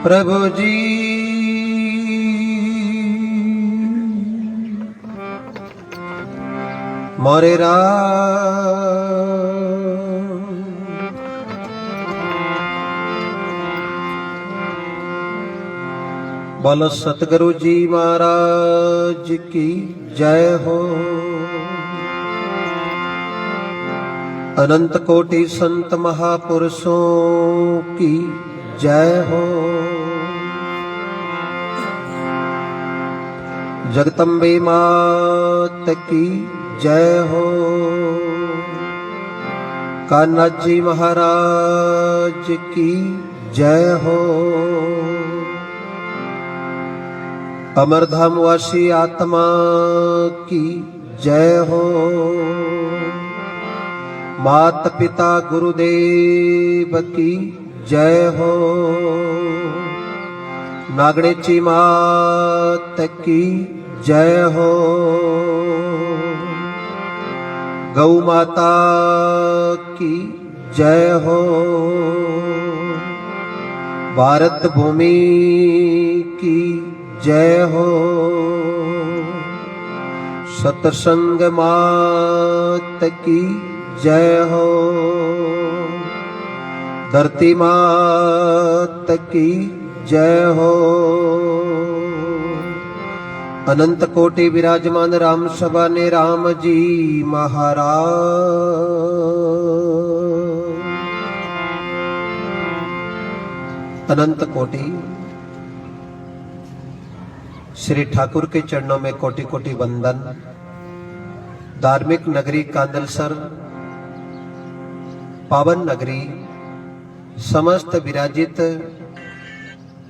प्रभु जी मोरे राम, बोलो सतगुरु जी महाराज की जय हो। अनंत कोटि संत महापुरुषों की जय हो। जगदम्बे मात की जय हो। कान्हा जी महाराज की जय हो। अमरधामवासी आत्मा की जय हो। मात पिता गुरुदेव की जय हो। नागणेची मात की जय हो। गौ माता की जय हो। भारत भूमि की जय हो। सत्संग मात की जय हो। धरती मात की जय हो। अनंत कोटि विराजमान राम सभा ने राम जी महाराज। अनंत कोटि श्री ठाकुर के चरणों में कोटि कोटि वंदन। धार्मिक नगरी कांदलसर पावन नगरी, समस्त विराजित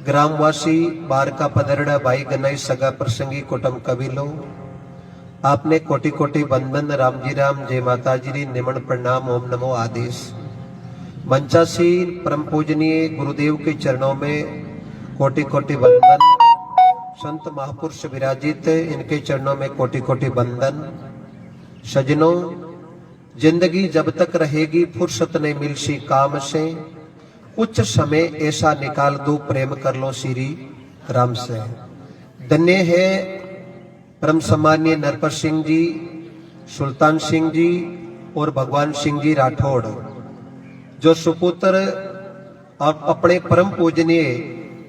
ग्रामवासी, बारका पदरड़ा भाई गनाई सगा प्रसंगी कुटुंब कबीलो, आपने कोटि कोटि वंदन। राम जी राम, जय माता जी, निमन प्रणाम, ओम नमो आदेश। मंचासी परम पूजनीय गुरुदेव के चरणों में कोटि कोटि वंदन। संत महापुरुष विराजित, इनके चरणों में कोटि कोटि वंदन। सजनों, जिंदगी जब तक रहेगी फुर्सत नहीं मिलसी काम से, कुछ समय ऐसा निकाल दो प्रेम कर लो श्री राम से। धन्य है परम सम्मानीय नरपत सिंह जी, सुल्तान सिंह जी और भगवान सिंह जी राठौड़, जो सुपुत्र अपने परम पूजनीय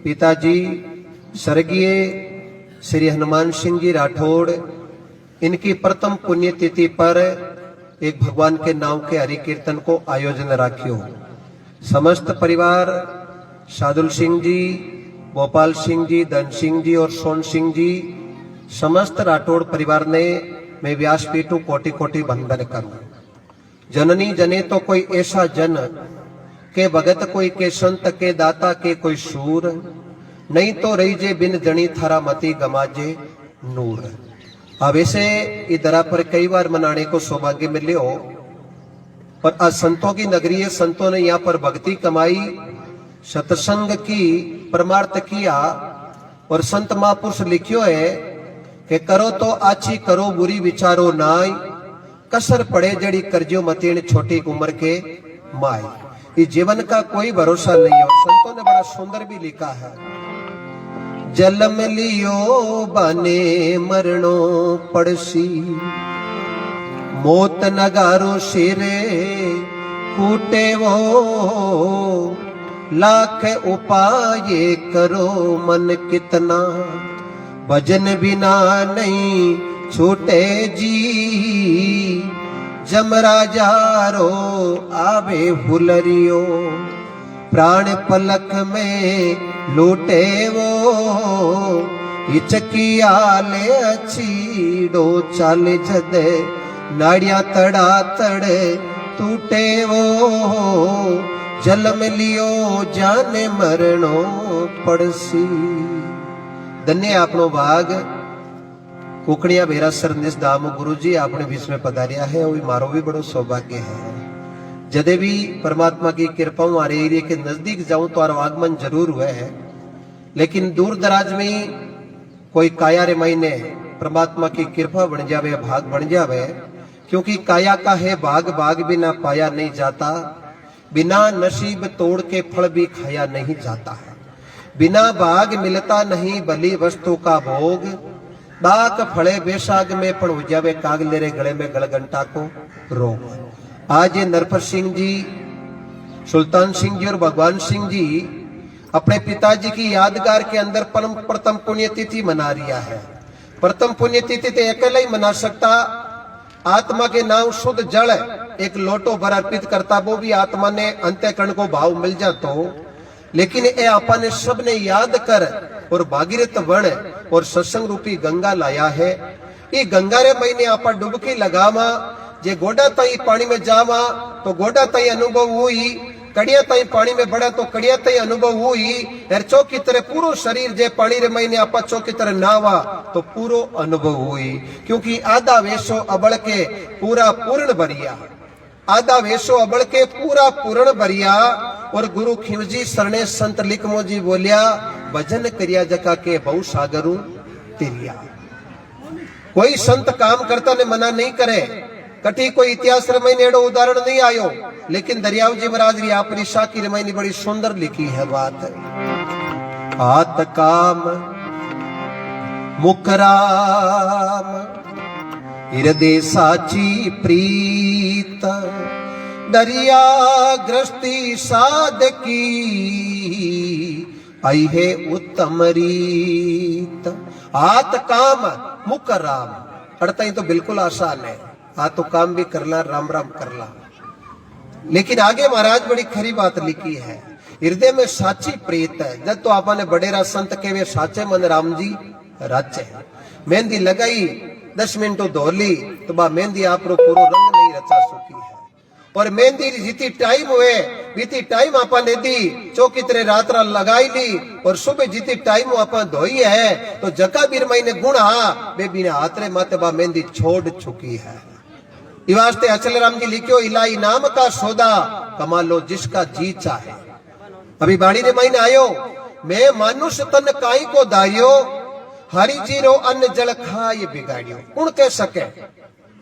पिताजी स्वर्गीय श्री हनुमान सिंह जी राठौड़, इनकी प्रथम पुण्यतिथि पर एक भगवान के नाम के हरि कीर्तन को आयोजन राख्यो। समस्त परिवार सादुल सिंह जी, गोपाल सिंह जी, धन सिंह जी और सोन सिंह जी, समस्त राठौड़ परिवार ने मैं व्यासपीठ कोटि कोटि वंदन करूं। जननी जने तो कोई ऐसा जन के भगत, कोई के संत के दाता के कोई सूर, नहीं तो रही जे बिन जनी थारा मती गमाजे नूर। अब ऐसे इधरा पर कई बार मनाने को सौभाग्य मिले हो, पर आज संतों की नगरी है। संतों ने यहाँ पर भक्ति कमाई, सत्संग की परमार्थ किया, और संत महापुरुष लिखियो है कि करो तो आची करो बुरी विचारो नाई, कसर पड़े जड़ी करजियो मतीन छोटी उम्र के माई। इस जीवन का कोई भरोसा नहीं है। संतों ने बड़ा सुंदर भी लिखा है, जलम लियो बाने मरणो पड़सी, मौत नगारो सिरे कूटे वो, लाख उपाय करो मन कितना, भजन बिना नहीं छूटे जी, जमराजारो आवे हुलरियो, प्राण पलक में लूटे वो, हिचकिया ले छीड़ो चाल जदे, नाड़िया तड़ा तड़ टूटे वो, जलम लियो जाने मरणो पड़सी। धन्य आपनो भाग कुकड़िया बेरासर निस दाम गुरु जी आपने बीच में पधारिया है, वो मारो भी बड़ो सौभाग्य है। जदे भी परमात्मा की कृपा हमारे एरिया के नजदीक जाऊं तो आगमन जरूर हुआ है, लेकिन दूर दराज में कोई काया रे महीने परमात्मा की कृपा बन जावे, भाग बन जावे, क्योंकि काया का है भाग, भाग बिना पाया नहीं जाता, बिना नसीब तोड़ के फल भी खाया नहीं जाता है, बिना भाग मिलता नहीं भली वस्तु का भोग, दाक फड़े बेसाग में पण हो जावे काग लेरे गले में गलगंटा को रोग। आज ये नरफर सिंह जी, सुल्तान सिंह जी और भगवान सिंह जी अपने पिताजी की यादगार के अंदर प्रथम पुण्यतिथि मना रिया है। प्रथम पुण्यतिथि तो अकेला ही मना सकता, आत्मा के नाम शुद्ध जल एक लोटो भर अर्पित करता, वो भी आत्मा ने अंत्यकरण को भाव मिल जातो, लेकिन ये आपा ने सब ने याद कर और भागीरथ वन और सत्संग रूपी गंगा लाया है। ये गंगा रे महीने आपा डुबकी लगावा, जे गोडा ताई पानी में जावा तो गोडा ताई अनुभव हुई, कड़िया ताई पानी में बढ़ा तो कड़िया ताई अनुभव हुई, और चौकी तरह पूरो शरीर जे पानी रे महीने आपा चौकी तरह नावा तो पूरो अनुभव हुई, क्योंकि आधा वेशो अबड़ के पूरा पूर्ण भरिया, आधा वेशो अबड़ के पूरा पूर्ण भरिया। और गुरु खिमजी सरणे संत लिखमो जी बोलिया, भजन करिया जका के बहु सागरू तिरिया। कोई संत काम करता ने मना नहीं करे, कटी कोई इतिहास रमैने एडो उदाहरण नहीं आयो, लेकिन दरियाव जी महाराज री आपरी शाकी रमैनी बड़ी सुंदर लिखी है बात। आत काम मुकराम हृदय साची प्रीत, दरिया ग्रस्ती साधकी आई है उत्तम रीत। आत काम मुकराम अड़ता ही तो बिल्कुल आसान है, आ तो काम भी करला, राम राम करला, लेकिन आगे महाराज बड़ी खरी बात लिखी है, हृदय में साची प्रीत है। जब तो आपने बड़ेरा संत के वे साचे मन राम जी राचे, मेहंदी लगाई 10 मिनटों धोली तो बा मेहंदी आप रो पूरो रंग नहीं रचा सुखी है। और मेहंदी जितनी टाइम हुए बीती टाइम आपने दी, चौकी तरह रात रात लगाई ली, और सुबह जितनी टाइम आपने धोई है तो जका बीर महीने गुणा बेबी ने हाथरे माते बा मेहंदी छोड़ चुकी है। वास्ते अचल राम जी लिखियो, इलाही नाम का सौदा कमा लो जिसका जी चाहे। अभी बाड़ी रे महीने आयो, मैं मानुष तन काई को दायो, हरि जीरो अन्न जल खाए बिगाड़ियो। कौन कह सके,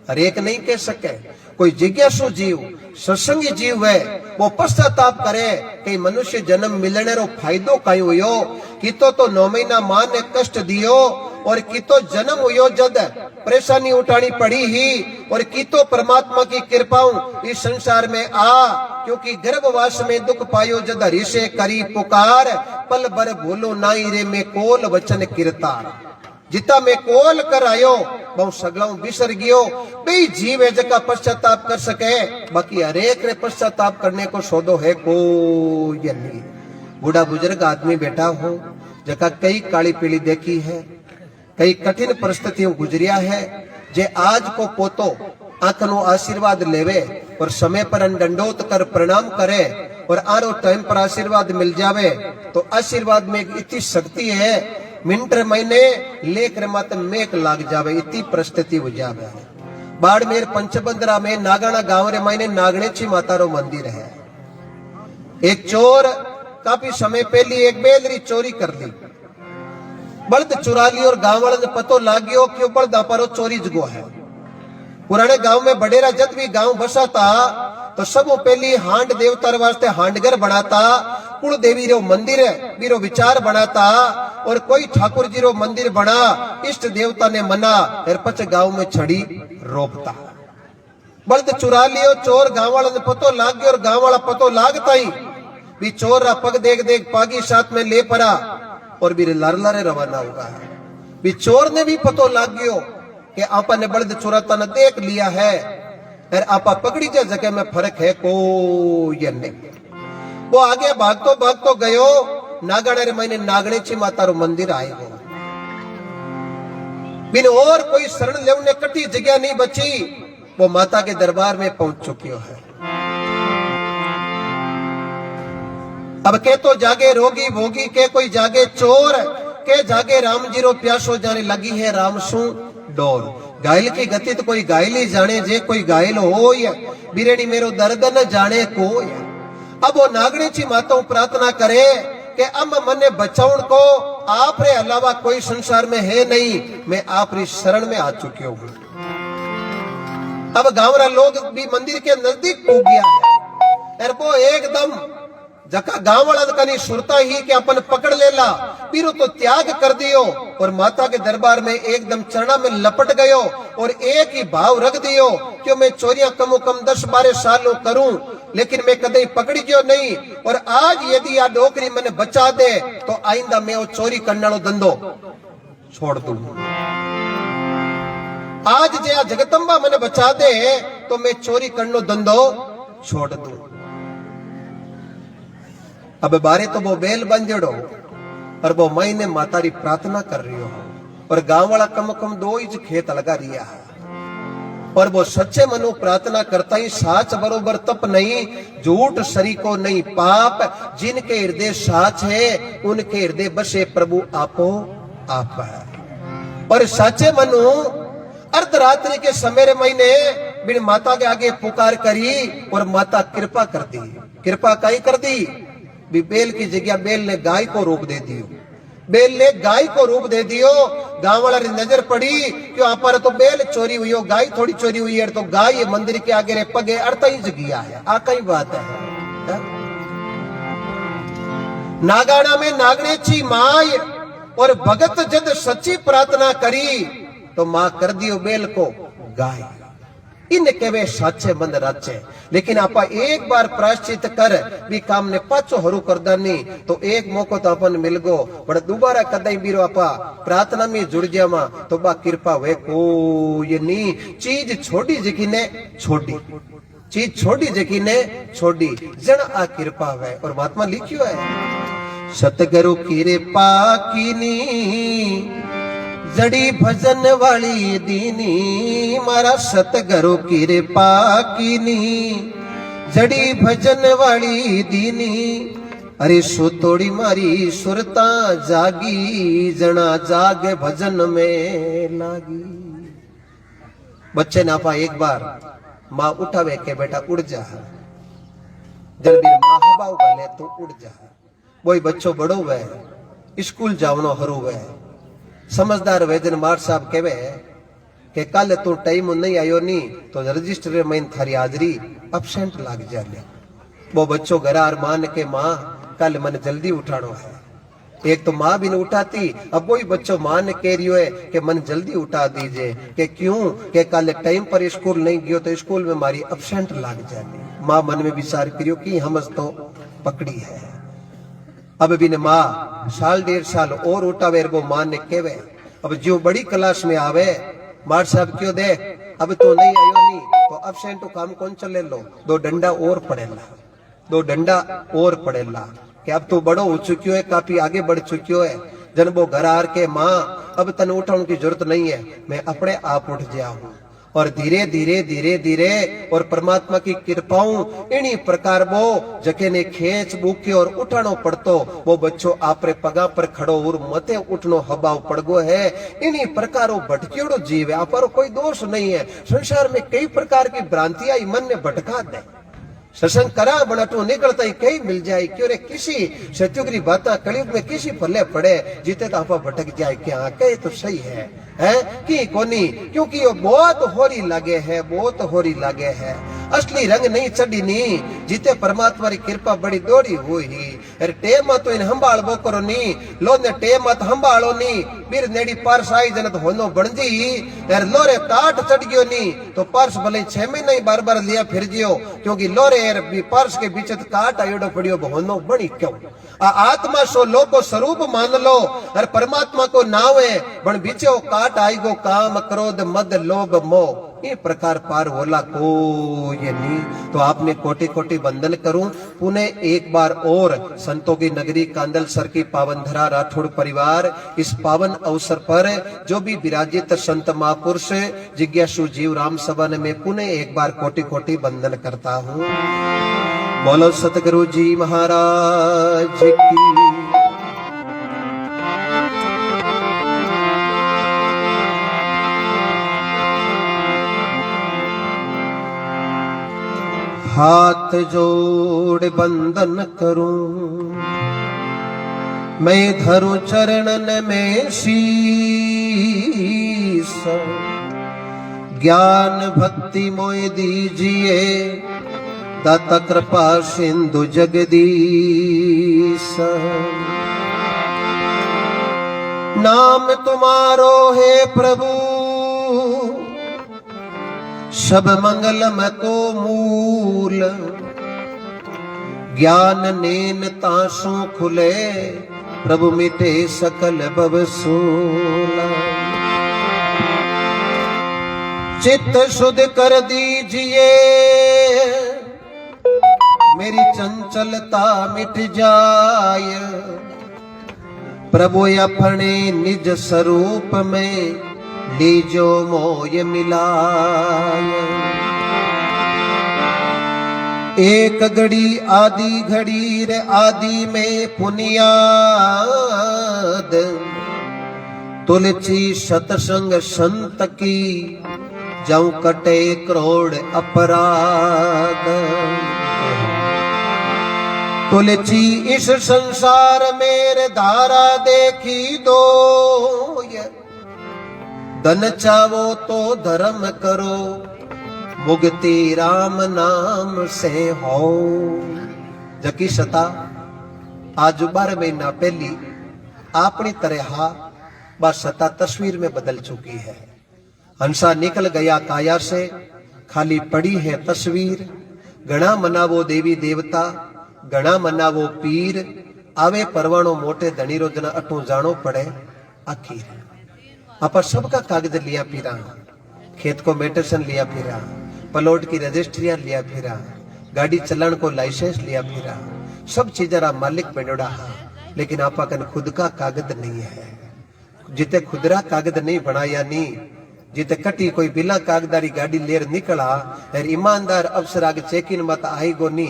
हर एक नहीं कह सके। कोई जिज्ञासु जीव, सत्संगी जीव है, वो पश्चाताप करे कि मनुष्य जन्म मिलने रो फायदो कई हुयो, कितो तो 9 महीना मां ने कष्ट दियो, और कितो जन्म हुयो जद परेशानी उठानी पड़ी ही, और कितो परमात्मा की कृपाओं इस संसार में आ, क्योंकि गर्भवास में दुख पायो जद हरि से करी पुकार, पल भर भूलो नाई रे में कोल वचन कीर्तार। जिता में कोल कर आयो बहु सगलाऊ बिसर गयो। बे जीव है जका पश्चाताप कर सके, बाकी हरेक ने पश्चाताप करने को सौदो है कोई नहीं। बूढ़ा बुजुर्ग आदमी बैठा हो, जका कई काली पीली देखी है, कई कठिन परिस्थितियों गुजरिया है, जे आज को पोतो आंखनो आशीर्वाद लेवे और समय पर दंडोत कर प्रणाम करे और आरो टाइम पर आशीर्वाद मिल जावे, तो आशीर्वाद में इतनी शक्ति है, मिनट महीने लेकर मत मेक लाग जावे, इतनी परिस्थिति हो जावे। बाड़मेर पंचबंदरा में नागाना गांव रे महीने नागणेची माता रो मंदिर है। एक चोर काफी समय पहले एक बेलरी चोरी कर ली, बल्द चुरा ली, और गांव वाले ने पतो लागियो कि बल्द पर चोरी जगो है। पुराने गांव में बडेरा जब भी गांव बसा था तो सब पहली हांड देवता वास्ते हांडगर बनाता, कुल देवी रो मंदिर बीरो विचार बनाता, और कोई ठाकुर जी रो मंदिर बना, इष्ट देवता ने मना, फिर पच गांव में छड़ी रोपता। बल्द चुरा लियो, चोर गांव वाला ने पतो लाग गयो, और गांव वाला पतो लागता ही भी चोर रा पग देख देख पागी साथ में ले पड़ा, और भी लार लारे रवाना होगा है। भी चोर ने भी पतो लाग गयो कि आपा ने बल्द चुराता न देख लिया है, और आपा पकड़ी जा जगह में फर्क है कोई नहीं। वो आगे भागतो गयो, नागाना रे महीने नागणेची माता रो मंदिर आए गो। बिन और कोई शरण लेने कटी जगह नहीं बची, वो माता के दरबार में पहुंच चुकी है। अब के तो जागे रोगी भोगी, के कोई जागे चोर, के जागे राम जी रो प्यासो जाने लगी है राम सु डोर। घायल की गति तो कोई घायल ही जाने, जे कोई घायल हो या बिरेड़ी मेरो दर्द न जाने को। अब वो नागणेची माता प्रार्थना करे कि अब मने बचाउण को आप रे अलावा कोई संसार में है नहीं, मैं आप री शरण में आ चुकियो हूं। अब गांवरा लोग भी मंदिर के नजदीक पहुंच गया है, और वो एकदम जका गांव वाला कनी सुरता ही कि अपन पकड़ लेला, पीरो तो त्याग कर दियो और माता के दरबार में एकदम चरणा में लपट गयो और एक ही भाव रख दियो कि मैं चोरियां कमो कम 10-12 सालों करूं, लेकिन मैं कदे पकड़ी गयो नहीं। और आज यदि आ डोकरी मैंने बचा दे तो आइंदा मैं वो चोरी करने वालो धंधो छोड़ दूं। आज जे आ जगदंबा मैंने बचा दे तो मैं चोरी करनो धंधो छोड़ दूं। अब बारे तो वो बेल बन जड़ो और वो महीने माता री प्रार्थना कर रही हो और गांव वाला कम कम 2 इंच खेत लगा रिया है और वो सच्चे मनो प्रार्थना करता ही साच बरोबर तप नहीं, झूठ शरी को नहीं पाप, जिनके हृदय साच है उनके हृदय बसे प्रभु आपो आप है। और सच्चे मनु अर्धरात्रि के समय महीने बिन माता के आगे पुकार करी और माता कृपा कर दी। कृपा कहीं कर दी, बेल की जगह बेल ने गाय को रूप दे दियो, बेल ने गाय को रूप दे दियो। गांव वाला नजर पड़ी क्यों आप पर तो बेल चोरी हुई हो, गाय थोड़ी चोरी हुई है, तो गाय मंदिर के आगे रे पगे अर्थ ही जगिया है। आ कई बात है। नागाना में नागने ची माय और भगत जद सच्ची प्रार्थना करी तो मां कर दियो बेल को गाय। इन केवे साचे बंद राचे, लेकिन आपा एक बार प्रायश्चित कर भी काम ने पाचो हरू कर दानी तो एक मौको तो अपन मिल गो, बड़ा दोबारा कदाई बीरो आपा प्रार्थना में जुड़ जावा तो बा कृपा वे को ये नी चीज छोड़ी जकी ने छोड़ी, चीज छोड़ी जकी ने छोड़ी, जन आ कृपा वे। और महात्मा लिखियो है सतगुरु कृपा कीनी जड़ी भजन वाली दीनी, मारा सतगुरु कृपा कीनी जड़ी भजन वाली दीनी। अरे सुतोड़ी मारी सुरता जागी, जना जाग भजन में लागी। बच्चे नापा एक बार माँ उठावे के बेटा उड़ जा, जब भी माँ हवा उगाले तो उड़ जा। वही बच्चों बड़ो वे स्कूल जावनो हरू वे समझदार वैद्य मार साहब कहवे कि कल तू टाइम नहीं आयो नी तो रजिस्टर में थारी हाजरी अपसेंट लाग जाले। वो बच्चों घरार मान के माँ कल मन जल्दी उठानो है, एक तो माँ भी नहीं उठाती, अब वही बच्चों माँ ने कह रही है कि मन जल्दी उठा दीजिए कि क्यों कि कल टाइम पर स्कूल नहीं गयो तो स्कूल में हमारी अपसेंट लाग जाती। माँ मन में विचार करियो कि हम तो पकड़ी है। अब भी ने माँ 1.5 साल और उठावे, वो माँ ने कहवे अब जो बड़ी क्लास में आवे मार साहब क्यों दे अब तो नहीं आयो नहीं तो अपसेंट काम कौन चले लो, 2 डंडा और पड़ेला, 2 डंडा और पड़ेला कि अब तो बड़ो हो चुकियो है, काफी आगे बढ़ चुकियो है। जन वो घर आर के माँ अब तन उठाने की जरूरत नहीं है, मैं अपने आप उठ जाऊं। और धीरे धीरे धीरे धीरे और परमात्मा की कृपाओं इन्हीं प्रकार वो जके ने खेच बुके और उठानो पड़तो, वो बच्चों आपरे पगा पर खड़ो और मते उठनो हबाव पड़गो है। इन्हीं प्रकारों भटकियोड़ो जीव है, आप कोई दोष नहीं है। संसार में कई प्रकार की भ्रांतियां मन ने भटका दे, सत्संग करा बनटो निकलता ही कहीं मिल जाए क्यों रे किसी सत्युग्री बाता कलयुग में किसी पल्ले पड़े जीते तो आपा भटक जाए क्या कहे तो सही है कि कोनी, क्योंकि वो बहुत होरी लगे है, बहुत होरी लगे है। असली रंग नहीं चढ़ी नी जीते परमात्मा की कृपा बड़ी दौड़ी हुई अरे टेम तो इन हंबाल बोकरो नी लो ने टेम मत हंबालो नी बीर नेड़ी पार्स आई जनत होनो बनजी यार लोरे काट चढ़ गयो नी तो पार्स भले 6 महीने ही बार बार लिया फिर जियो, क्योंकि लोरे यार पार्स के बीच काट आयोडो पड़ियो होनो बड़ी क्यों। आत्मा सो लो को स्वरूप मान लो और परमात्मा को नाव है बन बीचे काट आई गो काम क्रोध मद लोभ मोह ये प्रकार पार होला को ये नहीं। तो आपने कोटि कोटि वंदन करूं पुनः एक बार और संतों की नगरी कांदलसर की पावन धरा राठौड़ परिवार इस पावन अवसर पर जो भी विराजित संत महापुरुष जिज्ञासु जीव राम सवन में पुनः एक बार कोटि कोटि वंदन करता हूं। बोलो सतगुरु जी महाराज की। हाथ जोड़ बंदन करूं मैं धरूं चरणन में शीस, ज्ञान भक्ति मोय दीजिए दाता कृपा सिंधु जगदीश। नाम तुम्हारो है प्रभु सब मंगल में तो मूल, ज्ञान नेन तासु खुले प्रभु मिटे सकल बवसूल। चित्त शुद्ध कर दीजिए मेरी चंचलता मिट जाए, प्रभु अपने निज स्वरूप में लीजो मोय मिलाय। एक घड़ी आदि घड़ी रे आदि में पुनियाद, तुलसी सतसंग संत की जाऊं कटे करोड़ अपराध। तुलसी इस संसार मेरे धारा देखी दो, धन चावो तो धर्म करो मुक्ति राम नाम से हो। जकी सता आज 12 महीना पहली अपनी तरह बस सता तस्वीर में बदल चुकी है। हंसा निकल गया काया से, खाली पड़ी है तस्वीर। घना मनावो देवी देवता, घना मनावो पीर, आवे परवाणो मोटे धनी रोजना अटू जानो पड़े आखिर। आप सबका कागज लिया फिरा, खेत को मेटेशन लिया फिरा, प्लॉट की रजिस्ट्रियां लिया फिरा, गाड़ी चलाने को लाइसेंस लिया फिरा, सब चीजरा मालिक बनोड़ा, लेकिन आपा कन खुद का कागज नहीं है। जिते खुदरा कागज नहीं बनाया नी, जिते कटी कोई बिना कागदारी गाड़ी लेर निकला और ईमानदार अफसर आगे चेकिन मत आई गो नी,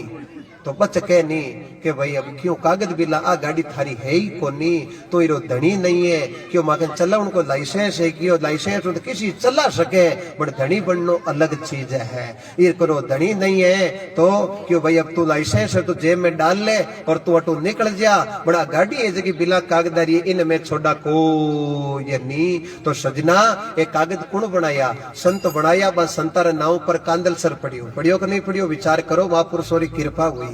तो बच के नी कि भाई अब क्यों कागज बिला आ गाड़ी थारी है ही को नी, तो इरो धनी नहीं है क्यों मागन चला उनको लाइसेंस है, क्यों लाइसेंस तो किसी चला सके, बट धनी बननो अलग चीज है। ये करो धनी नहीं है तो क्यों भाई अब तू लाइसेंस है तो जेब में डाल ले और तू अटू निकल जा, बड़ा गाड़ी है जगह बिला कागदारी इनमें छोड़ा को ये नी। तो सजना एक कागज कौन बनाया? संत बनाया, बस संतार नाव पर कांदल सर पड़ियो, पड़ियो कि नहीं पड़ियो विचार करो, महापुरुषों की कृपा हुई।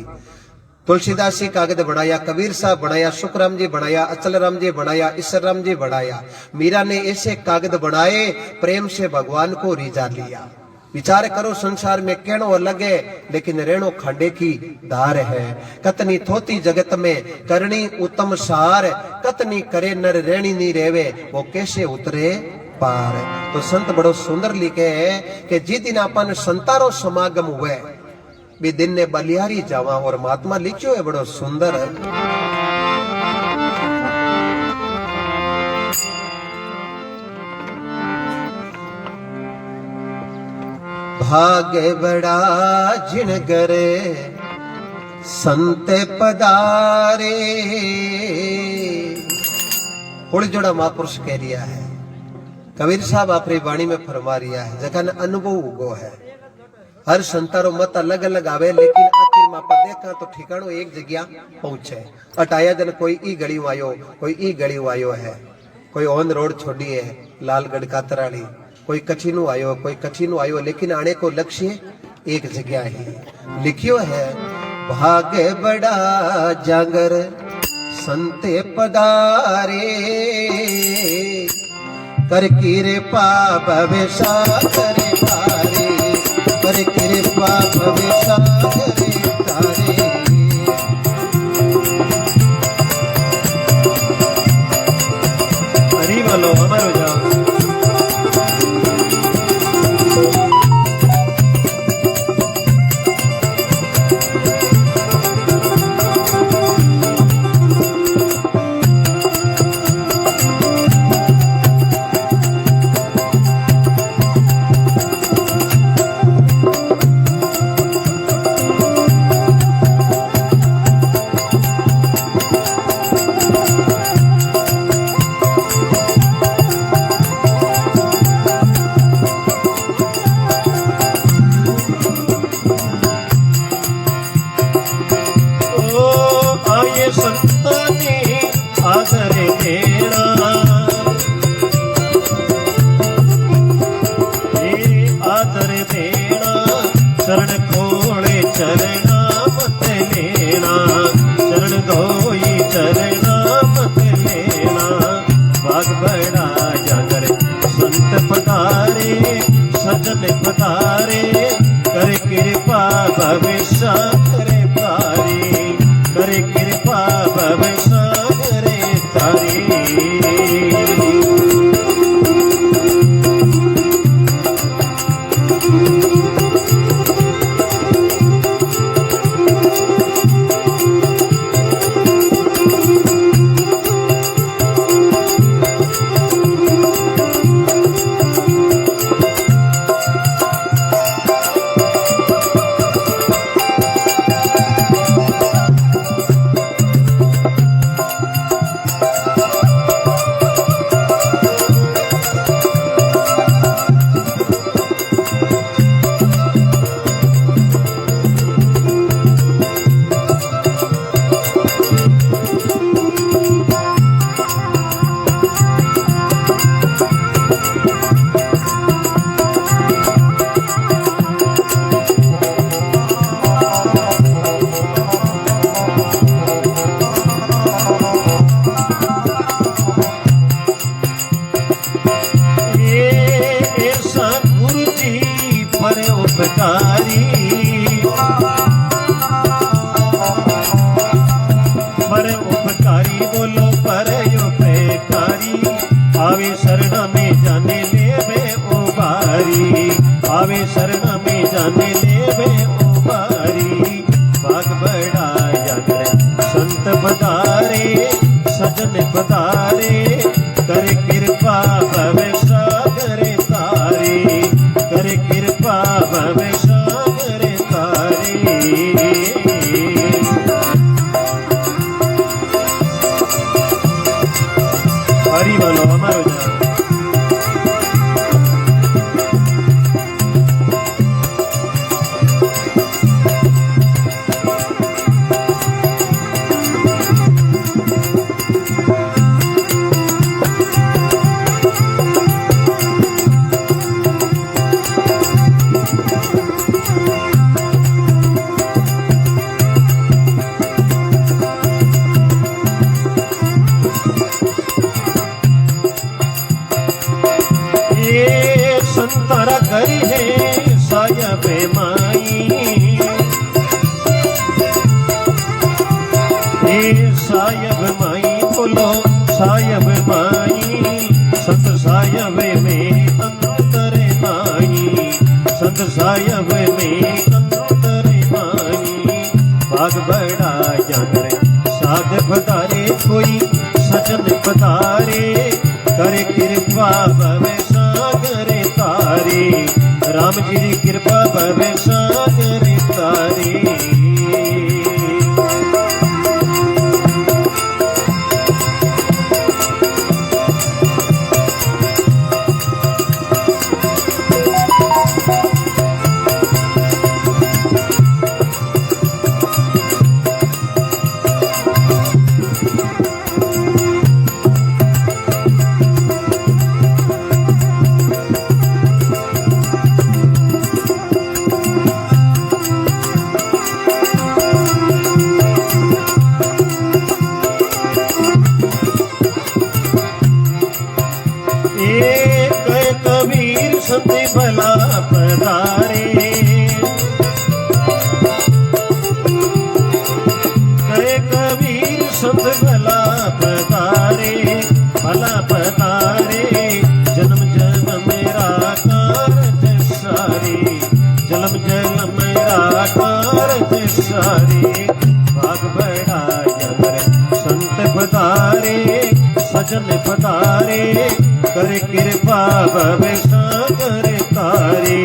तुलसीदास जी कागज बनाया, कबीर साहब बनाया, सुखराम जी बनाया, अचल राम जी बनाया, ईश्वर राम जी बनाया, मीरा ने ऐसे कागज बनाए, प्रेम से भगवान को रिझा लिया। विचार करो संसार में कहनो अलग है लेकिन रेणो खांडे की धार है। कतनी थोती जगत में करनी उत्तम सार, कतनी करे नर रेणी नी रेवे वो कैसे उतरे पार। तो संत बड़ो सुंदर लिखे है कि जिस दिन अपन संतारो समागम हुए भी दिन ने बलिहारी जावा, और महात्मा लिखियो है बड़ो सुंदर है। भाग्य बड़ा जिनगरे संत पदारे, होड़ी जोड़ा महापुरुष कह रिया है, कबीर साहब अपनी वाणी में फरमा रिया है, जखन अनुभव उगो है। हर संतारो मत अलग अलग आवे लेकिन आखिर में पर देखा तो ठिकानो एक जगह पहुंचे। अटाया जन कोई ई गली आयो, कोई ई गली आयो है, कोई ऑन रोड छोड़ी है लालगढ़ कातराड़ी, कोई कछीनु आयो, कोई कछीनु आयो, लेकिन आने को लक्ष्य एक जगह ही लिखियो है। भाग्य बड़ा जागर संते पदारे, कर कृपा भवेशा करे पारे, कर कृपा भवेशा करे तारे। हरी बोलो हमारो जाओ। बोलो परयो प्रेकारी, आवे शरण में जाने लेवे उबारी, आवे शरण में जाने लेवे उबारी। भाग बड़ा यागर संत पधारे, सजन पधारे, कर कृपा भव सागर तारे, कर कृपा भव सागर तारे। हरि बोलो हमारो जान। संतारा करी है सायब माई, सायब माई बोलो सायब माई, संत सायब में अंतर माई, संत सायब में अंतर माई। भाग बड़ा जागर साध पधारे, कोई सजन पधारे, करे कृपा भवे सागर तारे, राम जी की कृपा भवे सागर तारे। कबीर संत भला पधारे, कबीर संत भला पधारे, भला पधारे, जन्म जन्म कारज सारे, जन्म जन्म कारज सारे। भाग बड़ा यागर संत पधारे, सजन पधारे, कर कृपा भव सागर तारे,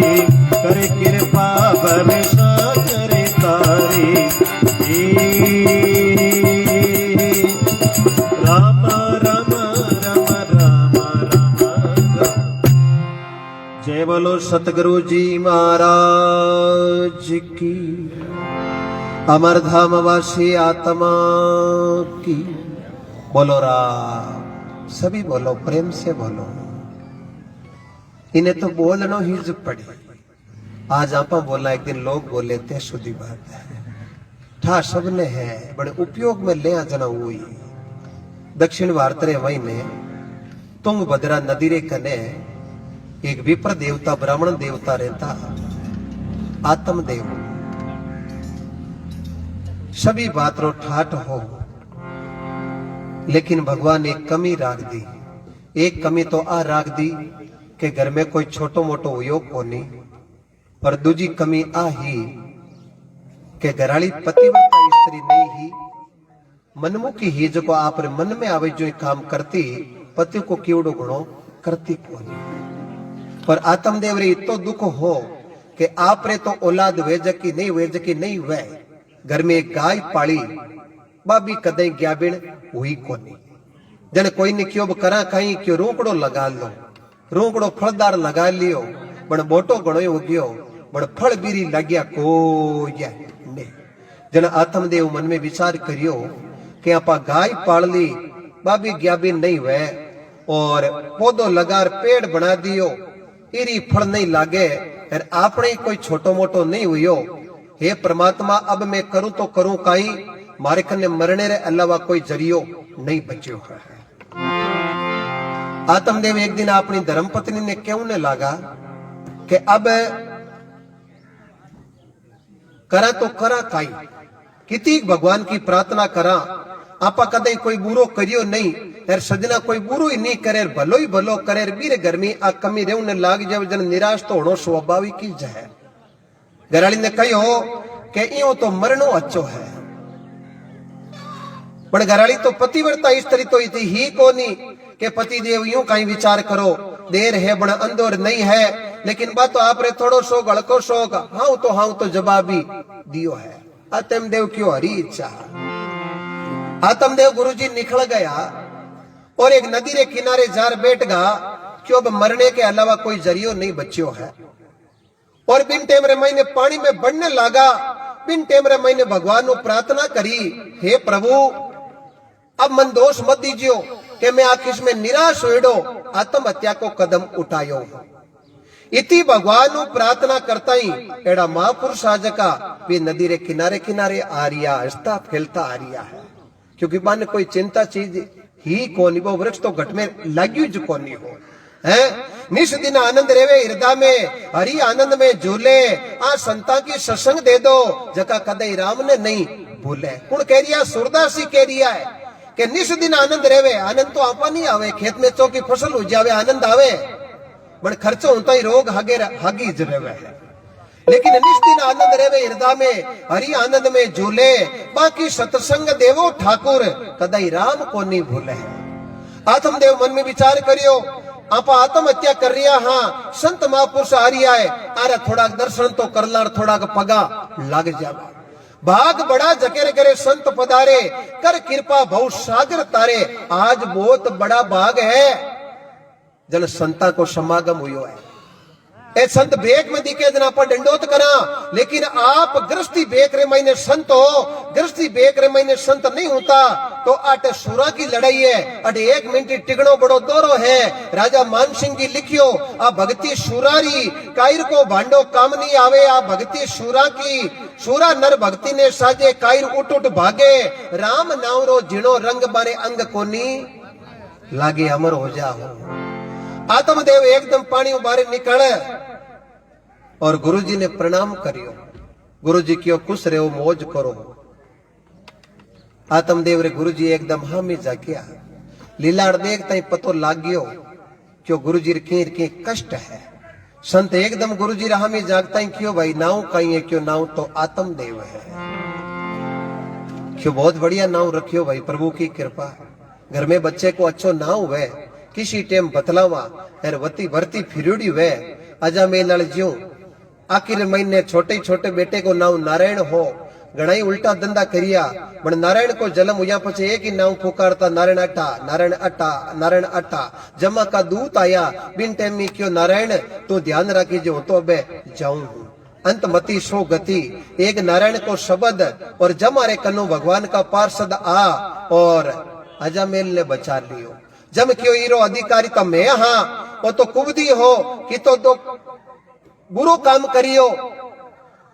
कर कृपा भव सागर तारे। राम राम राम राम राम। जय बोलो सतगुरु जी महाराज की, अमरधाम वासी आत्मा की। बोलो राम, सभी बोलो, प्रेम से बोलो। इन्हें तो बोलनो ही जब पड़ी। आज आप बोला, एक दिन लोग बोले थे, शुद्धि बात है, ठा सबने है, बड़े उपयोग में ले जना हुई। दक्षिण भारत रे वही ने तुंगभद्रा नदी रे कने एक विप्र देवता, ब्राह्मण देवता रहता, आत्मदेव। सभी बात रो ठाठ हो, लेकिन भगवान एक कमी राख दी। एक कमी तो आ राख दी कि घर में कोई छोटो मोटो उयोग कोनी, और दूजी कमी आ ही कि घराली पतिव्रता स्त्री नहीं ही, मनमुखी ही, जो आप मन में आवे जो काम करती, पति को कीवड़ो गुणो करती कोनी। पर आत्मदेव रे इतो दुख हो कि आप रे तो औलाद वेजकी नहीं वे। घर में एक गाय पाली, बाबी कदे ग्याबिण हुई कोनी। जन कोई ने क्यों करा कहीं क्यों रूकड़ो लगा लो, रूकड़ो फलदार लगा लियो, बड़ मोटो गणो उग्यो, बड़ फल बीरी लाग्या कोई ने। जन आत्मदेव मन में विचार करियो कि आपा गाय पाल ली, बाबी ग्याबिन नहीं वे, और पौधो लगार पेड़ बना दियो, इरी फल नहीं लागे, और आपने कोई छोटो मोटो नहीं हुयो। हे परमात्मा, अब मैं करूं तो करूं काई, मारे कन्ने मरने रे अलावा कोई जरियो नहीं बच्यो है। आत्मदेव एक दिन अपनी धर्मपत्नी ने क्यों ने लगा कि अब करा तो करा काई, कितनी भगवान की प्रार्थना करा, आपा कदे कोई बुरो करियो नहीं, यार सजना कोई बुरो ही नहीं करे, भलो ही भलो करे, बीरे घर में आ कमी रेवने लाग जावे, जन निराश तो होनो स्वाभाविक ही है। घराली ने कहो कि इयो तो मरणो अच्छो है, पण घराली तो पतिव्रता स्त्री तो इतनी ही कोनी के पति देव यूं कहीं विचार करो, देर है बड़ा अंदर नहीं है, लेकिन बात तो आप रे थोड़ो शोक हड़को शोक हाँ तो जवाबी दियो है। आत्मदेव क्यों हरी इच्छा, आत्मदेव गुरुजी निकल गया और एक नदी रे किनारे जार बैठ गया, क्यों अब मरने के अलावा कोई जरियो नहीं बच्चियो है। और बिन टेम रे महीने पानी में बढ़ने लगा, बिन टेम रे महीने भगवान को प्रार्थना करी, हे प्रभु अब मन दोष मत दीजियो कि मैं आखिर में निराश होइडो आत्महत्या को कदम उठायो। इति भगवान को प्रार्थना करता ही एड़ा महापुरुष आज का वे नदी रे किनारे किनारे आ रिया, हंसता खेलता आ रिया है, क्योंकि बाने कोई चिंता चीज ही कोनी, वो वृक्ष तो घट में लाग्यू जो कोनी हो है। निस दिन आनंद रेवे हृदय में, हरि आनंद में झूले, आ संता की सत्संग दे दो जका कदई राम ने नहीं भूले। कौन कह रिया? सूरदास कह रिया है कि निस दिन आनंद रेवे। आनंद तो आपा नहीं आवे, खेत में चौकी फसल हो जावे आनंद आवे, बड़ खर्चो होता ही रोग हागी ज रेवे है, लेकिन निस दिन आनंद रेवे हृदय में, हरि आनंद में झूले, बाकी सत्संग देवो ठाकुर कदई राम को नहीं भूले। आत्मदेव मन में विचार करियो, आपा आत्महत्या कर रिया, हाँ संत महापुरुष आ रिया है, अरे थोड़ा दर्शन तो कर ला, थोड़ा पगा लग जावा। भाग बड़ा जकेरे करे संत पधारे, कर कृपा भव सागर तारे। आज बहुत बड़ा भाग है जन संता को समागम हुयो है। ए संत बेक में दिखे जन आप दंडोत करा, लेकिन आप गृहस्थी बेक रे महीने संत हो, गृहस्थी बेक रे महीने संत नहीं होता तो आटे सुरा की लड़ाई है, अटे 1 मिनट टिकड़ो बड़ो दौरो है। राजा मानसिंह की लिखियो, आ भक्ति सुरारी कायर को भांडो काम नहीं आवे, आ भक्ति सुरा की, सुरा नर भक्ति ने साजे कायर उठ उठ भागे, राम नावरो जिणो रंग बारे अंग कोनी लागे अमर हो जाओ। आत्मदेव एकदम पानी बारे निकले और गुरुजी ने प्रणाम करियो, गुरुजी क्यों खुश रहो मौज करो। आत्मदेव रे गुरुजी एकदम हामी जागिया, लीलाड़ देखता ही पतो लाग गयो क्यों गुरुजी रे की कष्ट है। संत एकदम गुरुजी रे हामी जागता ही क्यों भाई नाव कहीं है, क्यों नाव तो आत्मदेव है, क्यों बहुत बढ़िया नाव रखियो भाई, प्रभु की कृपा। घर में बच्चे को अच्छो नाव हुए, किसी टेम बतलावा और वती भरती फिरुड़ी वे अजा में लड़ ज्यो। आखिर महीने छोटे छोटे बेटे को नाव नारायण हो, घणाई उल्टा धंधा करिया, बण नारायण को जन्म हुआ पछे एक ही नाव पुकारता, नारायण अट्टा नारायण अट्टा नारायण अट्टा। जमा का दूत आया, बिन टाइम में क्यों नारायण तो ध्यान रखीजे, तो अब जाऊं अंत मती सो गति। एक नारायण को शब्द और जमारे कन्नो भगवान का पार्षद आ और अजामेल ने बचा लियो। जम क्यों हीरो अधिकारी का मैं, हाँ वो तो कुबदी हो कि तो बुरो काम करियो।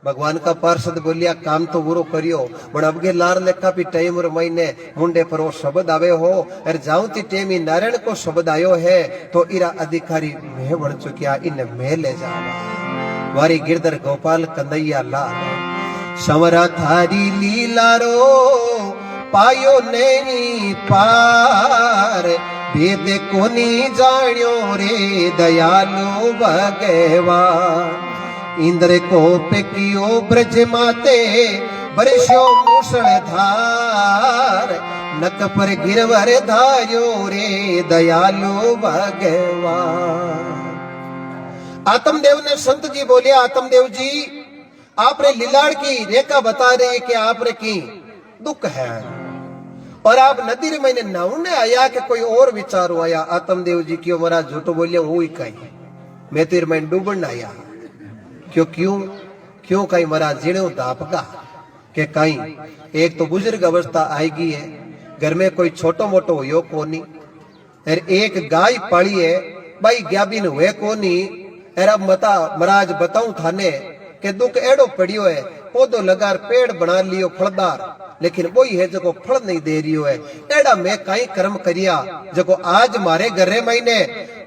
भगवान का पार्षद बोलिया काम तो बुरो करियो, बट अब के लार लेखा भी टाइम और महीने मुंडे पर वो शब्द आवे हो, और जाऊं ती टेम ही नारायण को शब्द आयो है तो इरा अधिकारी मैं बन चुकिया, इन मैं ले जावा। वारी गिरधर गोपाल कन्हैया लाल समरा थारी लीलारो पायो नहीं पार, भेद कोनी जाण्यो रे दयालु भगवान। इंद्र को पेकियो ब्रज माते बरस्यो मूसलधार, नक पर गिरवर धार्यो रे दयालु भगवान। आत्मदेव ने संत जी बोले, आत्मदेव जी आपने लीलाड़ की रेखा बता रही है कि आपने की दुख है और आप नदी रे मैंने नावने आया कि कोई और विचार आया। आत्मदेव जी क्यों मरा झूठो बोलिया वो ही कहीं, मैं तेरे में डूबन आया क्यों क्यों क्यों कहीं मरा जीणो दापगा के कहीं। एक तो बुजुर्ग अवस्था आएगी है, घर में कोई छोटो मोटो हो कोनी, और एक गाय पाली है भाई ग्याबिन हुए कोनी। और अब मता महाराज बताऊं थाने के दुख एड़ो पड़ियो है, पौधो लगार पेड़ बना लियो फलदार, लेकिन वही है जो फल नहीं दे रही है। एड़ा मैं कई कर्म करिया जो आज मारे घरे महीने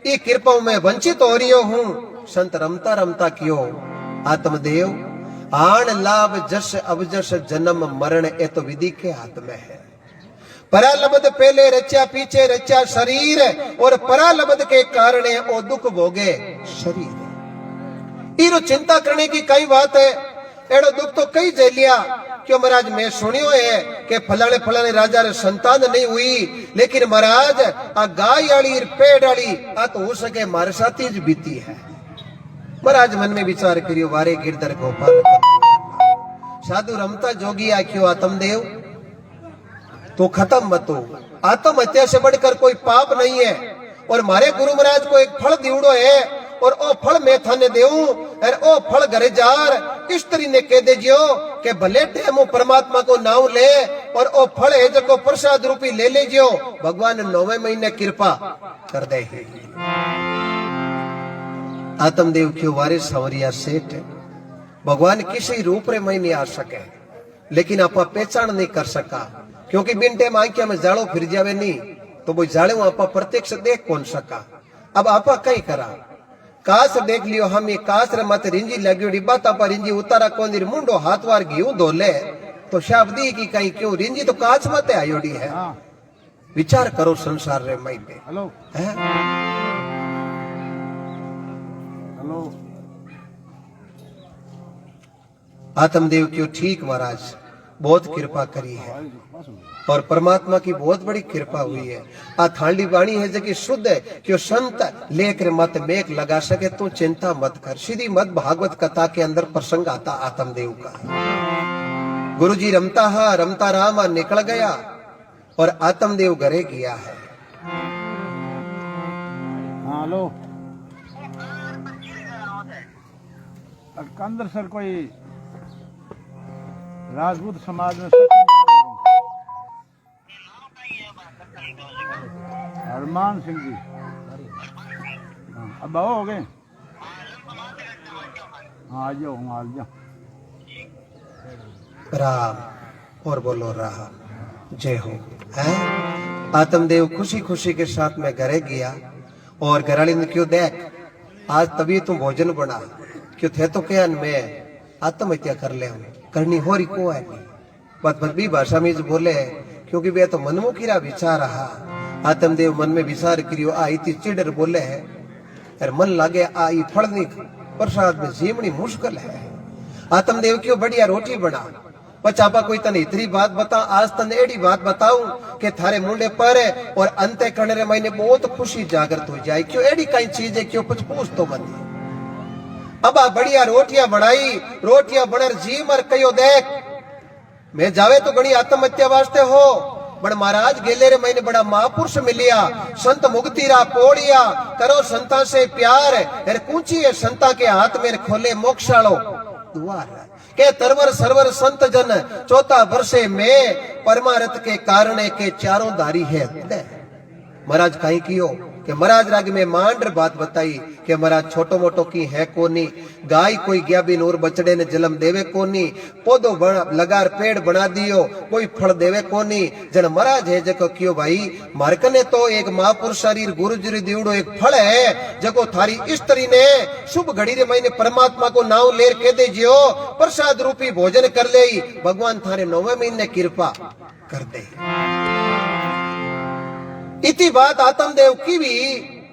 ई कृपा में वंचित हो रही हूँ। संत रमता रमता क्यों आत्मदेव आण लाभ जस अवजस जन्म मरण ए तो विधि के हाथ में है। परालब्ध पहले रचा पीछे रचा शरीर और परालब्ध के कारण ओ दुख भोगे शरीर। इरो चिंता करने की कई बात है। एड़ो दुख तो कई झेलिया। क्यों महाराज मैं सुनियो है कि फलाने फलाने राजा रे संतान नहीं हुई, लेकिन महाराज आ गाय आली पेड़ आली आ तो हो सके मारे साथ ही बीती है। महाराज मन में विचार करियो वारे गिरधर गोपाल साधु रमता जोगी आख्यो आत्मदेव तो खत्म मत हो। आत्महत्या से बढ़कर कोई पाप नहीं है। और मारे गुरु महाराज को एक फल दिवड़ो है और ओ फल मैं थाने देऊं और ओ फल घरे जार स्त्री ने कह दे जियो के भले टेमो परमात्मा को नाम ले और ओ फल है जो प्रसाद रूपी ले ले जियो। भगवान 9वें महीने कृपा कर दे। आत्मदेव क्यों वारे सवरिया सेठ भगवान किसी रूप रे में नहीं आ सके, लेकिन आपा पहचान नहीं कर सका क्योंकि बिन टेम आंखिया में जाड़ो फिर जावे नहीं तो वो जाड़े आपा प्रत्यक्ष देख कौन सका। अब आपा कई करा कास देख लियो हम ये कास रे मत रिंजी लगी डिब्बा तापा रिंजी उतारा कौन मुंडो हाथ वार घी धोले तो शाब्दी की कहीं क्यों रिंजी तो काच मत आयोडी है। विचार करो संसार रे मई पे। हेलो आत्मदेव क्यों ठीक महाराज बहुत कृपा करी है और परमात्मा की बहुत बड़ी कृपा हुई है। आ थांडी वाणी है जो कि शुद्ध है क्यों संत लेकर मत मेक लगा सके तो चिंता मत कर। सीधी मत भागवत कथा के अंदर प्रसंग आता आत्मदेव का। गुरुजी रमता राम निकल गया और आत्मदेव घरे गया है। हेलो अंदर सर कोई राजपूत समाज में हरमान सिंह जी अब हो गए। हाँ आ जाओ आ जाओ। राम और बोलो राम जय हो। है आत्मदेव खुशी खुशी के साथ में घरे गया और घराली ने क्यों देख आज तभी तू भोजन बना क्यों थे तो क्या मैं आत्महत्या कर ले करनी हो रही को है बत भी भाषा में बोले क्योंकि वे तो मनमुखी रा विचार रहा। आत्मदेव मन में विचार करियो आ इतनी चिड़र बोले है और मन लागे आई फलनी प्रसाद में जीवनी मुश्किल है। आत्मदेव क्यों बढ़िया रोटी बना पचापा कोई तने इतनी बात बता आज तने एडी बात बताऊं कि थारे मुंडे पर और अंते करने रे मैंने बहुत खुशी जागृत हो जाए। क्यों एडी कई चीज है क्यों कुछ पूछ तो मत। अब आ बढ़िया रोटियां बनाई रोटियां बनर जी मर कयो देख मैं जावे तो घणी आत्महत्या वास्ते हो बड़ महाराज गेले रे मैंने बड़ा महापुरुष मिलिया संत मुक्ति रा पोड़िया करो संता से प्यार है कूची है संता के हाथ में खोले मोक्षालो द्वार के तरवर सरवर संत जन चौथा वर्षे में परमारथ के कारण के चारों धारी है। महाराज कहीं कियो कि महाराज राग में मांडर बात बताई कि महाराज छोटो मोटो की है कोनी गाय कोई गया भी नूर बचड़े ने जन्म देवे कोनी पौधो लगार पेड़ बना दियो कोई फल देवे कोनी जन महाराज है जको कियो भाई मारकने तो एक महापुरुष शरीर गुरुजी दीवड़ो एक फल है जको थारी स्त्री ने शुभ घड़ी रे मैंने परमात्मा को नाव लेर के दे जियो प्रसाद रूपी भोजन कर ले भगवान थारे 9वें महीने कृपा कर दे। इतनी बात आत्मदेव की भी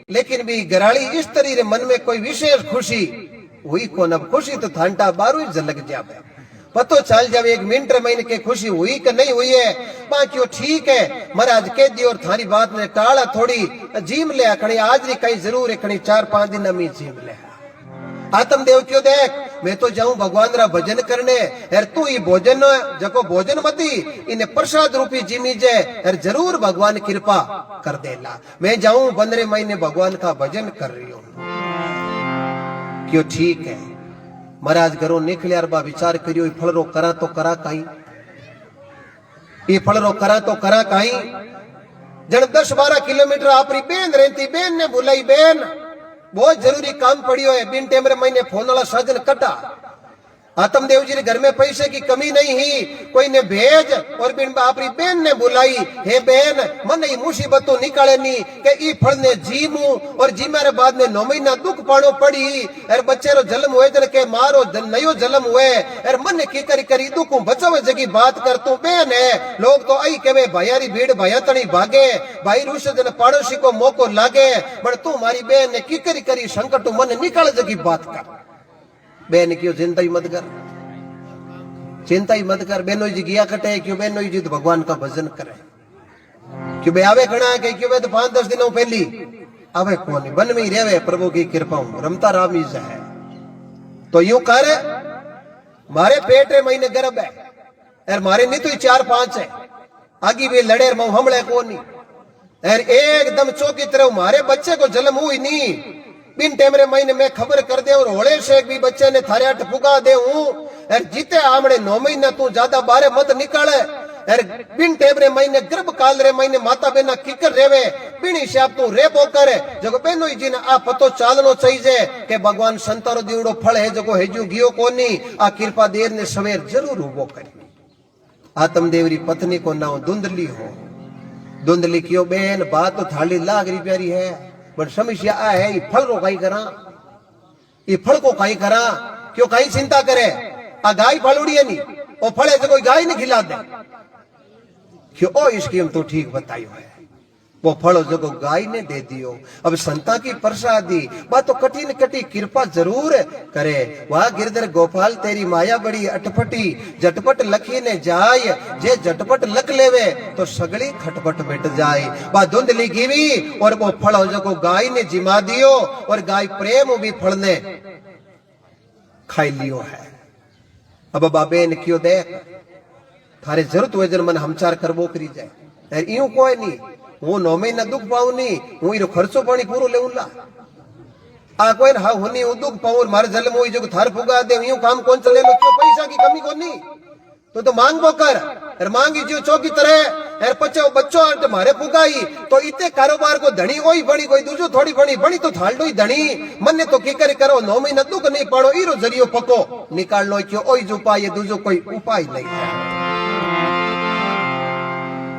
लेकिन भी गराड़ी स्त्री रे मन में कोई विशेष खुशी हुई को न खुशी तो थांटा बारू ही झलक जावे पतो चल जावे 1 मिनट महीने के खुशी हुई कि नहीं हुई है बाकी ठीक है महाराज कह दियो और थारी बात ने टाला थोड़ी जीम ले खड़ी आज री कहीं जरूर खड़ी 4-5 दिन अमी जीम ले। आत्मदेव क्यों देख मैं तो जाऊं भगवान रा भजन करने यार तू ही भोजन जको भोजन मती इन्हें प्रसाद रूपी जिमी जे यार जरूर भगवान कृपा कर देला मैं जाऊं 15 महीने भगवान का भजन कर रही हूं। क्यों ठीक है महाराज घरों निकलिया बा विचार करियो फल रो करा तो करा कहीं ये फल रो करा तो करा कहीं जन 10-12 किलोमीटर आपरी बेन रहती बेन ने बुलाई बेन बहुत जरूरी काम पड़ियो है बिन टेमरे महीने फोन वाला सजन कटा आत्मदेव जी के घर में पैसे की कमी नहीं ही। कोई ने भेज और बिन अपनी बहन ने बुलाई, हे बहन मन ई मुसीबत निकाले नी के ई फल ने जीमू और जीमारे बाद ने 9 महीना दुख पाणो पड़ी और बच्चे रो जन्म हुए जन के मारो नयो जन्म हुए और मन की करी दुख बचावे जगी बात कर तू बहन है। लोग तो आई कहे भायारी भीड़ भायातणी भागे भाई रूस जन पड़ोसी को मौको लागे पर तू मारी बहन ने की करी संकट मन निकाल जगी बात कर। बहन क्यों चिंता ही मत कर, चिंता ही मत कर। बहनों जी गया कटे क्यों, बहनों जी तो भगवान का भजन करे क्यों। बे आवे घना है क्यों, बे तो 5-10 दिनों पहली आवे कौन वन में ही रेवे प्रभु की कृपा रमता राम ही है। तो यूं कर मारे पेट रे महीने गर्भ है और मारे नहीं तो 4-5 है आगे भी लड़े हमले कौन नहीं और एकदम चौकी तरह मारे बच्चे को जन्म हुई नहीं बिन टेमरे महीने में खबर कर दे और होले से भी बच्चे ने थारे अट फुगा दे हूं और जीते आमड़े 9 महीना तू ज्यादा बारे मत निकाले और बिन टेमरे महीने गर्भ काल रे महीने माता बेना किकर रेवे बिनी शाप तू रे बोकर जको बेनो जी ने आ पतो चालनो चाहिए के भगवान संतारो दीवड़ो फल है जको हेजू गियो कोनी आ कृपा देर ने सवेर जरूर उबो करी। आत्मदेवरी पत्नी को नाम धुंधली हो। धुंधली क्यों बेन बात तो थाली लाग रही प्यारी है पर समस्या आ है ये फल को कहीं करा, ये फल को कहीं करा क्यों कहीं चिंता करे। आ गाय फल उड़ी है नहीं और फल से कोई गाय नहीं खिला दे क्यों। ओ स्कीम तो ठीक बताई है वो फल जो गाय ने दे दियो। अब संता की प्रसादी बात तो कठिन कटी कृपा जरूर करे। वाह गिरधर गोपाल तेरी माया बड़ी अटपटी झटपट लखी ने जाय जे झटपट लख लेवे तो सगली खटपट मिट जाए। वह धुंधली गिवी और वो फल जो गाय ने जिमा दियो और गाय प्रेम भी फल ने खाई लियो है। अब बाबे ने क्यों देख थारे जरूरत हुए जन मन हमचार करबो करी जाए यूं कोई नहीं હું 9 મહિના દુઃખ પાઉં નહીં હું એનો ખર્ચો પાણી પૂરો લેવું લા આ કોઈ હા હોની હું દુઃખ પાઉં મારે જન્મ હોય જો થાર ફુગા દે यूं काम कौन चले लो क्यों पैसा की कमी को नहीं तो मांगबो कर और मांगी जो चौकी तरह और पचो बच्चो आटे मारे फुगाई तो इते कारोबार को धनी होई बड़ी कोई दूजो थोड़ी बड़ी बड़ी तो थाल डोई धनी मन ने तो की करे करो 9 महीना दुख नहीं पाड़ो ईरो जरियो पको निकाल लो क्यों ओई जो उपाय दूजो कोई उपाय नहीं है।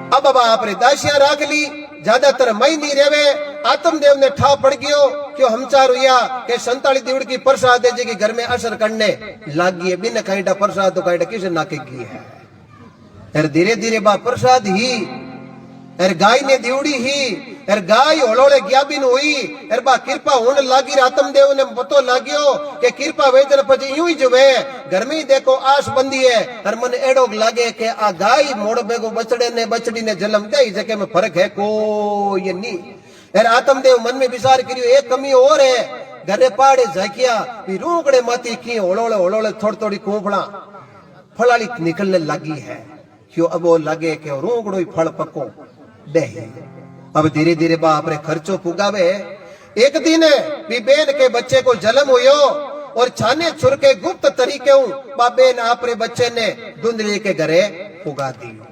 अब बाबा आपने दासियां राख ली ज्यादातर मई नहीं रेवे। आत्मदेव ने ठा पड़ गयो क्यों हमचार हुआ के 47 दिवड़ की प्रसाद है जी घर में असर करने लागी है बिन कहीं प्रसाद तो कहीं किसे नाकेगी है और धीरे धीरे बा प्रसाद ही और गाय ने दिवड़ी ही और गाय होलोले गया बिन हुई और बा कृपा होने लागी। आत्मदेव ने पतो लाग्यो के कृपा वेदन पजी यूं ही जो वे घर में ही देखो आस बंदी है और मन एड़ो लागे के आ गाय मोड़ बेगो बचड़े ने बचड़ी ने जन्म दे जके में फर्क है कोई नहीं। और आत्मदेव मन में विचार करियो एक कमी और है घरे पाड़े जाकिया भी रूकड़े माती की होलोले थोड़ी थोड़ी कुंफड़ा फलाली निकलने लगी है क्यों। अब वो लगे के रूकड़ो ही फल पको दे। अब धीरे धीरे बा अपने खर्चो पुगावे। एक दिन भी बेन के बच्चे को जन्म हुयो और छाने छुर के गुप्त तरीके बा बेन आपरे बच्चे ने धुंधली के घरे पुगा दियो।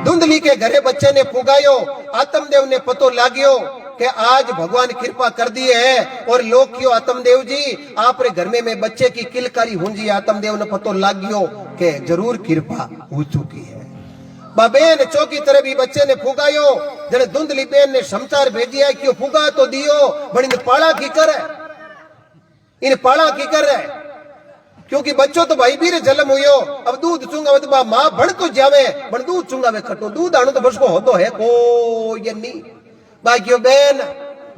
धुंधली के घरे बच्चे ने पुगायो। आत्मदेव ने पतो लाग्यो कि आज भगवान कृपा कर दी है और लोग क्यों आत्मदेव जी आपरे घर में बच्चे की किलकारी हुंजी। आत्मदेव ने पतो लाग्यो कि जरूर कृपा हो चुकी है। बेन चौकी तरह भी बच्चे ने फुगायो जड़े धुंधली बेन ने समाचार भेजिया क्यों फुगा तो दियो बड़ी ने पाला की कर इन पाला की कर क्योंकि बच्चों तो भाई भी जन्म हुयो। अब दूध चुंगा तो मां भण तो जावे बण दूध चुंगा वे खटो दूध आनो तो बस को होतो है को ये नहीं बाकी बेन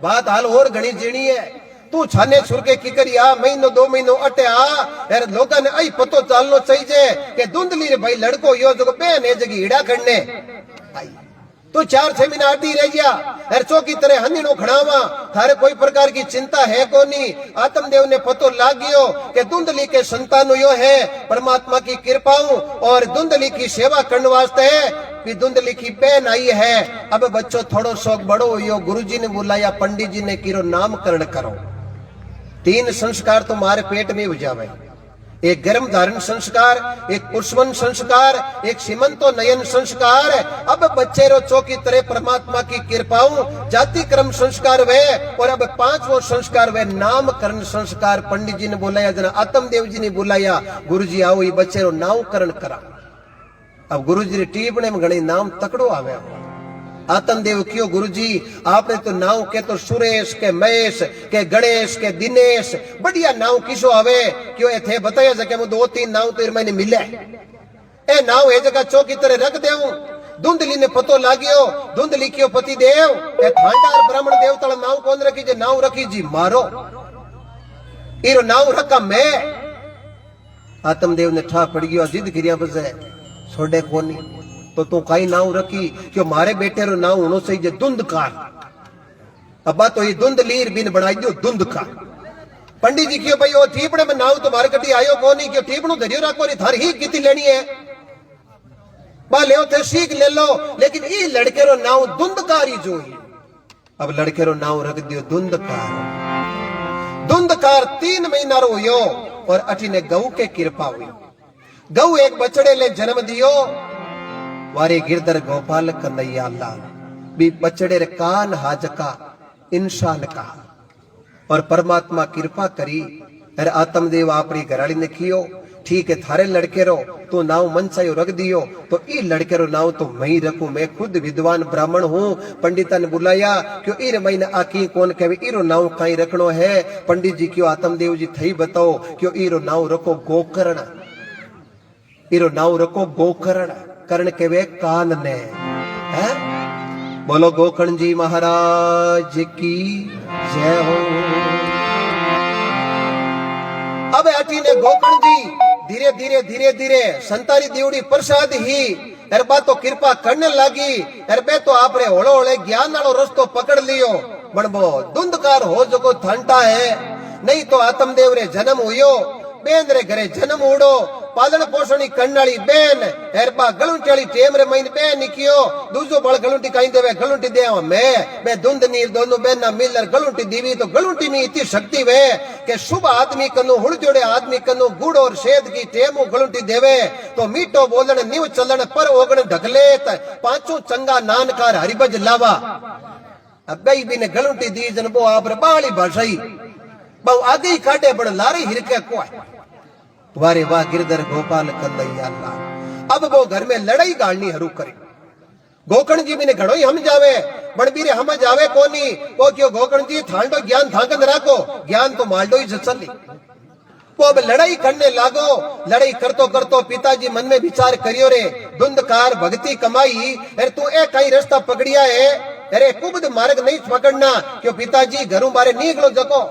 बात हाल और घनी जीणी है। तू छाने छुर के की करी आ महीनो 2 महीनो अटे आ यार लोगों ने आई पतो चालनो चाहिए कि धुंधली रे भाई लड़को यो जो बेन है जगी हिड़ा करने आई तो 4-6 महीना अटी रह गया यार चौकी तरह हनीनो खड़ावा थारे कोई प्रकार की चिंता है को नहीं। आत्मदेव ने पतो लागियो कि धुंधली के संतान यो है परमात्मा की कृपाओं और धुंधली की सेवा करने वास्ते भी धुंधली की बहन आई है। अब बच्चों थोड़ो शौक बड़ो यो गुरुजी ने बुलाया पंडित जी ने किरो नामकरण करो 3 संस्कार तुम्हारे पेट में हो जावे एक गर्म धारण संस्कार, एक पुष्पन संस्कार, एक सीमंतो नयन संस्कार। अब बच्चे रो चौकी तरह परमात्मा की कृपाओं जाति क्रम संस्कार वे, और अब पांचवो संस्कार वे नामकरण संस्कार। पंडित जी ने बुलाया, जना आत्मदेव जी ने बुलाया, गुरु जी आओ ये बच्चे रो नामकरण करा। अब गुरु जी री टीपणे में घणी नाम तकड़ो आवे। आत्मदेव क्यों गुरु जी आपने तो नाव के तो सुरेश के महेश के गणेश के दिनेश बढ़िया नाव किसो आवे क्यों ए थे बताया जके मु 2-3 नाव तो मैंने मिले ए नाव ए जगह चौकी तरह रख देऊं। धुंधली ने पतो लागियो, धुंधली क्यों पति देव ए थांडार ब्राह्मण देवता नाव कौन रखी जे नाव रखी जी मारो इरो नाव रखा मैं। आत्मदेव ने ठा पड़ गयो, जिद करिया बसे छोड़े कोनी तो तू कई नाव रखी क्यों मारे बेटे रो नाव होनो सही जे धुंधकार। अब्बा तो ये धुंध लीर बिन बनाई दियो धुंधकार। पंडित जी क्यों भाई ओ ठीपड़े में नाव तो मारे कटी आयो कोनी क्यों ठीपणो धरियो राखो री थार ही किती लेनी है बा ले थे सीख ले लो, लेकिन ई लड़के रो नाव धुंधकार ही जो ही। अब लड़के रो नाव रख दियो धुंधकार। धुंधकार 3 महीना रो हुयो और अठी ने गऊ के कृपा हुई। गऊ एक बछड़े ले जन्म दियो, वारे गिरधर गोपाल कन्हैया लाल भी बछड़े रे कान हाजका इंसान का। और परमात्मा कृपा करी अरे आत्मदेव आपरी घराली ने कियो ठीक है थारे लड़के रो तो नाव मनसायो रख दियो तो ई लड़के रो नाव तो मैं ही रखूं। मैं खुद विद्वान ब्राह्मण हूँ। पंडिता ने बुलाया क्यों इर महीने आकी कौन कहे इरो नाव कहीं रखनो है। पंडित जी क्यों आत्मदेव जी थई बताओ क्यों इरो नाव रखो गोकर्ण। इरो नाव रखो गोकर्ण, कर्ण के वे कान ने है। बोलो गोकर्ण जी महाराज की जय हो। अब अटी ने गोकर्ण जी धीरे धीरे धीरे धीरे संतारी दीवड़ी प्रसाद ही अरबा तो कृपा करने लगी। अरबे तो आपरे होलो होले ज्ञान वालो रस्तो पकड़ लियो। बनबो धुंधकार हो जो थंटा है नहीं तो आत्मदेव रे जन्म हुयो। बेन रे घरे जन्म उड़ो पालन पोषणी करनाली बेन हेरबा गलुंटी टेम रे महीने बेन निकियो दूसरो बळ गलुंटी कहीं देवे गलुंटी दे मैं धुंध नीर दोनों बेन ना मिलर गलुंटी दीवी तो गलुंटी में इतनी शक्ति वे के शुभ आदमी कनु हुड़ जोड़े आदमी कनु गुड़ और शेद की टेमो गलुंटी देवे तो मीठो बोलन निव चलन पर ओगण ढकलेत पांचों चंगा नानकार हरिभज लावा। अब बई भी ने गलुंटी दी जन बो आप बाली भाषाई बहु आगे ही काटे बड़ लारे हिरके को वारे वाह गिरधर गोपाल कन्हैया लाल। अब वो घर में लड़ाई गाड़नी हरू करे। गोकर्ण जी भी ने घड़ो ही हम जावे बड़बीरे हम जावे कोनी वो क्यों गोकर्ण जी थांडो ज्ञान थाकन राखो ज्ञान तो मालडो ही चली। वो अब लड़ाई करने लागो। लड़ाई करतो करतो पिताजी मन में विचार करियो रे धुंधकार भक्ति कमाई अरे तू ए कई रास्ता पकड़िया है अरे कुबद मार्ग नहीं पकड़ना क्यों पिताजी घरों बारे निकलो जको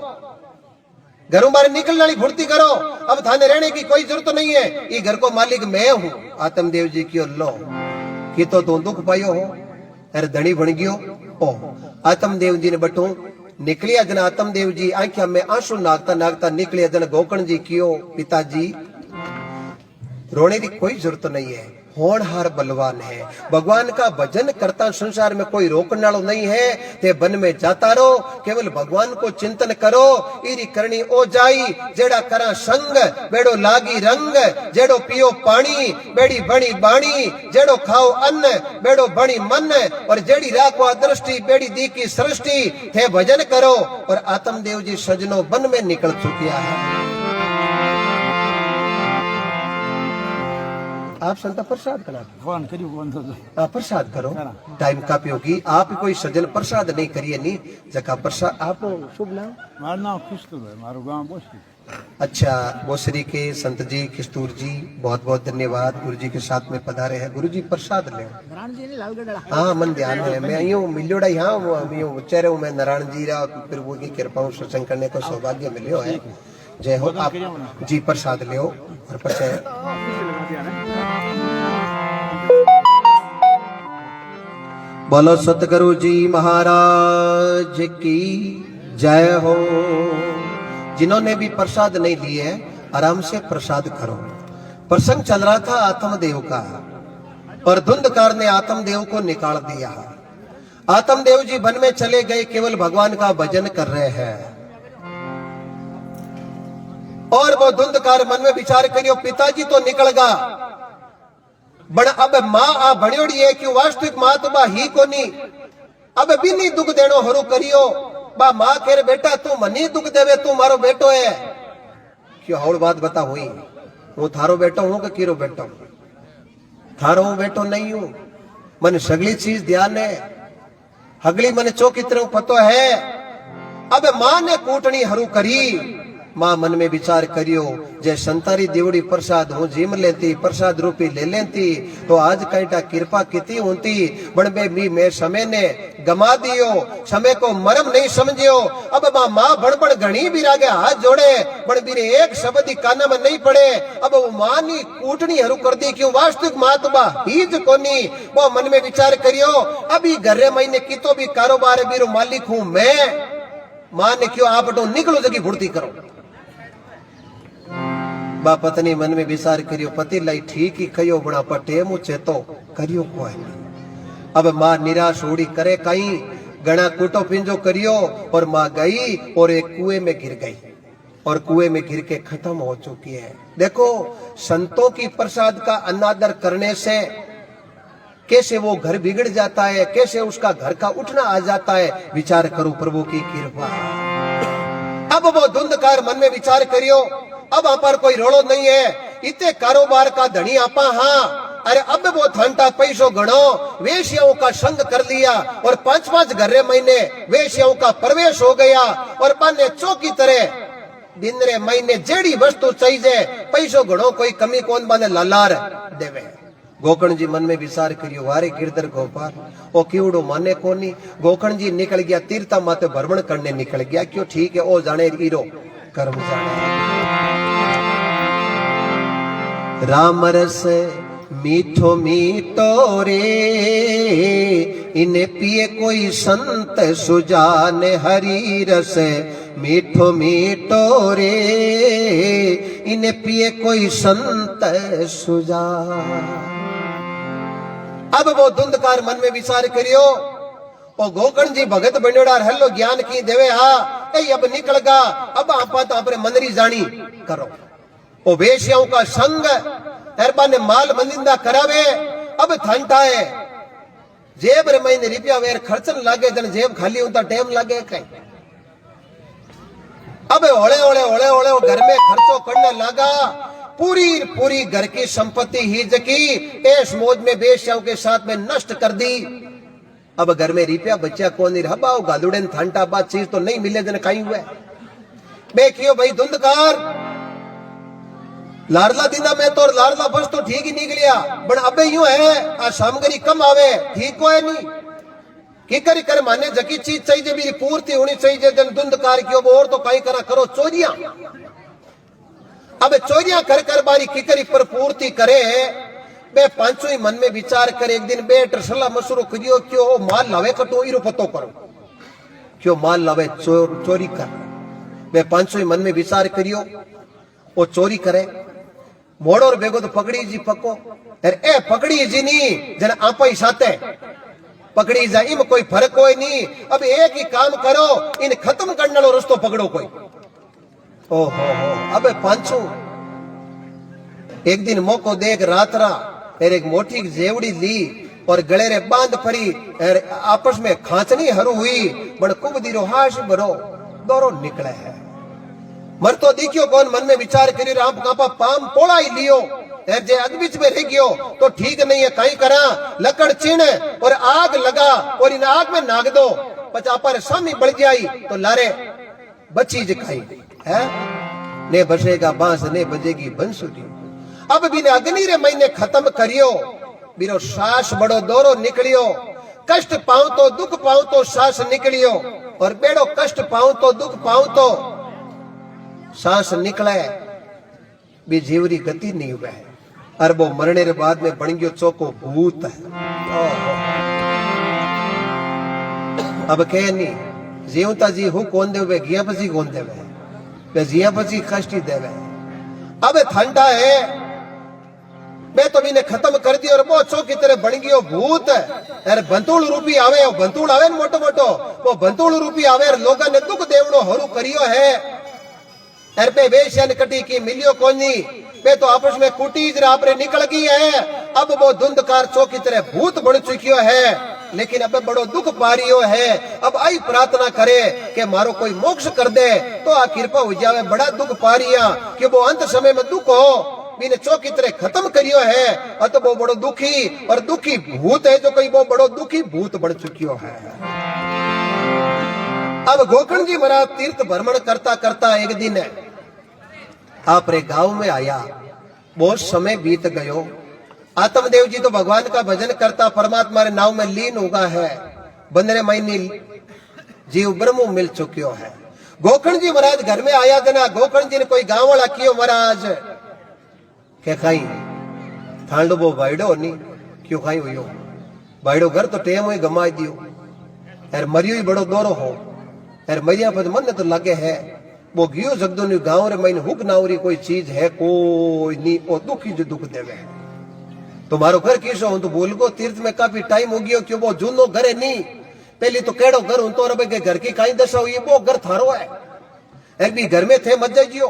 घरों बाहर निकलने वाली फुर्ती करो। अब थाने रहने की कोई जरूरत नहीं है ये घर को मालिक मैं हूँ। आत्मदेव जी की लो कि तो दुख पायो हो अरे धनी बन गयो ओ। आत्मदेव जी ने बटो निकलिया जन आत्मदेव जी आंखिया में आंसू नागता नागता निकलिया जन गोकर्ण जी कियो पिताजी रोने की कोई जरूरत नहीं है होनहार बलवान है भगवान का भजन करता संसार में कोई रोकने वालों नहीं है। ते वन में जाता रहो केवल भगवान को चिंतन करो इरी करनी ओ जाई जेड़ा करा संग बेड़ो लागी रंग जेड़ो पियो पानी बेड़ी बणी बाणी जेड़ो खाओ अन्न बेड़ो बणी मन और जेड़ी राखो दृष्टि बेड़ी दी की सृष्टि थे भजन करो। और आत्मदेव जी सजनों वन में निकल चुकिया है। आप संता प्रसाद करा फोन करियो फोन तो आप प्रसाद करो टाइम का होगी। आप कोई सज्जन प्रसाद नहीं करिए नहीं जगह प्रसाद आप शुभ नाम मारो नाम किस्तूर है मारो गांव बोसरी। अच्छा बोसरी के संत जी किस्तूर जी बहुत बहुत धन्यवाद गुरु जी के साथ में पधारे हैं। गुरु जी प्रसाद ले हाँ मन ध्यान है मैं यूँ मिलोड़ा यहाँ यूँ चेहरे हूँ मैं नारायण जी रा फिर वो की कृपा सत्संग करने का सौभाग्य मिलो है। जय हो आप जी प्रसाद ले और बोलो सतगुरु जी महाराज की जय हो। जिन्होंने भी प्रसाद नहीं लिए आराम से प्रसाद करो। प्रसंग चल रहा था आत्मदेव का और धुंधकार ने आत्मदेव को निकाल दिया। आत्मदेव जी वन में चले गए केवल भगवान का भजन कर रहे हैं। और वो धुंधकार मन में विचार करियो पिताजी तो निकल गा बण अब मां आ भणियोड़ी है कि वास्तविक मां तो बा ही कोनी अब बिनी दुख देनो हरू करियो बा मां केरे बेटा तू मनी दुख देवे तू मारो बेटो है क्यों हौड़ बात बता हुई हूं थारो बेटो हूं कि कीरो बेटो थारो हूं बेटो नहीं हूं मन सगली चीज ध्यान है हगली मन चौकी तरह पतो है अब मां ने कूटनी हरू करी मां मन में विचार करियो जे संतारी देवड़ी प्रसाद हूं जीम लेती प्रसाद रूपी ले लेती तो आज कईटा कृपा किती होती बण बे मी मैं समय ने गमा दियो समय को मरम नहीं समझियो अब मां बड़बड़ घणी भी रागे हाथ जोड़े बण बीरे एक शब्द ही काना में नहीं पड़े अब वो मां नी कूटनी हरू कर दी क्यों वास्तविक मां तो बा ही ज कोनी वो मन में विचार करियो अभी घरे महीने कितो भी कारोबार बीरो मालिक हूं मैं मां ने क्यों आप निकलो जगी भुड़ती करो बा पत्नी मन में विचार करियो पति लाई ठीक ही कयो बड़ा पटे मुझे तो करियो कोई अब मां निराश होड़ी करे कहीं गणा कूटो पिंजो करियो और मां गई और एक कुएं में गिर गई और कुएं में गिर के खत्म हो चुकी है। देखो संतों की प्रसाद का अनादर करने से कैसे वो घर बिगड़ जाता है कैसे उसका घर का उठना आ जाता है विचार करो प्रभु की कृपा। अब वो धुंधकार मन में विचार करियो अब आप पर कोई रोड़ो नहीं है इतने कारोबार का धनी आपा हाँ अरे अब वो ठंडा पैसों गणो वेश्याओं का संग कर लिया और 5-5 घरे महीने वेश्याओं का प्रवेश हो गया और पाने चौकी तरह दिन रे महीने जेड़ी वस्तु चाहिए पैसों गणो कोई कमी कौन बाने लालार देवे। गोकर्ण जी मन में विचार करियो वारे गिरधर गोपाल ओ कीवड़ो माने कोनी गोकर्ण जी निकल गया तीर्था माते भ्रमण करने निकल गया क्यों ठीक है ओ जाने ईरो कर्म जाने राम रस मीठो मीठो रे इन्हें पिए कोई संत सुजाने हरी रस मीठो मीठो रे इन्हें पिए कोई संत सुजा। अब वो धुंधकार मन में विचार करियो ओ गोकर्ण जी भगत बनेड़ा हेलो ज्ञान की देवे हा ए अब निकल गा अब आपा तो अपने मंदरी जानी करो ओ वेश्याओं का संग अरबा ने माल मंदिंदा करावे अब ठंडा है जेब रे महीने रुपया वेर खर्चन लागे जन जेब खाली होता टाइम लागे कहीं अब ओले ओले ओले ओले घर में खर्चो करने लगा पूरी पूरी घर की संपत्ति ही जकी ऐश मौज में वेश्याओं के साथ में नष्ट कर दी। अब घर में रुपया बच्चा कौन नहीं रहा बाओ गालुड़े ठंडा बात चीज तो नहीं मिले जन कहीं हुए देखियो भाई धुंधकार लाडला दीना में तो लाडला बस तो ठीक ही निकलिया बट अबे यूं है आ सामग्री कम आवे ठीक को है नहीं की करी कर माने जकी चीज चाहिए मेरी पूर्ति होनी चाहिए जन धुंधकार की और तो कहीं करा करो चोरियां अब चोरियां कर कर बारी की करी पर पूर्ति करे बे पांचों ही मन में विचार करे एक दिन बे सलाह मशुरो करियो क्यों माल लावे कटो इरो पतो करो क्यों माल लावे चोरी कर बे पांचों ही मन में विचार करियो वो चोरी करे मोड़ो और बेगो तो पकड़ी जी पको ए पकड़ी जी नहीं जन आप ही साथे पकड़ी जा इम कोई फर्क कोई नहीं अब एक ही काम करो इन खत्म करने लो रस्तो पकड़ो कोई ओहो हो अब पांचो एक दिन मौको देख रातरा एक मोटी जेवड़ी ली और गले रे बांध पड़ी आपस में खांचनी हरू हुई बड़ कुबदीरो हाश भरो दौरो निकले है मर तो देखियो कौन मन में विचार करी राम कापा पाम पोड़ा ही लियो जे अग बीच में रह गयो तो ठीक नहीं है कहीं करा लकड़ चिन और आग लगा और इन आग में नाग दो पचापा रे सामी बढ़ जाई तो लारे बची जखाई है ने बसेगा बांस ने बजेगी बंसुरी। अब बिना अग्नि रे महीने खत्म करियो बिरो सांस बड़ो दौरो निकलियो कष्ट पाऊं तो दुख पाऊं तो सांस निकलियो और बेड़ो कष्ट पाऊं तो दुख पाऊं तो सांस निकले भी जीवरी गति नहीं हुआ है अरबो मरने के बाद में बन गयो चौको भूत है। अब कह नहीं जीवता जी हूं कौन देवे घिया पची कौन देवे वे जिया पची कष्टी देवे। अब ठंडा है मैं तो मैंने खत्म कर दी और वो चौकी तरह बन गयो भूत अरे बंतुल रूपी आवे बंतुल आवे मोटो मोटो वो बंतुल रूपी आवे लोगों ने दुख देवड़ो हरू करियो है अरे पे वेश्या कटी की मिलियो कोनी पे तो आपस में कुटी जरा आपरे निकल गई है। अब वो धुंधकार चौकी तरह भूत बन चुकियो है, लेकिन अब बड़ो दुख पारियो है। अब आई प्रार्थना करे कि मारो कोई मोक्ष कर दे तो आ कृपा हो जावे। बड़ा दुख पारिया कि वो अंत समय में दुख हो बिने चौकी तरह खत्म करियो है। और तो वो बड़ो दुखी और दुखी भूत है जो कोई वो बड़ो दुखी भूत बन चुकियो है। अब गोकर्ण जी महाराज तीर्थ भ्रमण करता करता एक दिन आपरे गांव में आया। बहुत समय बीत गयो। आत्मदेव जी तो भगवान का भजन करता परमात्मा रे नाव में लीन होगा है। बंदरे महीने जीव ब्रह्म मिल चुकियो है। गोकर्ण जी महाराज घर में आया जना गोकर्ण जी ने कोई गांव वाला कियो महाराज के खाई थांडो वो बाइडो नहीं क्यों खाई हुई बाइडो घर तो टेम हुई गमा दियो। यार मरियो ही बड़ो दौरो हो यार मरिया पर मन तो लगे है वो गियो जगदो नी गांव रे महीने हुक नावरी कोई चीज है कोई नहीं ओ दुखी जो दुख देवे तुम्हारो घर किसो हूं तो बोल गो तीर्थ में काफी टाइम हो गयो क्यों वो जूनो घर है नहीं पहली तो केड़ो घर हूं तो रबे के घर की काई दशा हुई वो घर थारो है। एक भी घर में थे मत जाइयो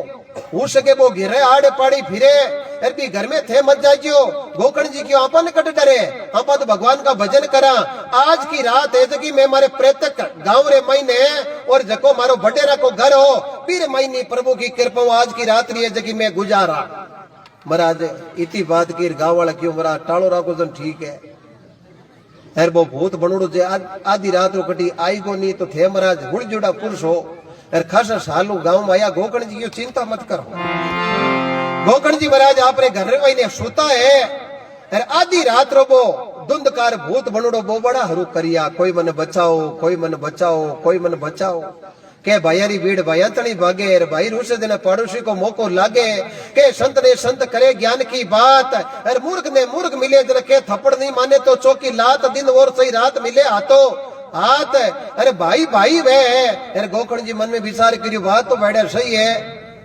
हो सके वो गिरे आड़े पाड़ी फिरे एक भी घर में थे मत जाइयो। गोकर्ण जी क्यों आपन कट डरे आपा तो भगवान का भजन करा। आज की रात है जगी मैं मारे प्रेतक गांव रे महीने और जको मारो बडेरा को घर हो फिर महीने प्रभु की कृपा आज की रात्रि है जगी मैं गुजारा। महाराज इतनी बात की गांव वाला क्यों महाराज टालो राखो जन ठीक है। यार वो भूत बनोड़ो जे आधी रात रो कटी आई को नहीं तो थे महाराज हुड़ जुड़ा पुरुष हो यार खासा सालू गांव में आया। गोकर्ण जी की चिंता मत करो। गोकर्ण जी महाराज आपरे घर में महीने सोता है यार आधी रात रो वो धुंधकार भूत बनोड़ो वो बड़ा हरू करिया कोई मन बचाओ कोई मन बचाओ कोई मन बचाओ के भाईयारी भीड़ भाईयातनी भागे भाई रूसे देने पड़ोसी को मौको लागे के संत ने संत करे ज्ञान की बात अरे मूर्ख ने मूर्ख मिले जरा के थप्पड़ नहीं माने तो चौकी लात दिन और सही रात मिले हाथों हाथ। अरे भाई भाई वे अरे गोकर्ण जी मन में विचार करियो बात तो बैठे सही है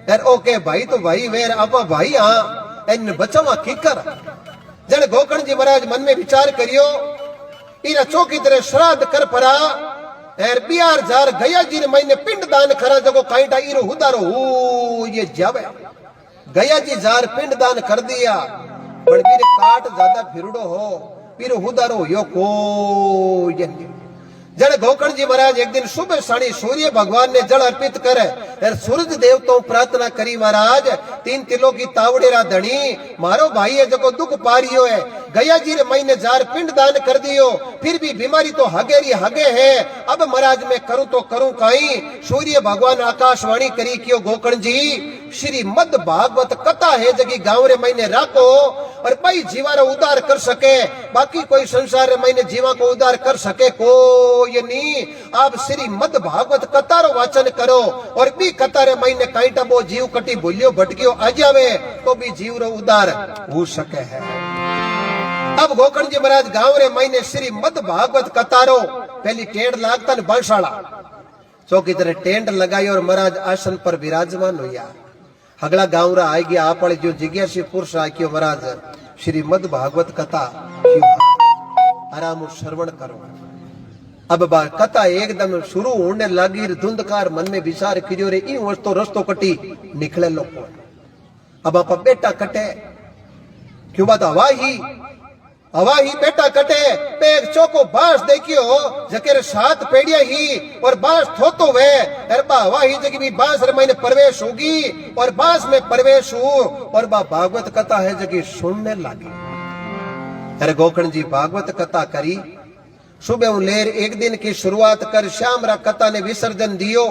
यार ओके भाई तो भाई वे आपा भाई हाँ इन बचावा किकर जन गोकर्ण जी महाराज मन में विचार करियो इरा चौकी तरह श्राद्ध कर परा एर बिहार जार गया जी ने महीने पिंड दान खरा जगो काईटा इरो हुदारो हो ये जावे गया जी जार पिंड दान कर दिया पर मेरे काट ज्यादा फिरड़ो हो फिर हुदारो यो को ये जड़ गोकर्ण जी महाराज एक दिन सुबह साड़ी सूर्य भगवान ने जल अर्पित करे और सूरज देवताओं प्रार्थना करी महाराज 3 किलो की तावड़ेरा धनी मारो भाई है जको दुख पारियो है गया जी रे महीने जार पिंड दान कर दियो फिर भी बीमारी तो हगेरी हगे है। अब महाराज मैं करूं तो करूं काई। सूर्य भगवान आकाशवाणी करी क्यों गोकर्ण जी श्री मद भागवत कथा है जगी गांव रे महीने राखो और भाई जीवा रो उद्धार कर सके बाकी कोई संसार रे महीने जीवा को उद्धार कर सके को ये नहीं। आप श्री मद भागवत कथा रो वाचन करो और भी कथा रे महीने काईटा बो जीव कटी भूलियो भटकियो आ जावे तो भी जीव रो उद्धार हो सके है। अब गोकर्ण जी महाराज गांव रे महीने श्री मद भागवत कथा रो पहली टेंट लागता न बांशाला चौकी तरह टेंट लगाई और महाराज आसन पर विराजमान हुआ। अगला गांव रा आई गया आप जो जिज्ञासी पुरुष आक्यो महाराज श्री मद भागवत कथा आराम श्रवण करो। अब कथा एकदम शुरू होने लगी धुंधकार मन में विचार करियो रे ई वस्तो रस्तो कटी निकले लोग अब आप बेटा कटे क्यों बात हवा ही बेटा कटे पे एक चौको बांस देखियो जकेर 7 पेड़िया ही और बांस थोतो वे अरबा हवा ही जगी भी बांस रे महीने प्रवेश होगी और बांस में प्रवेश हो और बा भागवत कथा है जगी सुनने लगी। अरे गोकर्ण जी भागवत कथा करी सुबह लेर एक दिन की शुरुआत कर श्याम रा कथा ने विसर्जन दियो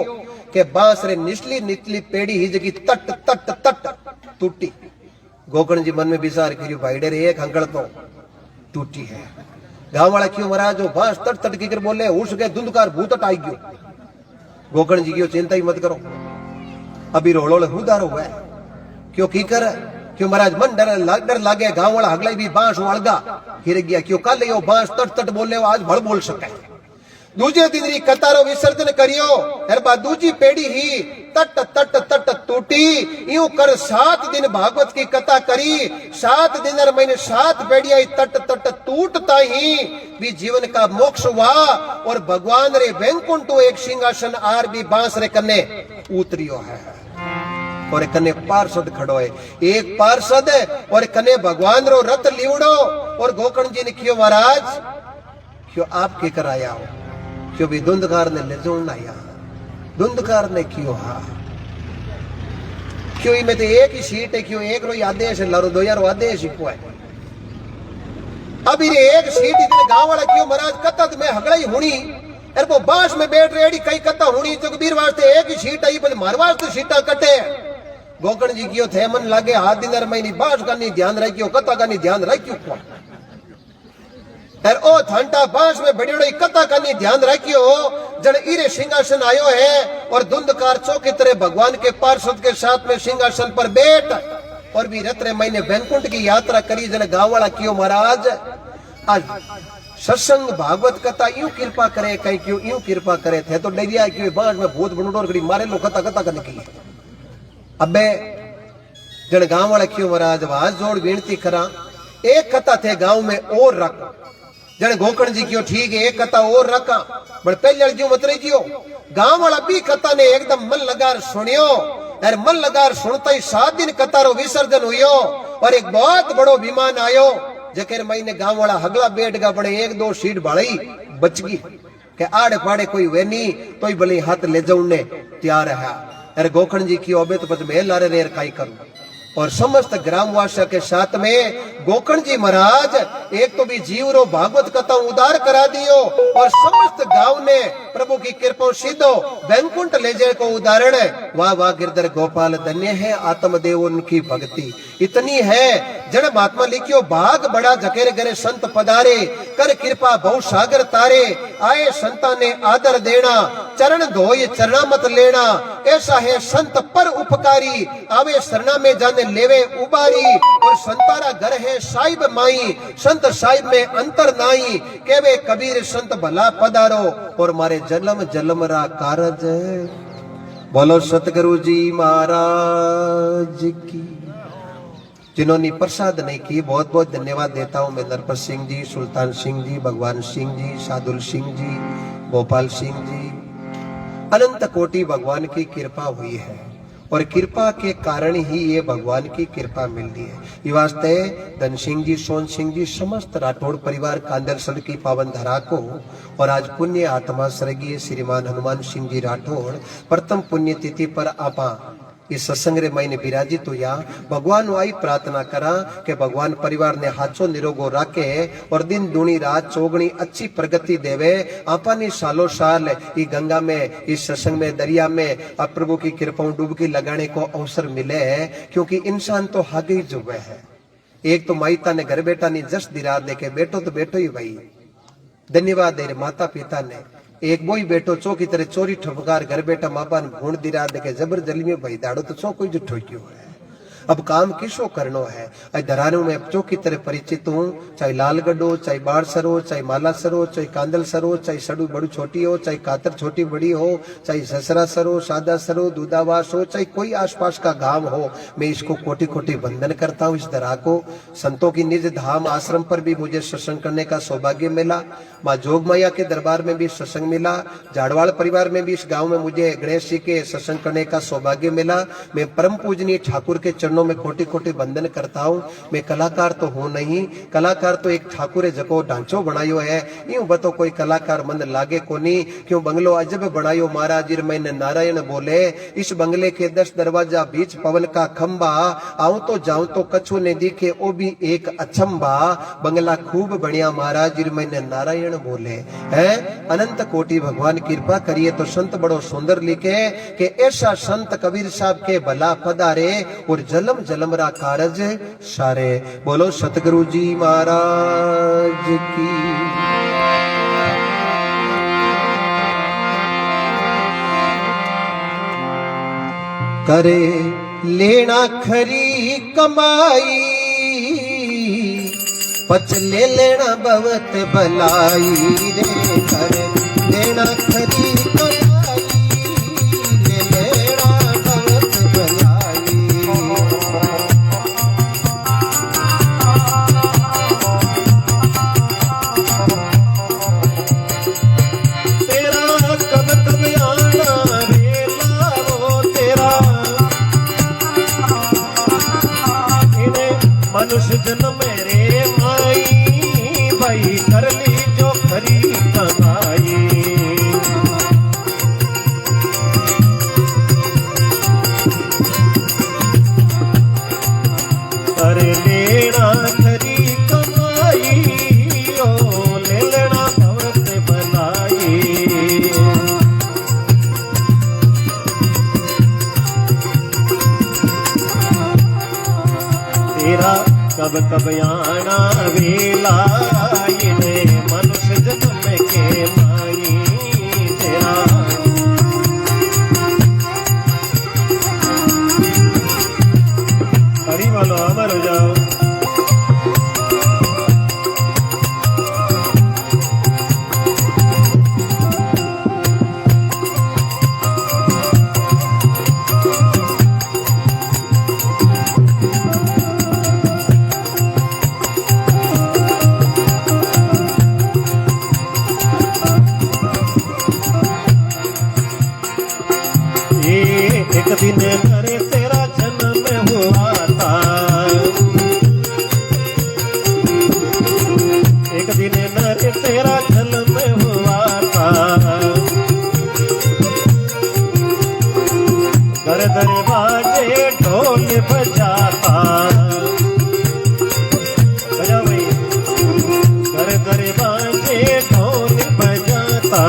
के बांस रे निचली निचली पेड़ी ही जगी तट तट तट टूटी। गोकर्ण जी मन में विचार करियो भाईडे रे एक अंकल तो टूटी है। गांव वाला क्यों महाराज जो बांस तट तट की कर बोले उस गए धुंधकार भूतट आई गयो। गोकर्ण जी की चिंता ही मत करो अभी रोड़ोले हुदारो हुआ क्यों की कर क्यों महाराज मन डर लागे गांव वाला हगलाई भी बांस वड़गा हिर गया क्यों कल यो बांस तट तट बोले आज भड़ बोल सके। दूजे दिन री कतारो विसर्जन करियो हरबा दूजी पेड़ी ही तट तट तट टूटी यूं कर 7 दिन भागवत की कथा करी 7 दिन और महीने 7 पेड़िया तट तट टूटता ही भी जीवन का मोक्ष हुआ और भगवान रे वैकुंठ एक सिंहासन आर भी बांस रे कन्ने उतरियो है। और कने पार्षद खड़ो है। एक पार्षद है और कने भगवान रो रथ लीवड़ो और गोकर्ण जी ने क्यों महाराज क्यों आपके कराया हो क्यों भी धुंधकार ने ले जो आया धुंधकार ने क्यों क्यों में तो एक ही सीट है क्यों एक रो आदेश है लारो 2000 आदेश ही है अब ये एक सीट इतने गांव वाला क्यों महाराज कत्ता में हगड़ाई हुणी अरे वो बास में बैठ रही कई कत्ता हुणी जोगबीर वास्ते एक ही सीट आई पर मार वास्ते सीटा कटे गोकर्ण जी क्यों थे मन लागे हाथ दिन महीनी बास का नहीं ध्यान रखियो कत्ता का नहीं ध्यान रखियो और ओ थांटा बांस में बड़ी बड़ी कथा का नहीं ध्यान रखियो जन इरे सिंहासन आयो है और धुंधकार चौकी तरह भगवान के पार्षद के साथ में सिंहासन पर बैठ और भी रत्रे महीने वैकुंठ की यात्रा करी जन गांव वाला क्यों महाराज आज सत्संग भागवत कथा यूं कृपा करे कहीं क्यों यूं कृपा करे थे तो डरिया क्यों बांस में भूत बनोड़ गड़ी मारे लो कथा कथा करने की अबे जन गांव वाला क्यों महाराज हाथ जोड़ विनती करा एक कथा थे गांव में और रख जन गोकर्ण जी क्यों ठीक है एक कथा और रखा बड़ पहले क्यों मत रही गांव वाला भी कथा ने एकदम मन लगा सुनियो और मन लगा सुनता ही 7 दिन कथा रो विसर्जन हुयो और एक बहुत बड़ो विमान आयो जकेर महीने गांव वाला हगला बैठ गया बड़े 1-2 सीट भाड़ी बच गई के आड़े पाड़े कोई वे नहीं तो ही भले हाथ ले जाऊं ने तैयार है अरे गोकर्ण जी की ओबे तो पच में लारे रेर काई करूं और समस्त ग्रामवासियों के साथ में गोकर्ण जी महाराज एक तो भी जीव रो भागवत कथा उदार करा दियो और समस्त गांव ने प्रभु की कृपा सीधो वैकुंठ ले जाए को उदाहरण है वाह वाह गिरधर गोपाल धन्य है आत्मदेव उनकी भक्ति इतनी है जन महात्मा लिखियो भाग बड़ा जकेर करे संत पधारे कर कृपा बहु सागर तारे आए संता ने आदर देना चरण धोए चरणा मत लेना ऐसा है संत पर उपकारी आवे शरणा में जाने लेवे उबारी और संतारा घर है साहिब माई संत साहिब में अंतर नाई केवे कबीर संत भला पधारो और मारे जन्म जन्म रा कारज बोलो सतगुरु जी महाराज की जिन्होंने प्रसाद नहीं की बहुत बहुत धन्यवाद देता हूँ मैं नरपत सिंह जी सुल्तान सिंह जी भगवान सिंह जी सादुल सिंह जी गोपाल सिंह जी अनंत कोटि भगवान की कृपा हुई है और कृपा के कारण ही ये भगवान की कृपा मिलती है ये वास्ते धन सिंह जी सोन सिंह जी समस्त राठौड़ परिवार कांदरसर की पावन धरा को और आज पुण्य आत्मा स्वर्गीय श्रीमान हनुमान सिंह जी राठौड़ प्रथम पुण्य तिथि पर आपा इस सत्संग रे महीने विराजित हुआ भगवान आई प्रार्थना करा कि भगवान परिवार ने हाथों निरोगो राखे और दिन दूनी रात चौगनी अच्छी प्रगति देवे आपने सालों साल इस गंगा में इस सत्संग में दरिया में अब प्रभु की कृपा डुबकी लगाने को अवसर मिले क्योंकि इंसान तो हागे जुबे है एक तो माईता ने घर बेटा ने जस दिरा दे के बेटो तो बेटो ही भाई धन्यवाद दे माता पिता ने एक बोई बेटो चो की तरह चोरी ठपकार घर बेटा मापा ने भूण दिरा दे के जबर जली में भाई दाड़ो तो चो कोई जो ठोक्यो है अब काम किसो करनो है धरानों में चो की तरह परिचित हूँ चाहे लालगढ़ हो चाहे बाढ़ सर हो चाहे माला सर हो चाहे कांदल सर हो चाहे सड़ू बड़ू छोटी हो चाहे कातर छोटी बड़ी हो चाहे ससरा सर हो सादा सर हो दूधावास हो चाहे कोई आसपास का गांव हो मैं इसको कोटि कोटि वंदन करता हूँ इस दरा को संतों की निज धाम आश्रम पर भी मुझे सत्संग करने का सौभाग्य मिला माँ जोग मैया के दरबार में भी सत्संग मिला झाड़वाड़ परिवार में भी इस गांव में मुझे गणेश जी के सत्संग करने का सौभाग्य मिला मैं परम पूजनीय ठाकुर के चरणों में कोटि कोटि वंदन करता हूँ मैं कलाकार तो हूँ नहीं कलाकार तो एक ठाकुर जको ढांचो बनायो है यूं बतो कोई कलाकार मन लागे कोनी क्यों बंगलो अजब बनायो महाराज मैंने नारायण बोले इस बंगले के 10 दरवाजा बीच पवन का खंबा आऊं तो जाऊं तो कछु ने दिखे वो भी एक अचंबा बंगला खूब बढ़िया महाराज मैंने नारायण बोले है अनंत कोटि भगवान कृपा करिए तो संत बड़ो सुंदर लिखे कि ऐसा संत कबीर साहब के भला पधारे और जलम जलमरा कारज सारे बोलो सतगुरु जी महाराज की करे लेना खरी कमाई पच ले लेना बहुत भलाई रे करे लेना खरी कमाई ले लेना बहुत भलाई तेरा कब कब आना रे लाओ तेरा कब कब आना वेला इने मनुष्य जन्म के माई तेरा हरी वालो अमर हो जाओ। एक दिन करे तेरा जन्म हुआ था, एक दिन नरे तेरा जन्म हुआ था, घर दरवाजे ढोल बजाता, बजा भाई, घर दरवाजे ढोल बजाता,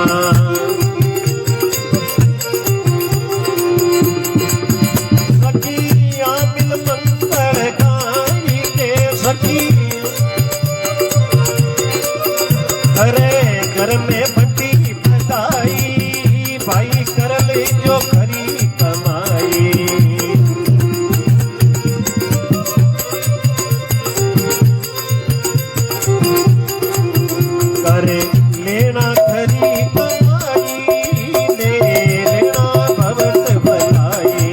अरे घर में बटी बधाई भाई कर ले जो खरी कमाई, करे लेना खरी कमाई ले लेना भवत भलाई,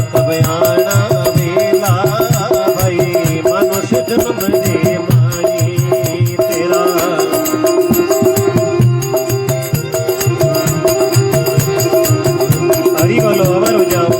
कब आना वेला भाई मनुष्य जन्म दे माई तेरा हरी बोलो अमर हो जाओ।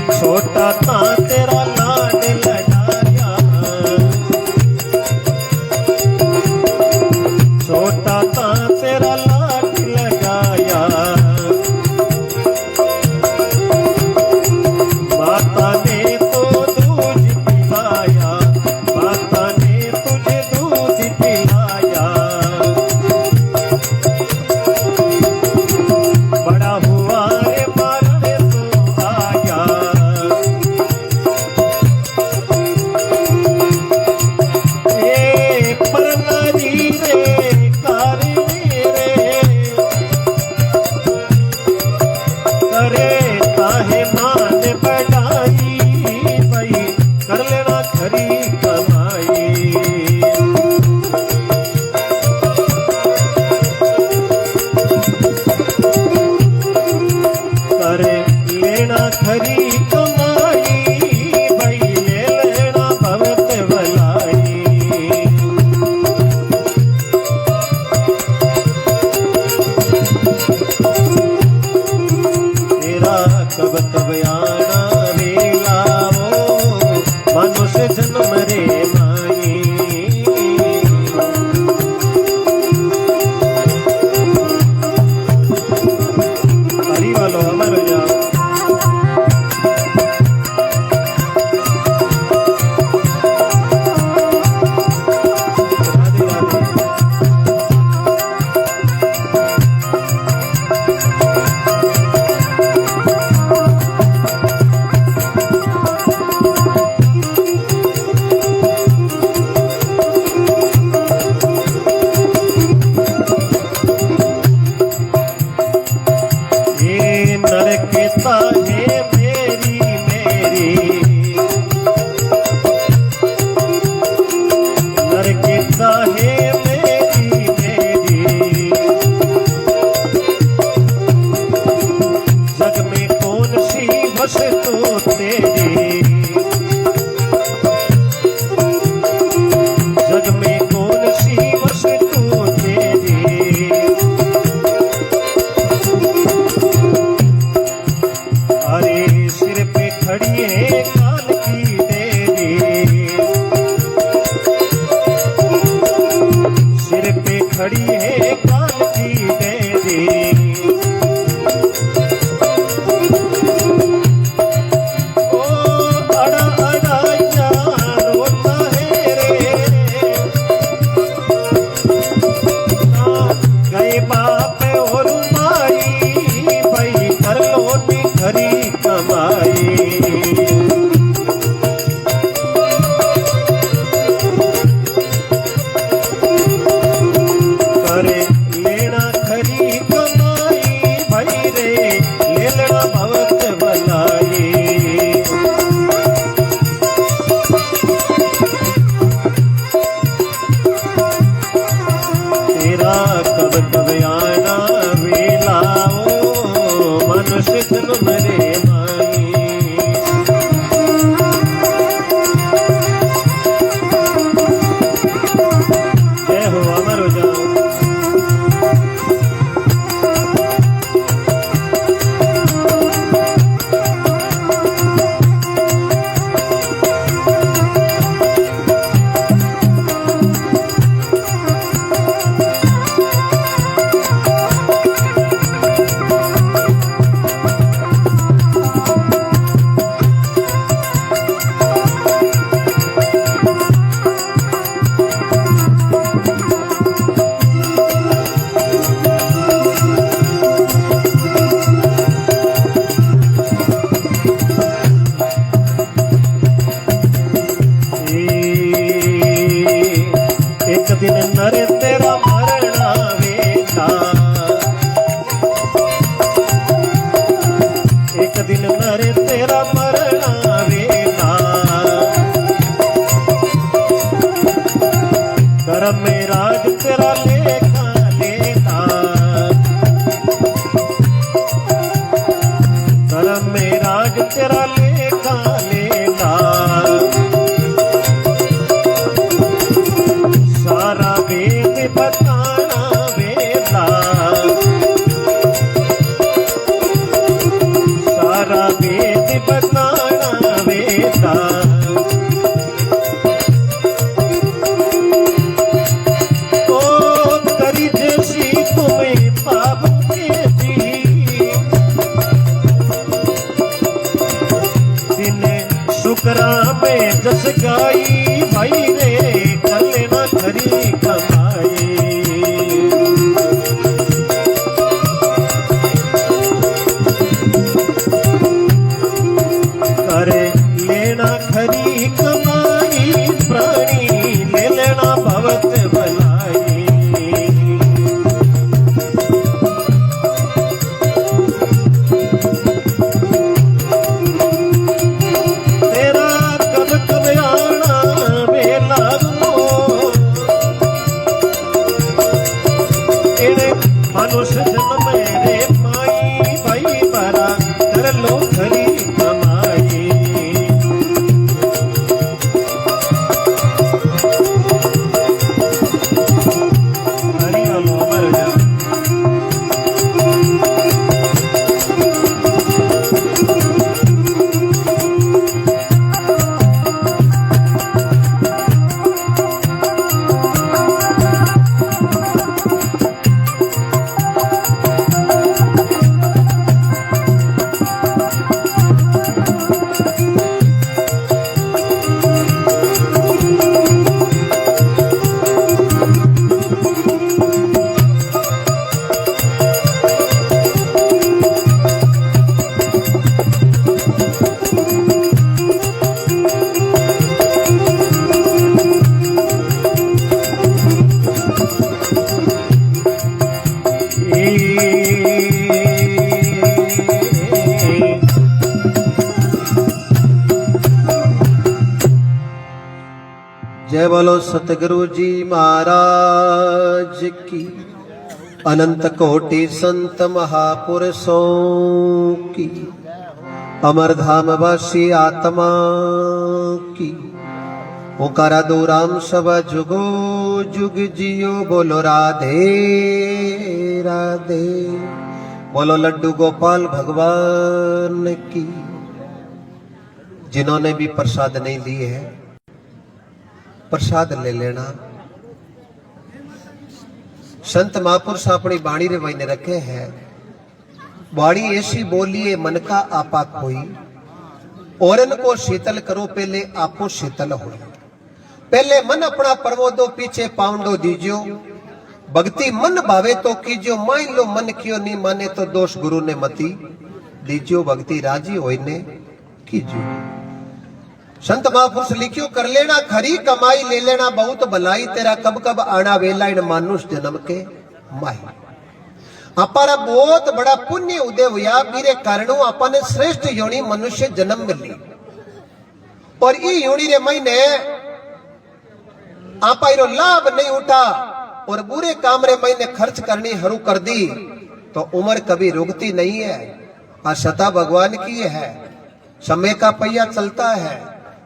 छोटा था तेरा लाड लगाया, छोटा था तेरा लाड लगाया, माता ने तो दूध पिलाया, माता ने तुझे दूध पिलाया, बड़ा हुआ रे मरने तो आया, खरी कमाई भाई ले लेना भवत भलाई, तेरा कब कब आना वेला वो मनुष्य जन्म रे माई, हरी वालो अमर हो जाओ। ले लेना भवत भलाई। तेरा कब कब आना वेलाओ मनुष्य जन्म रे माई। जय हो अमर हो जाओ। एक दिन नर तेरा मरना वेला, एक दिन नर तेरा मरना वेला। करम में राज तेरा लेखा लेता, करम में राज तेरा लेखा लेता। सारा वेद बताना वेला, सारा वेद बताना वेला। ओ करी जैसी तुम्हें पाप के दी, दिन शुक्रा में जस गाई भाई रे कर लेना खरी कमाई। करे लेना खरी कमाई प्राणी ले लेना भवत भलाई। तेरा कब कब आना वेला मनुष्य जन्म रे माई भाई बरा कर लो खरी कमाई। हरि बोल अमर जा। जय बोलो सतगुरु जी महाराज की। अनंत कोटि संत महापुरुषों की, अमर धाम वासी आत्मा की। ओकारा दो राम सब जुगो जुग जियो। बोलो राधे राधे। बोलो लड्डू गोपाल भगवान की। जिन्होंने भी प्रसाद नहीं लिए है, प्रसाद ले लेना। संत महापुरुष अपनी बाणी रे वहीने रखे है। बाणी ऐसी बोलिए मन का आपा कोई, औरन को शीतल करो पहले आपो शीतल हो। पहले मन अपना परमोदो पीछे पाउंडो दीजियो। भक्ति मन भावे तो कीजियो, मान लो मन कियो नहीं माने तो दोष गुरु ने मती दीजियो। भक्ति राजी होने कीजियो। संत महापुरुष लिखियो कर लेना खरी कमाई, ले लेना बहुत भलाई। तेरा कब कब आना वेला इन मानुष जन्म के माही। अपारा बहुत बड़ा पुण्य उदय हुआ, मेरे कारण अपन श्रेष्ठ योनि मनुष्य जन्म मिली। और ये योनि रे महीने आपा इरो लाभ नहीं उठा और बुरे काम रे महीने खर्च करनी हरू कर दी, तो उम्र कभी रुकती नहीं है। आशता भगवान की है, समय का पहिया चलता है।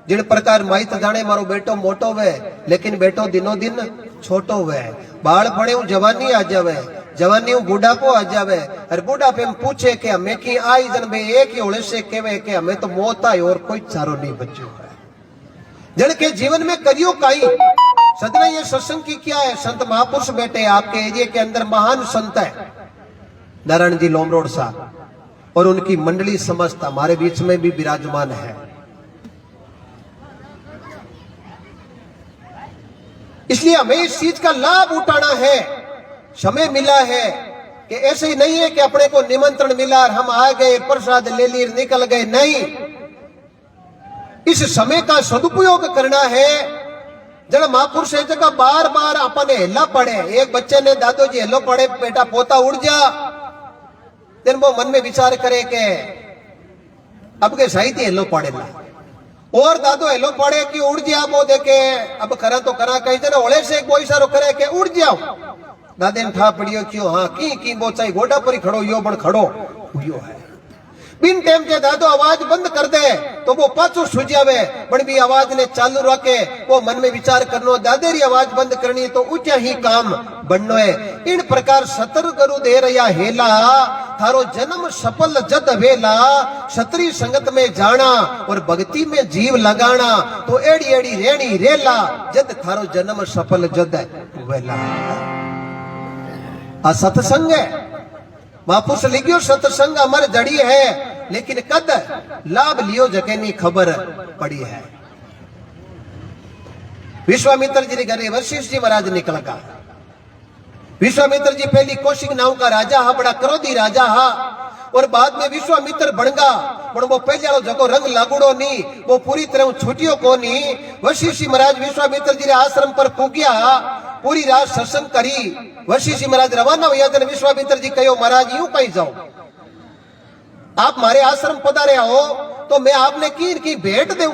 जिन प्रकार माइत जाने मारो बेटो मोटो वे, लेकिन बेटो दिनों दिन छोटो वे। बाल पड़े जवानी आ जावे, जवानी बुढ़ापो आ जावे, और बुढ़ापे में पूछे कि हमें की आई जन में एक ही होले से केवे कि हमें तो मौत आई और कोई चारो नहीं बच्चों है। जन के जीवन में करियो काई सदना ये सत्संग की क्या है। संत महापुरुष बैठे आपके एरिया के अंदर, महान संत है नारायण जी लोमरोड साहब, और उनकी मंडली समस्त हमारे बीच में भी विराजमान है। इसलिए हमें इस चीज का लाभ उठाना है। समय मिला है कि ऐसे ही नहीं है कि अपने को निमंत्रण मिला और हम आ गए, प्रसाद ले लिए, निकल गए। नहीं, इस समय का सदुपयोग करना है। जब महापुरुष है जगह बार बार अपने हेला पड़े। एक बच्चे ने दादो जी हेलो पड़े, बेटा पोता उड़ जा, दिन वो मन में विचार करे के अब के सही थी हेलो पड़े ला, और दादो हेलो पड़े कि उड़ जा। वो देखे अब करा तो करा, कहीं जना ओले से कोई सारो करे के उड़ जाओ। दादे ने ठा पड़ियो क्यों, हाँ की वो चाहे गोडा पर ही खड़ो यो बन खड़ो हुयो है। बिन टाइम के दादो आवाज बंद कर दे तो वो पाछो सो जावे, पण भी आवाज ने चालू रखे। वो मन में विचार करनो, दादे री आवाज बंद करनी तो ऊंचा ही काम बननो है। इन प्रकार सतर गुरु दे रहा हेला, थारो जन्म सफल जद वेला। क्षत्रिय संगत में जाना और भक्ति में जीव लगाना, तो एड़ी एड़ी रेणी रेला, जद थारो जन्म सफल जद वेला। आ सत्संग है, महापुरुष लिखियो सत्संग अमर जड़ी है, लेकिन कद लाभ लियो जगेनी खबर पड़ी है। विश्वामित्र जी के घरे वशिष्ठ जी महाराज निकल का। विश्वामित्र जी पहली कौशिक नाम का राजा हा, बड़ा क्रोधी राजा हा, और बाद में विश्वामित्र बनगा। पर वो पहले जगो रंग लागुड़ो नी, वो पूरी तरह छुटियो को नी। वशिष्ठ जी महाराज विश्वामित्र जी आश्रम पर पूग्या, पूरी रात सत्संग करी। वशिष्ठ जी महाराज रवाना हुआ। विश्वामित्र जी कहो, महाराज यूं कहीं जाओ, आप मारे आश्रम पधारे हो तो मैं आपने की भेंट दूं।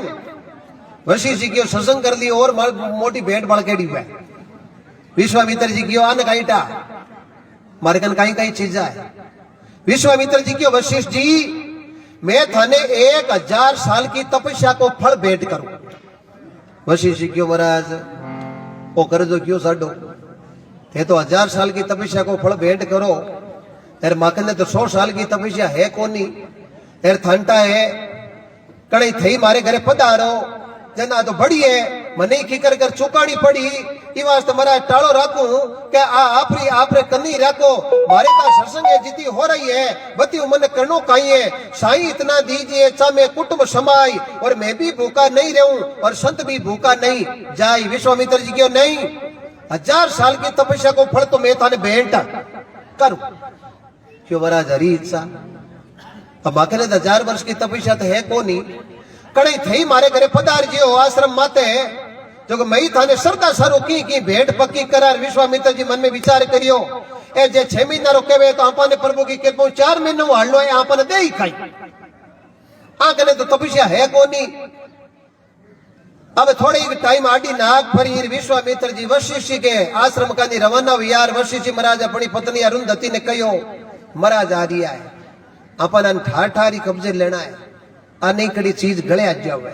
वशिष्ठ जी की सत्संग कर ली और मोटी भेंट बढ़ के डी। विश्वामित्र जी की आन काईटा मारे कन कई चीजा है। विश्वामित्र जी की, वशिष्ठ जी मैं थाने 1000 साल की तपस्या को फल भेंट करूं। वशिष्ठ जी क्यों महाराज वो कर दो, क्यों साडो थे तो 1000 साल की तपस्या को फल भेंट करो। यार माकन ने तो 100 साल की तपस्या है कोनी। यार थानटा है कड़ी थई मारे घरे पधारो, जना तो बड़ी है मने की कर चुकानी पड़ी। ई वास्ते मारा टाळो राखूं के आपरे कन्नी राखो। मारे का सत्संग जीती हो रही है, बती मन करनो काई है। साईं इतना दीजिए चाहे कुटुंब समाई, और मैं भी भूखा नहीं रहूं और संत भी भूखा नहीं जाए। विश्वामित्र जी क्यों नहीं, 1000 साल की तपस्या को फल तो मैं थाने भेंट करूं। क्यों महाराज हरी इच्छा, अब आखिर 1000 वर्ष की तपस्या तो है कोनी। कड़े थई मारे घरे पधार जियो आश्रम माते, जो मई थाने श्रद्धा सारो की भेंट पक्की करार। विश्वामित्र जी मन में विचार करियो, ए जे 6 महीना रो केवे तो आपने प्रभु की कृपा 4 महीना हालनो है, आपने दे ही खाई। आकने तो तपस्या है कोनी। अब थोड़ी टाइम आडी नाग फरी विश्वामित्र जी वशिष्ठ जी के आश्रम का रवाना हुआ। वशिष्ठ जी महाराज अपनी पत्नी अरुंधति ने कहो, महाराज आ रही है, अपन ठार ठारी कब्जे लेना है, आने कड़ी चीज गले आ जावे।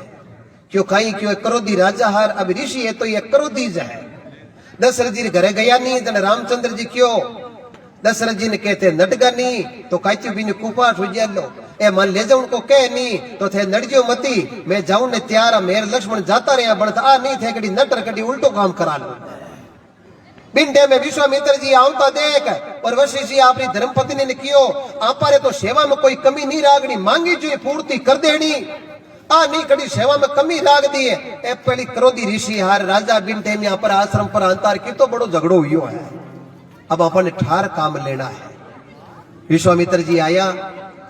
क्यों खाई, क्यों क्रोधी राजा हार, अब ऋषि है तो ये क्रोधी है। दशरथ जी घरे गया नहीं, जन रामचंद्र जी क्यों, दशरथ जी ने कहते नटगा नहीं तो कायती भी कुपाठ हो जा लो। ए मन ले जाऊं उनको कह नहीं तो थे नटजियो मती, मैं जाऊं ने त्यार मेरे लक्ष्मण जाता रहे बढ़ता आ नहीं थे कड़ी नटर कड़ी उल्टो काम करा लो। बिंडे में विश्वामित्र जी आवता देख और वशिष्ठ जी अपनी धर्मपत्नी ने कियो, आपारे तो सेवा में कोई कमी नहीं रागनी, मांगी जो पूर्ति कर देनी। आ नहीं कड़ी सेवा में कमी राग दी है। ए पहली क्रोधी ऋषि हार राजा बिंडे में पर आश्रम पर अंतर की तो बड़ो झगड़ो हुआ है। अब अपन ठार काम लेना है। विश्वामित्र जी आया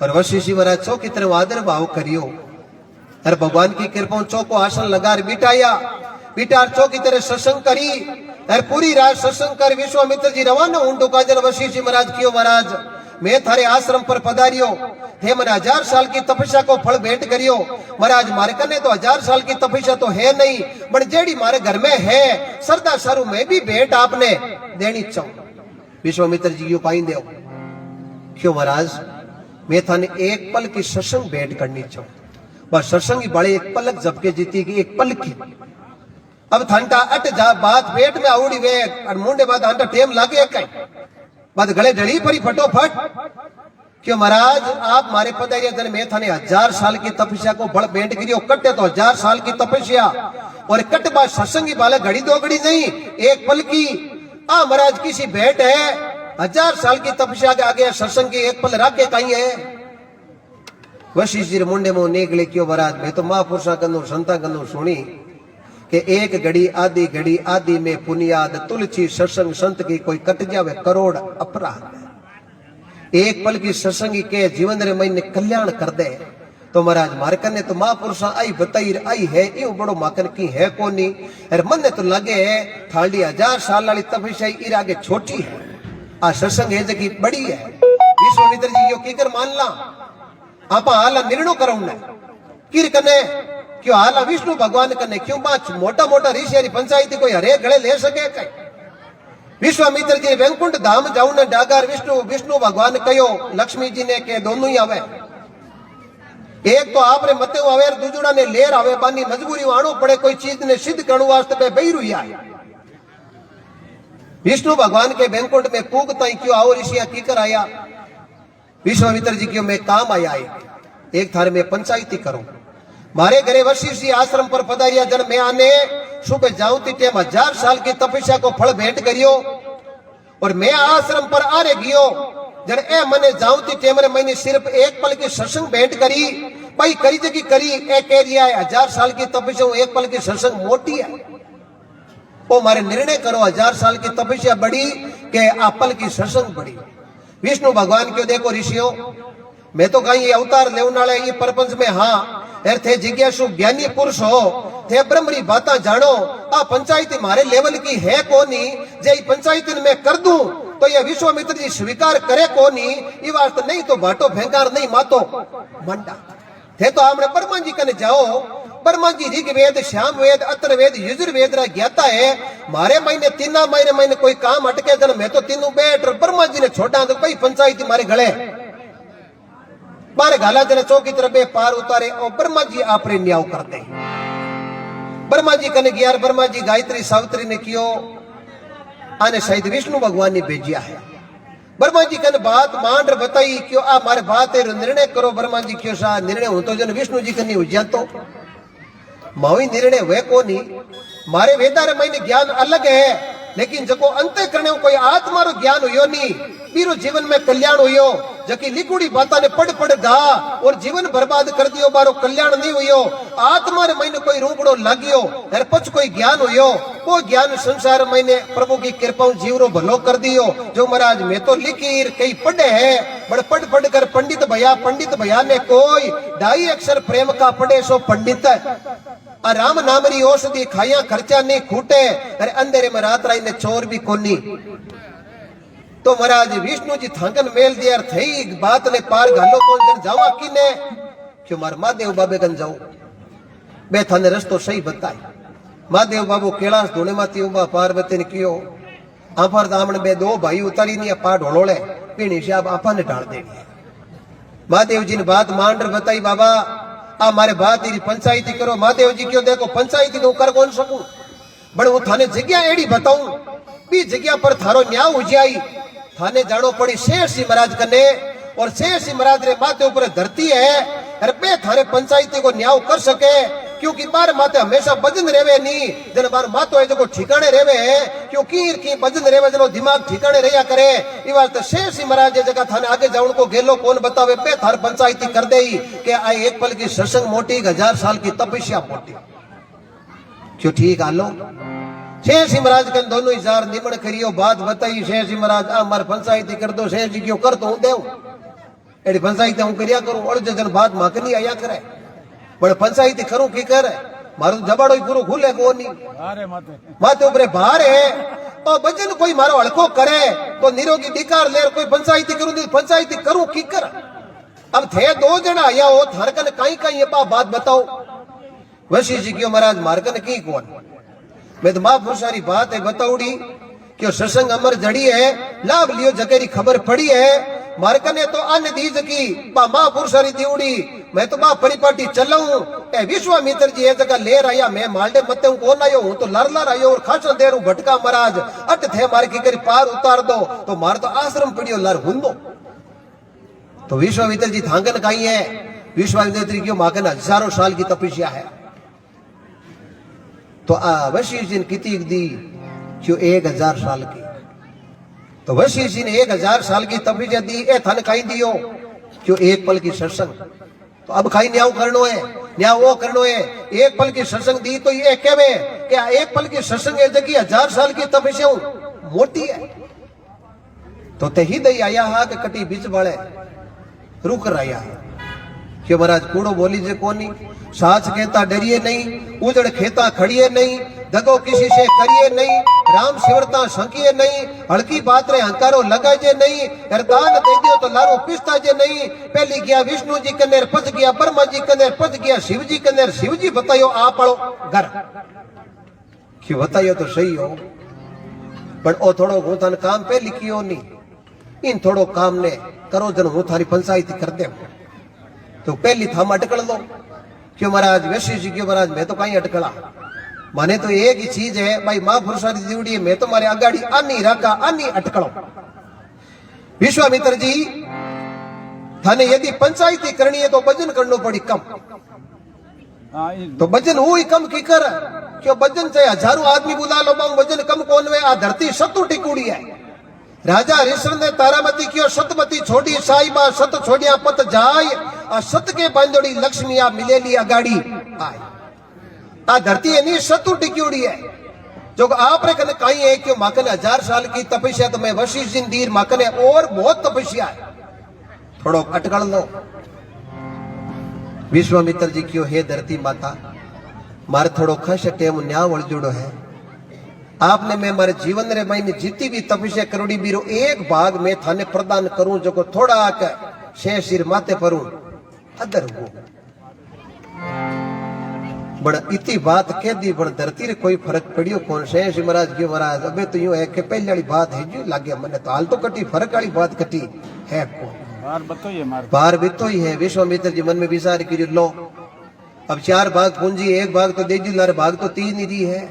और वशिष्ठ जी महाराज चौकी तरह आदर भाव करियो। अरे भगवान की कृपा चौको आसन लगा बिठाया, बिठार चौकी तरह सत्संग करी। अरे पूरी रात सत्संग कर विश्वामित्र जी रवाना ऊंटो काजल वशिष्ठ जी महाराज क्यों महाराज मैं थारे आश्रम पर पधारियो हे मैंने 1000 साल की तपस्या को फल भेंट करियो महाराज मारे कने तो 1000 साल की तपस्या तो है नहीं बट जेड़ी मारे घर में है सरदा सारू में भी भेंट आपने देनी चाहूं। विश्वामित्र जी क्यों पाई दो क्यों महाराज मैं थाने एक पल की सत्संग भेंट करनी चाहूं बस सत्संग बड़े एक पलक जबके जीती की एक पल की अब थानका अट जा बात पेट में आवड़ी वे और मुंडे बात हांटा टेम लागे कई बात गले ढली पड़ी फटोफट क्यों महाराज आप मारे पधारिया जन मैं थाने 1000 साल की तपस्या को बड़ भेंट गिरियो कटे तो 1000 साल की तपस्या और कट बात सत्संगी बाले घड़ी दो घड़ी नहीं एक पल की आ महाराज किसी भेंट है 1000 साल की तपस्या के आगे सत्संग की एक पल राखे कहीं है। वशिष्ठ जी मुंडे मुंह निकले क्यों महाराज मैं तो महापुरुषा कनु संता कनु सुनी कि एक घड़ी आदि में पुनियाद तुलसी सत्संग संत की कोई कट जावे करोड़ अपराध एक पल की सत्संगी के जीवन रे मैंने कल्याण कर दे तो महाराज मारकन ने तो महापुरुषा आई बताई आई है यो बड़ो माकन की है कोनी अरे मन ने तो लगे थाली 1000 साल वाली तपस्या इर आगे छोटी है आ सत्संग है जगी बड़ी है। विश्वामित्र जी यो की कर मान ला आपा हाल निर्णय करो न किर कने क्यों हाल विष्णु भगवान कने क्यों बात मोटा मोटा ऋषि पंचायती कोई हरे गले ले सके कई विश्वामित्र जी वैकुंठ धाम जाऊ ने डागर विष्णु भगवान कहो लक्ष्मी जी ने के दोनों ही आवे एक तो आपने मते आवे दूजड़ा ने लेर आवे बानी मजबूरी आनो पड़े कोई चीज ने सिद्ध करने वास्ते पे बही रुई आए विष्णु भगवान के वैकुंठ में पूग तई क्यों आओ ऋषिया की कर आया विश्वामित्र जी क्यों मैं काम आया एक थारे में पंचायती करूं मारे घरे वशिष्ठ जी आश्रम पर पधारिया जन मैं आने सुबह जाऊं टेम 1000 साल की तपस्या को फल भेंट करियो और मैं आश्रम पर आ रे गियो जन ए मने जाऊं टेम रे मैंने सिर्फ एक पल की सत्संग भेंट करी भाई करी जगी करी ए कह दिया है 1000 साल की तपस्या एक पल की सत्संग मोटी है वो मारे निर्णय करो 1000 साल की तपस्या बड़ी के आ पल की सत्संग बड़ी। विष्णु भगवान क्यों देखो ऋषियों मैं तो कहीं अवतार लेवनाले ये प्रपंच में हाँ थे जिज्ञासु ज्ञानी पुरुष हो थे ब्रह्मरी बाता जानो आ पंचायती मारे लेवल की है कोनी जे पंचायती में कर दूं तो ये विश्वामित्र जी स्वीकार करे कोनी ये वास्ते नहीं तो बाटो भेंकार नहीं मातो मंडा थे तो हमने ब्रह्मा जी कने जाओ ब्रह्मा जी ऋग्वेद श्याम वेद अथर्ववेद यजुर्वेद रा ज्ञाता है मारे महीने 3 महीने कोई काम अटके जन मैं तो तीनों बैठ ब्रह्मा जी ने छोटा तो भाई पंचायती मारे गले बारे गाला जने चौकी तरफ पार उतारे और ब्रह्मा जी आपरे न्याय करते ब्रह्मा जी कने गया ब्रह्मा जी गायत्री सावित्री ने कियो आने शायद विष्णु भगवान ने भेजिया है ब्रह्मा जी कने बात मान बताई क्यों आ मारे बात निर्णय करो ब्रह्मा जी क्यों सा निर्णय हो तो जन विष्णु जी कने हो जा तो मावी निर्णय वे कोनी मारे वेदारे मैंने ज्ञान अलग है लेकिन जको अंत करने कोई आत्मा रो ज्ञान हुयो नी बीरो जीवन में कल्याण हुयो जकी लिकुड़ी बाता ने पढ़ गा और जीवन बर्बाद कर दियो बारो कल्याण नहीं हुयो आत्मा रे मैंने कोई रूपड़ो लागियो अरे पछ कोई ज्ञान हुयो वो ज्ञान संसार मैंने प्रभु की कृपा जीवरो भलो कर दियो जो महाराज मैं तो लिखीर कई पढ़े है बड़ पढ़ कर पंडित भैया ने कोई 2.5 अक्षर प्रेम का पढ़े सो पंडित राम नामरी औषधि खाया खर्चा नहीं खूटे अरे अंधेरे में रात राई ने चोर भी कोनी तो महाराज विष्णु जी थांगन मेल दिया थई बात ने पार घालो कौन जन जावा किने क्यों मार महादेव बाबे गन जाऊ बे थाने रस्तो सही बताई महादेव बाबू कैलाश धोने माती उबा पार्वती ने कियो आफर दामन बे 2 भाई उतारी नहीं पा ढोलोले पीणी साहब आपा ने ढाल देनी महादेव जी ने बात मान बताई बाबा आ मारे बात इरी पंचायती करो महादेव जी क्यों देखो पंचायती तो कर कौन सकूं बड़ वो थाने जगह एड़ी बताऊं बी जगह पर थारो न्याय हो जाई थाने जानो पड़ी शेर सिंह महाराज कने और शेर सिंह महाराज रे माथे ऊपर धरती है अरे बे थारे पंचायती को न्याय कर सके क्योंकि बार माते हमेशा बजन रेवे नी जन बार मातो है जो ठिकाने रेवे है क्योंकि की बजन रेवे जनो दिमाग ठिकाने रहा करे ई बात शेर सिंह महाराज जगह थाने आगे जाऊं को गेलो कौन बतावे पे थार पंचायती कर देई के आ एक पल की सत्संग मोटी 1000 साल की तपस्या मोटी क्यों ठीक आलो शेर सिंह महाराज के दोनों हजार निमण करियो बात बताई शेर सिंह महाराज आ मार पंचायती कर दो शेर जी क्यों कर तो देव एडी पंचायती हूं करिया करूं और जन बात माकनी आया करे बड़े पंचायती करूं की कर मारो जबाड़ो पूरो खुले को नहीं अरे माते माथे ऊपर भार है और भजन कोई मारो हड़को करे तो निरोगी डिकार ले कोई पंचायती करूं पंचायती करूं की कर अब थे दो जना या हो थारकन कहीं कहीं ये बात बताओ वशी जी क्यों महाराज मारकन की कौन मैं तो महापुरुषारी बात है बताऊड़ी कि सत्संग अमर जड़ी है लाभ लियो जगेरी खबर पड़ी है मारकने तो अन्य दीज की महापुरुषारी दीउड़ी मैं तो बा परिपाटी चलाऊं ए विश्वामित्र जी ये जगह ले रहा मैं मालडे मते हूं कौन आयो हूं तो लर आयो और खासन देर भटका महाराज अट थे मार की करी पार उतार दो तो मार तो आश्रम पड़ियो लर हुंदो तो विश्वामित्र जी थांगन कहीं है विश्वामित्र जी क्यों माकन हजारों साल की तपस्या है तो वशिष्ठ जी ने कितनी दी क्यों 1000 साल की तो वशिष्ठ जी ने 1000 साल की तपस्या दी ए थन खाई दियो क्यों एक पल की सत्संग तो अब खाई न्याव करनो है न्याव वो करनो है एक पल की सत्संग दी तो ये कहवे क्या एक पल की सत्संग है जबकि 1000 साल की तपस्या मोटी है तो ते ही दई आया हा के कटी बीच वाले रुक रहा क्यों महाराज कूड़ो बोली जे कोनी साच कहता डरिए नहीं उजड़ खेता खड़िए नहीं दगो किसी से करिए नहीं राम शिवरता संकिए नहीं हड़की बात रे हंकारो लगाजे नहीं करदान दे दियो तो लारो पिसता जे नहीं पहली गया विष्णु जी कनेर पच गया ब्रह्मा जी कनेर पच गया शिव जी कनेर शिव जी बतायो आप पड़ो घर क्यों बतायो तो सही हो पर ओ थोड़ो गोतन काम पे लिखियो नहीं इन थोड़ो काम ने करो जन हूं थारी पंचायती कर दे तो पहली थाम अटकल दो क्यों महाराज वैश्य जी क्यों महाराज मैं तो कहीं अटकला माने तो एक ही चीज है भाई महापुरुषारी जीवड़ी मैं तो मारे अगाड़ी आनी रखा आनी अटकलो विश्वामित्र जी थाने यदि पंचायती करनी है तो भजन करनो पड़ी कम तो भजन वो ही कम की कर क्यों भजन से हजारों आदमी बुला लो भजन कम कौन वे आ धरती सतु टिकुड़ी है राजा हरिश्चंद्र ने तारामती क्यों सतमती छोड़ी साईबा सत छोड़िया पत जाय आ सत के बांधोड़ी लक्ष्मिया मिलेली अगाड़ी आय आ धरती नहीं सतु टिक्योड़ी है जो आप रे कने कहीं है क्यों माकने 1000 साल की तपस्या तो मैं वशिष्ठ जी दीर माकने और बहुत तपस्या है थोड़ो अटकल लो विश्वामित्र जी क्यों हे धरती माता मारे थोड़ो खश टेम न्याव वळजुड़ो है आपने मैं मारे जीवन रे महीने जितनी भी तपस्या करोड़ी बीरो एक भाग में थाने प्रदान करूं जो को थोड़ा आकर शे सिर माते परूं अदर हो बड़ा इतनी बात कह दी बड़ा धरती रे कोई फर्क पड़ियो कौन से महाराज की महाराज अबे तो यूं है कि पहले वाली बात है जो लागे मने तो हाल तो कटी फर्क वाली बात कटी है को बार भी तो ही है विश्वामित्र जी मन में विचार की लो अब 4 भाग पूंजी एक भाग तो दे दी लारे भाग तो 3 ही दी है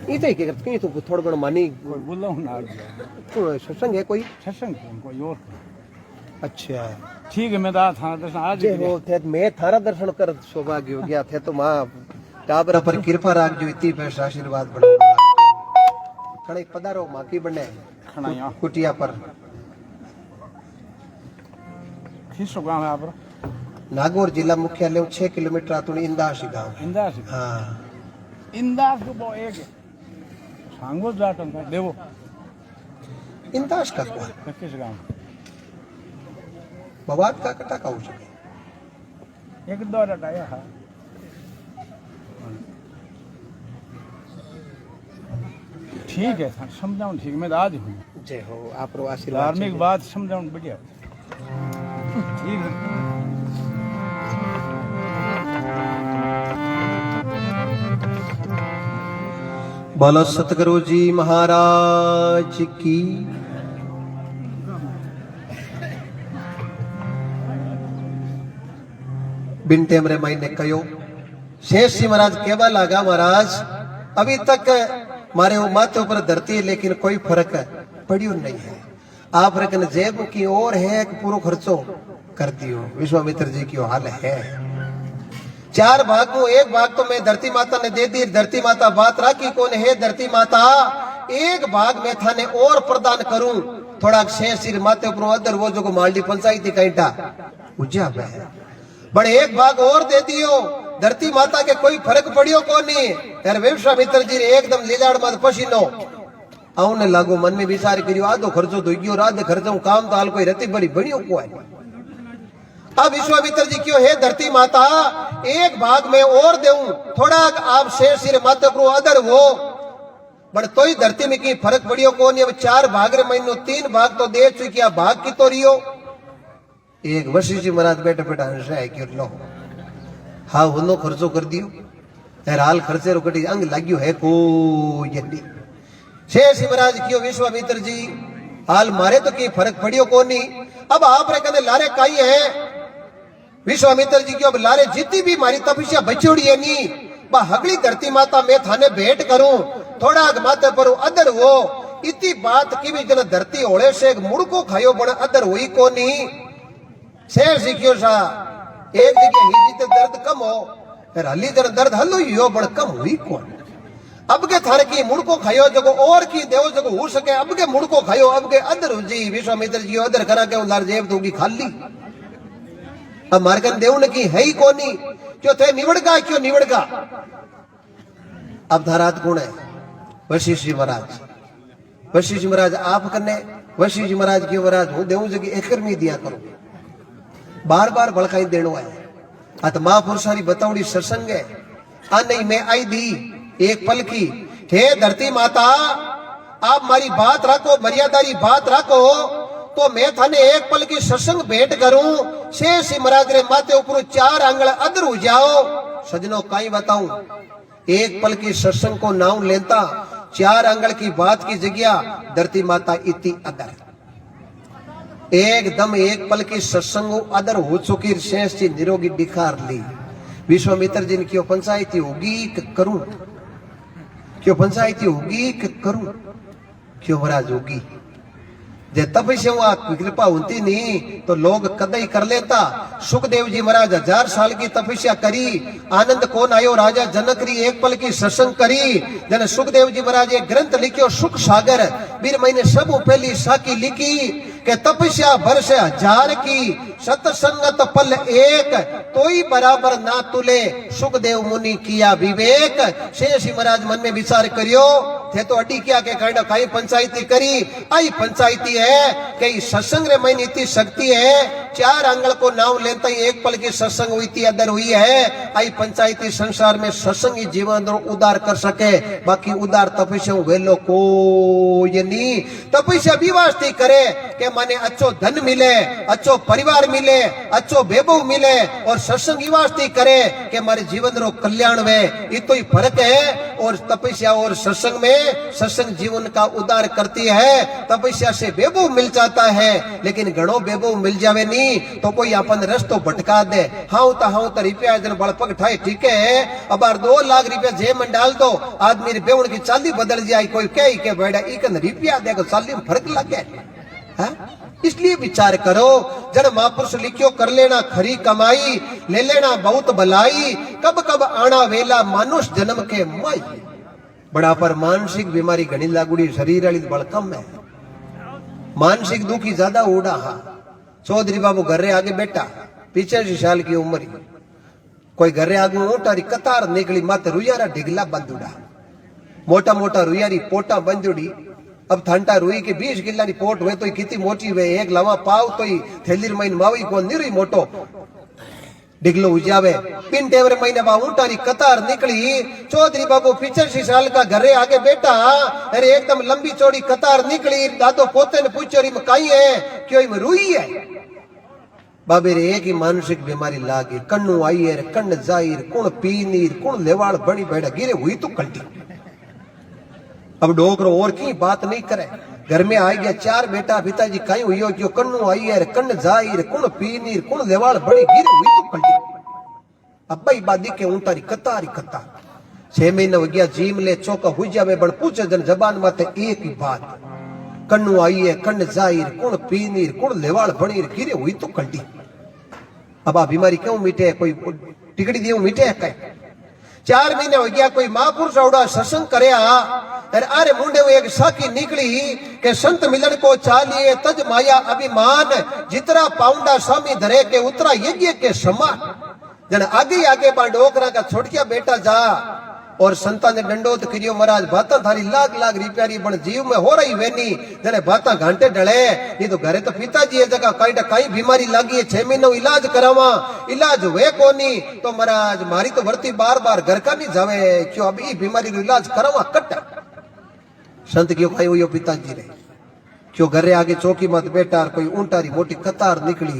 इते के करत कहीं तो थोड़ा बड़ा मानी बोला हूं ना तो सत्संग है कोई सत्संग कोई और अच्छा ठीक है मैं दा था दर्शन आज जे हो थे मैं थारा दर्शन कर सौभाग्य हो गया थे तो मां टाबरा पर कृपा राख जो इतनी पैसा आशीर्वाद बड़ा खड़े पधारो मां की बने खणाया कुटिया पर किस गांव है आप नागौर जिला मुख्यालय 6 किलोमीटर आतुनी इंदास गांव इंदास हां इंदास को बो एक सांगो जाटन का देवो इंदास का को किस गांव बवात का कटा का हो सके एक दो रटाया है ठीक है सर समझाऊं ठीक मैं आज हूं जय हो आप रो आशीर्वाद धार्मिक बात समझाऊं बढ़िया ठीक है बोलो सतगुरु जी महाराज की बिनते मरे माई ने कहो शेष जी महाराज केवा लागा महाराज अभी तक मारे वो माथे ऊपर धरती है लेकिन कोई फर्क पड़ियो नहीं है आप रखन जेब की ओर है कि पूरा खर्चो कर दियो विश्वामित्र जी की हाल है 4 भाग को एक भाग तो मैं धरती माता ने दे दी धरती माता बात राखी कौन है धरती माता एक भाग में थाने और प्रदान करूं थोड़ा शेष सिर माथे ऊपर अदर वो जो को मालडी पंचायती कैंटा उज्जा है बड़े एक भाग और दे दियो धरती माता के कोई फर्क पड़ियो को नहीं यार विश्वामित्र जी ने एकदम लीलाड़ मत पसीनो आउने लागो मन में विचार करियो आधो खर्चो तो गयो राधे खर्चो काम तो हाल कोई रती बड़ी बड़ियों को है। अब विश्वामित्र जी क्यों है धरती माता एक भाग में और देऊं थोड़ा आप शेर सिर माता को अदर वो बट तो ही धरती में की फर्क पड़ियो को नहीं। अब 4 भाग रे महीनों 3 भाग तो दे चुकिया भाग की तो रियो एक वशिष्ठ जी महाराज बैठे बैठा हंस है कि लो हाँ उनो खर्चो कर दियो यार हाल खर्चे रो कटी अंग लाग्यो है को यदि शेष महाराज क्यों विश्वामित्र जी हाल मारे तो की फर्क पड़ियो को नहीं। अब आप रे कहते लारे काई है विश्वामित्र जी क्यों अब लारे जितनी भी मारी तपस्या बचोड़ी है नी बा हगली धरती माता मैं थाने भेंट करूं थोड़ा माथे पर अदर वो इतनी बात की भी जन धरती ओले से मुड़को खायो बण अदर हुई को नहीं। शेर सीखियो सा एक जगह ही जीते दर्द कम हो फिर हली जन दर्द हलो ही हो बण कम हुई कौन। अब के थारे की मुड़को खायो जगो और की देव जगो हो सके अब के मुड़को खायो अब के अदर जी विश्वामित्र जी अदर करा के उलार जेब दूंगी खाली। अब मार्गन देव ने की है ही कोनी क्यों थे निवड़गा क्यों निवड़गा। अब धारात गुण है वशिष्ठ जी महाराज वशिष्ठ जी महाराज आप कने वशिष्ठ जी महाराज की महाराज हूं देव जगह एकर में दिया करो बार बार बड़काई देनो है। अत महापुरुषारी बतावड़ी सत्संग है आ नहीं मैं आई दी एक पल की हे धरती माता आप मारी बात रखो मर्यादारी बात रखो तो मैं थाने एक पल की सत्संग भेंट करूं शेष महाराज रे माथे ऊपर 4 आंगल अदर हो जाओ। सजनों काई बताऊं एक पल की सत्संग को नाम लेता 4 आंगल की बात की जगह धरती माता इतनी अदर एकदम एक पल की सत्संग अदर हो चुकी शेष जी निरोगी दिखार ली। विश्वामित्र जी ने क्यों पंचायती होगी करूं क्यों पंचायती होगी करूं क्यों महाराज होगी जे तपस्या कृपा होती नहीं तो लोग कदई कर लेता। सुखदेव जी महाराज 1000 साल की तपस्या करी आनंद कौन आयो राजा जनक री एक पल की सत्संग करी जन सुखदेव जी महाराज एक ग्रंथ लिखियो सुख सागर बीर महीने सब पहली साकी लिखी के तपस्या वर्ष 1000 की सत्संगत पल एक तोई बराबर ना तुले सुखदेव मुनि किया विवेक। शेष महाराज मन में विचार करियो थे तो अड्डी क्या के कांडा काई पंचायती करी आई पंचायती है कई सत्संग रे महीने इतनी शक्ति है 4 आंगल को नाम लेता ही एक पल की सत्संग हुई थी अदर हुई है। आई पंचायती संसार में सत्संग ही जीवन उदार कर सके बाकी उदार तपस्या वेलो को ये नहीं तपस्या भी वास्ते करे के माने अच्छो धन मिले अच्छो परिवार मिले अच्छो बेबू मिले और सत्संग ही वास्ते करे के हमारे जीवन रो कल्याण वे इतो ही फर्क है। और तपस्या और सत्संग में सत्संग जीवन का उदार करती है तपस्या से बेबू मिल जाता है लेकिन घणो बेबू मिल जावे नहीं तो कोई अपन रस्तो भटका दे हाउ तो रुपया जन बड़पग ठाए ठीक है अब 2 लाख रुपया जे मन डाल दो आदमी रे बेवण की चाली बदल जाए कोई कह के बैठा इकन रुपया देखो चाली में फर्क लगे है। इसलिए विचार करो जन महापुरुष लिखियो कर लेना खरी कमाई ले लेना बहुत भलाई कब कब आना वेला मानुष जन्म के माई। बड़ा पर मानसिक बीमारी घनी लागुड़ी शरीर वाली बड़ कम है मानसिक दुखी ज्यादा उड़ा हा। चौधरी बाबू घर रे आगे बैठा 85 साल की उम्र कोई घर रे आगे ऊंटारी कतार निकली माते रुयारा ढिगला बंदुड़ा मोटा मोटा रुयारी पोटा बंदुड़ी। अब ठंडा रुई के 20 किला री पोट हुए तो कितनी मोटी हुए एक लवा पाव तो थैली महीन मावी को निरी मोटो डिगलो उजावे पिन टेवर महीने बा ऊंटारी कतार निकली। चौधरी बाबू 85 साल का घरे आगे बैठा अरे एकदम लंबी चौड़ी कतार निकली दादो पोते ने पूछो री काई है क्यों इम रुई है बाबे रे एक ही मानसिक बीमारी लागी कन्नु आई है कन्न जाहिर कुण पी नीर कुण लेवाड़ बड़ी बैठा गिरे हुई तो कल्टी। अब डोकरो और की बात नहीं करे घर में आ गया 4 बेटा पिताजी कहीं हुई हो क्यों कन्नु आई है कन्न जाहिर कुण पी नीर कुण लेवाड़ बड़ी गिरे हुई तो कल्टी। अब भाई बादी के ऊंटारी कतारी कतार 6 महीने हो गया जीम ले चौका हुई जावे बड़ पूछे जन जबान माते एक ही बात कन्नु आई है कन्न जाहिर कुण पी नीर कुण लेवाड़ बड़ी गिरे हुई तो कल्टी। अब आ बीमारी क्यों मिटे कोई टिकड़ी दियो मिटे है 4 महीने हो गया कोई महापुरुष औड़ा सत्संग करे अरे मुंडे वो एक साकी निकली के संत मिलन को चालिए तज माया अभिमान जितना पाउंडा स्वामी धरे के उतरा यज्ञ के समान जन आगे आगे बा डोकरा का छोड़किया बेटा जा और संता ने दंडोत करियो महाराज बाता थारी लाख लाख रुपया पण जीव में हो रही वेनी जने बाता घंटे डले नहीं तो घरे तो पिताजी है जगह कई बीमारी लागी है 6 महीनों इलाज करावा इलाज हुए कोनी तो महाराज मारी तो वर्ती बार बार घर का नहीं जावे क्यों अब ई बीमारी रो इलाज करावा कट संत क्यों खाई हुई पिताजी रे क्यों घरे आगे चौकी मत बैठा कोई ऊंटारी मोटी कतार निकली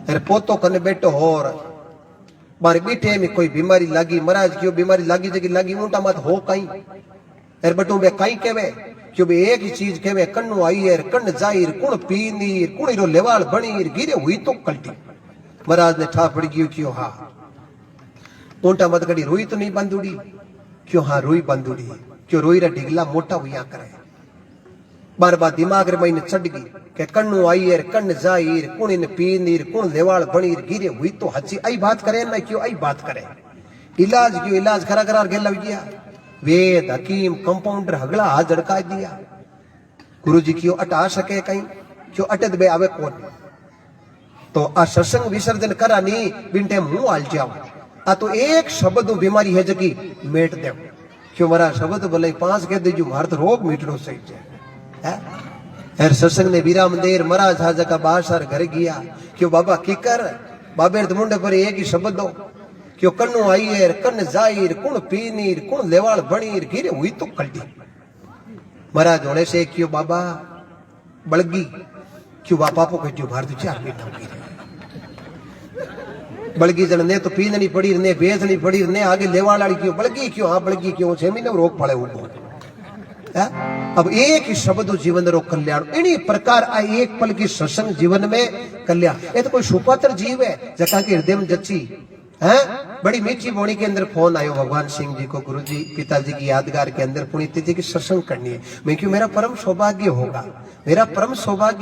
अरे पोतो कने बैठो होर मारे बीठे में कोई बीमारी लागी महाराज क्यों बीमारी लागी जगी लागी ऊंटा मत हो कहीं अरे बटू बे कहीं केवे क्यों बे एक ही चीज केवे कन्नु आई है कन्न जाहिर कुण पीनीर कुणी रो लेवाल बनीर गिरे हुई तो कल्टी महाराज ने ठा पड़ गयो क्यों हाँ ऊंटा मत कड़ी रोई तो नहीं बंदुड़ी क्यों हाँ रोई बंदुड़ी क्यों रोई रा ढिगला मोटा हुआ करे बार बार दिमाग रे महीने चढ़ गई के कन्नु आईर कन्न जाहिर कुण ने पीनीर कुण लेवाल बनीर गिरे हुई तो हची आई बात करे ना क्यों आई बात करे इलाज क्यों इलाज खरा करार गेला गया वेद हकीम कंपाउंडर हगला हाथ झड़का दिया गुरुजी क्यों अटा सके कहीं क्यों अटद बे आवे कौन तो आ सत्संग विसर्जन करा नी बिन टाइम मुंह हाल जाओ आ तो एक शब्द बीमारी है जगी मेट दे क्यों मारा शब्द बोले 5 कह दीजू मार तो रोग मीटनो सही है हर सत्संग ने विराम देर महाराज हाजा का बाहर घर गया क्यों बाबा की कर बाबे मुंडे पर एक ही शब्द दो क्यों कन्नु आई है कन्न जाहिर कुण पीनीर कुण लेवाल बनीर गिरे हुई तो कल्टी महाराज होने से क्यों बाबा बड़गी क्यों बापा को क्यों मार दू 4 महीना गिरे बड़गी जन ने तो पीननी पड़ी ने बेचनी पड़ी ने आगे लेवाल वाली क्यों बड़गी क्यों हाँ बड़गी क्यों 6 महीने रोग पड़े हुए अब एक ही शब्द जीवन रो कल्याण इन्हीं प्रकार आ एक पल की सत्संग जीवन में कल्याण ये तो कोई सुपात्र जीव है जका के हृदय में जची है बड़ी मीठी बोणी के अंदर फोन आयो भगवान सिंह जी को गुरुजी पिताजी की यादगार के अंदर पुनीत जी की सत्संग करनी है मैं क्यों मेरा परम सौभाग्य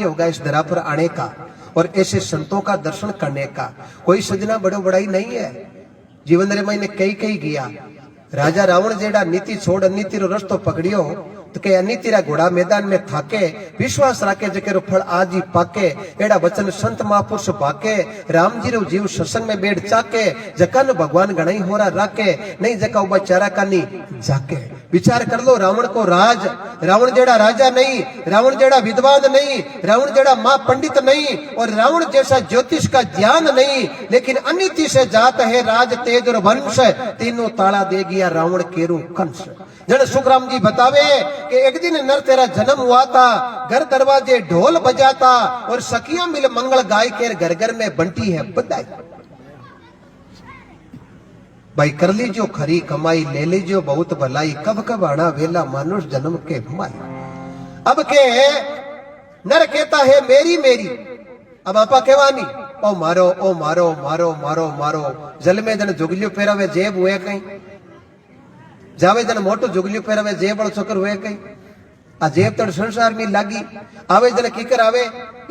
होगा इस दरा पर आने का और ऐसे संतों का दर्शन करने का कोई सजना बड़ो बड़ाई नहीं है जीवन रे मैंने कई गया राजा रावण जेड़ा नीति छोड़ अनीति रो रस्तो पकड़ियो तो के अनीति रा घोड़ा मैदान में थाके विश्वास राखे जकेरो फल आज ही पाके एड़ा वचन संत महापुरुष पाके राम जी रो जीव सत्संग में बैठ चाके जकन भगवान गणाई होरा राके नहीं जका उबा चारा कानी जाके विचार कर लो रावण को राज रावण जेड़ा राजा नहीं रावण जेड़ा विद्वान नहीं रावण जेड़ा मां पंडित नहीं और रावण जैसा ज्योतिष का ज्ञान नहीं लेकिन अनीति से जात है राज तेज और वंश तीनों ताला दे गया रावण केरू कंस जन सुखराम जी बतावे कि एक दिन नर तेरा जन्म हुआ था घर दरवाजे ढोल बजाता और सखियां मिल मंगल गाय के घर घर में बंटी है बधाई भाई कर लीजियो खरी कमाई ले लीजियो बहुत भलाई कब कब आना वेला मानुष जन्म के माई अब के नर कहता है मेरी मेरी अब आपा कहवानी ओ मारो ओ मारो मारो मारो मारो जल में जन जुगलियो पेरावे जेब हुए कहीं जावे जन मोटो जुगलियो पेरावे जेब बड़ चक्कर हुए कहीं आ जेब तड़ संसार में लागी आवे जन कीकर आवे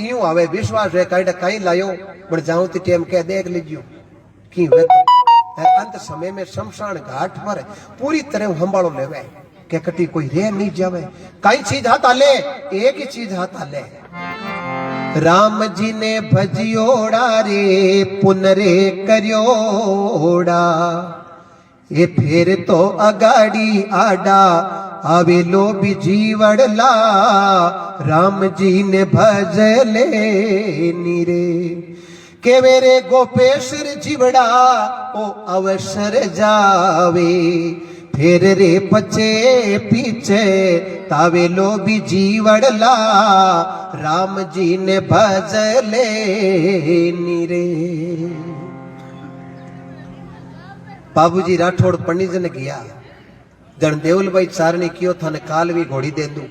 यूं आवे विश्वास है काई काई लायो बड़ जाऊं ती टेम कह देख लीजियो की वे अंत समय में शमशान घाट पर पूरी तरह हंबाड़ो लेवे के कटी कोई रे नहीं जावे कई चीज हाथ आले एक ही चीज हाथ आले राम जी ने भजियोड़ा रे पुनरे करियोड़ा ये फिर तो अगाड़ी आडा आवे लो भी जीवड़ला राम जी ने भजले नीरे के मेरे गोपेश्वर जीवड़ा ओ अवसर जावे फिर रे पचे पीछे तावे लो भी जीवड़ला राम जी ने भजले नीरे बाबूजी राठौड़ पंडित ने किया जन देवल भाई चारणी कियो थाने कालवी घोड़ी दे दू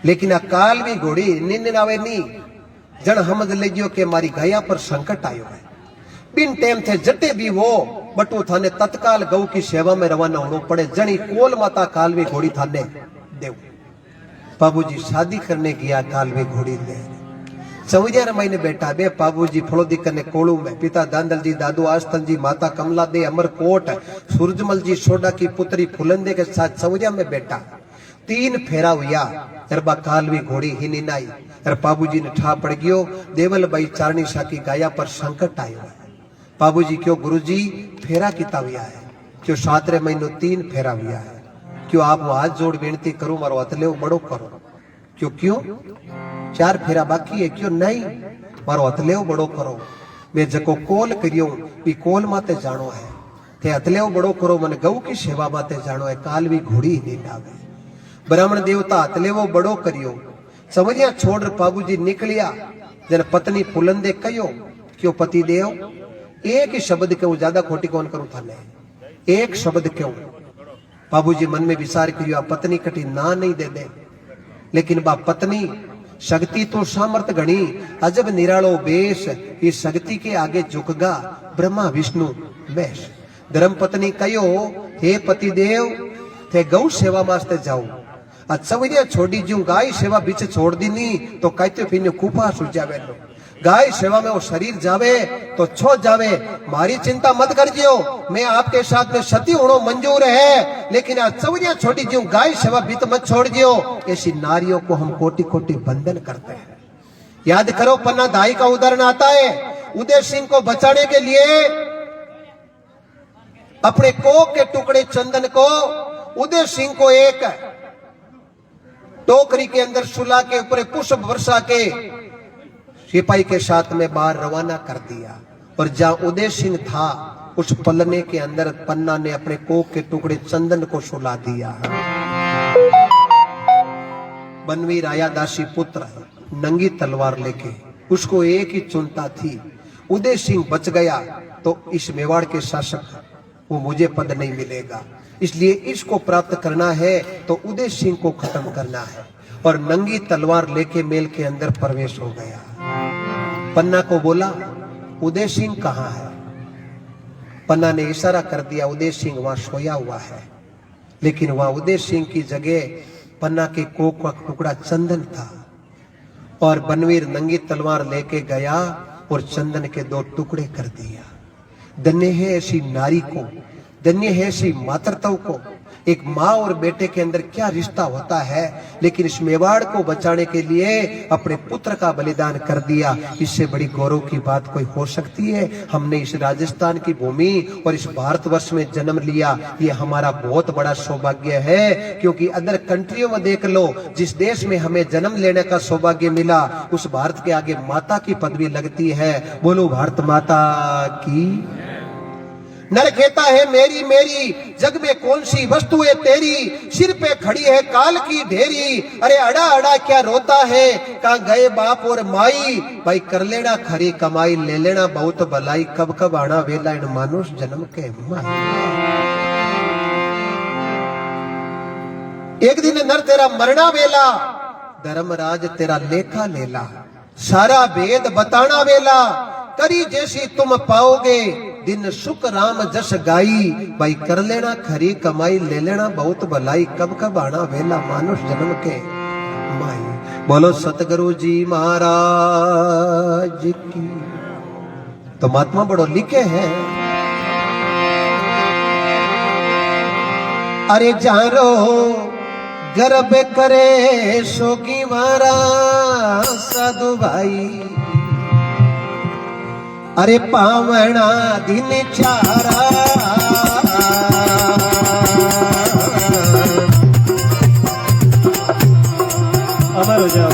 लेकिन आ कालवी घोड़ी निंद आवे नहीं जन हमद ले जो के मारी गया पर संकट आयो है बिन टेम थे जटे भी वो बटू थाने तत्काल गौ की सेवा में रवाना होना पड़े जनी कोल माता कालवी घोड़ी थाने देव बाबूजी शादी करने गया कालवी घोड़ी ले चौजार महीने बैठा बे बाबूजी फलोदी करने कोलू में पिता दांदल जी दादू आस्थन जी माता कमला दे अमरकोट सूरजमल जी सोडा की पुत्री फुलंदे के साथ चौजा में बैठा 3 फेरा हुआ अरबा कालवी घोड़ी ही निनाई अरे बाबूजी ने ठा पड़ गयो देवल भाई चारणी शाह की गाया पर संकट आयो है बाबूजी क्यों गुरुजी फेरा किता हुआ है क्यों 7 महीनों 3 फेरा हुआ है, क्यों आप हाथ जोड़ विनती करूं मारो अतले बड़ो करो, क्यों क्यों 4 फेरा बाकी है, क्यों नहीं मारो अतले बड़ो करो। मैं जको कोल करियो भी कोल माते जानो है, थे अतले बड़ो करो मन गऊ की सेवा माते जानो है, काल भी घोड़ी नहीं लावे। ब्राह्मण देवता अतले वो बड़ो करियो, समझिया छोड़ बाबूजी निकलिया। जन पत्नी पुलंदे कयो, क्यों पति देव एक ही शब्द क्यों, ज्यादा खोटी कौन करूं थाने, एक शब्द क्यों। बाबूजी मन में विचार करियो, पत्नी कटी ना नहीं दे दे, लेकिन बा पत्नी शक्ति तो सामर्थ घणी, अजब निरालो बेश, इस शक्ति के आगे झुकगा ब्रह्मा विष्णु महेश। धर्म पत्नी कयो, हे पति देव थे गौ सेवा वास्ते जाओ, अच्छा छोड़ी जू गाय सेवा बीच छोड़ दी नहीं तो कहते फिर कूफा सुझ जावे लो। गाय सेवा में वो शरीर जावे तो छो जावे, मारी चिंता मत करियो, मैं आपके साथ में सती होनो मंजूर है, लेकिन आज चवरिया छोटी जीव गाय सेवा बीत मत छोड़ दियो। ऐसी नारियों को हम कोटि कोटि बंधन करते हैं। याद करो पन्ना दाई का उदाहरण आता है, उदय सिंह को बचाने के लिए अपने कोक के टुकड़े चंदन को उदय सिंह को एक टोकरी के अंदर सुला के ऊपर पुष्प वर्षा के सिपाही के साथ में बाहर रवाना कर दिया। और जहां उदय सिंह था उस पलने के अंदर पन्ना ने अपने कोक के टुकड़े चंदन को सुला दिया। बनवीर आया दासी पुत्र नंगी तलवार लेके, उसको एक ही चिंता थी, उदय सिंह बच गया तो इस मेवाड़ के शासक वो मुझे पद नहीं मिलेगा, इसलिए इसको प्राप्त करना है तो उदय सिंह को खत्म करना है। और नंगी तलवार लेके मेल के अंदर प्रवेश हो गया। पन्ना को बोला उदय सिंह कहाँ है? पन्ना ने इशारा कर दिया, उदय सिंह वहां सोया हुआ है। लेकिन वहां उदय सिंह की जगह पन्ना के कोक का टुकड़ा चंदन था। और बनवीर नंगी तलवार लेके गया और चंदन के 2 टुकड़े कर दिया। धन्य है ऐसी नारी को, धन्य है ऐसी मातृत्व को। एक माँ और बेटे के अंदर क्या रिश्ता होता है, लेकिन इस मेवाड़ को बचाने के लिए अपने पुत्र का बलिदान कर दिया। इससे बड़ी गौरव की बात कोई हो सकती है? हमने इस राजस्थान की भूमि और इस भारतवर्ष में जन्म लिया, ये हमारा बहुत बड़ा सौभाग्य है। क्योंकि अदर कंट्रियों में देख लो, जिस देश में हमें जन्म लेने का सौभाग्य मिला, उस भारत के आगे माता की पदवी लगती है। बोलो भारत माता की। नर कहता है मेरी मेरी, जग में कौन सी वस्तु है तेरी, सिर पे खड़ी है काल की ढेरी। अरे अड़ा अड़ा क्या रोता है, कहाँ गए बाप और माई, भाई कर लेना खरी कमाई, ले लेना बहुत भलाई, कब कब आना वेला इन मानुष जन्म के माई। एक दिन नर तेरा मरना वेला, धर्मराज तेरा लेखा लेला, सारा भेद बताना वेला, करी जैसी तुम पाओगे, दिन सुख राम जस गाई, भाई कर लेना खरी कमाई, ले लेना बहुत भलाई, कब कब आना वेला मानुष जन्म के माई। बोलो सतगुरु जी महाराज की। तो महात्मा बड़ो लिखे हैं, अरे जारो गर्भ करे सोगी मारा साधु भाई, अरे पावना दिन चारा, अमर हो जाओ।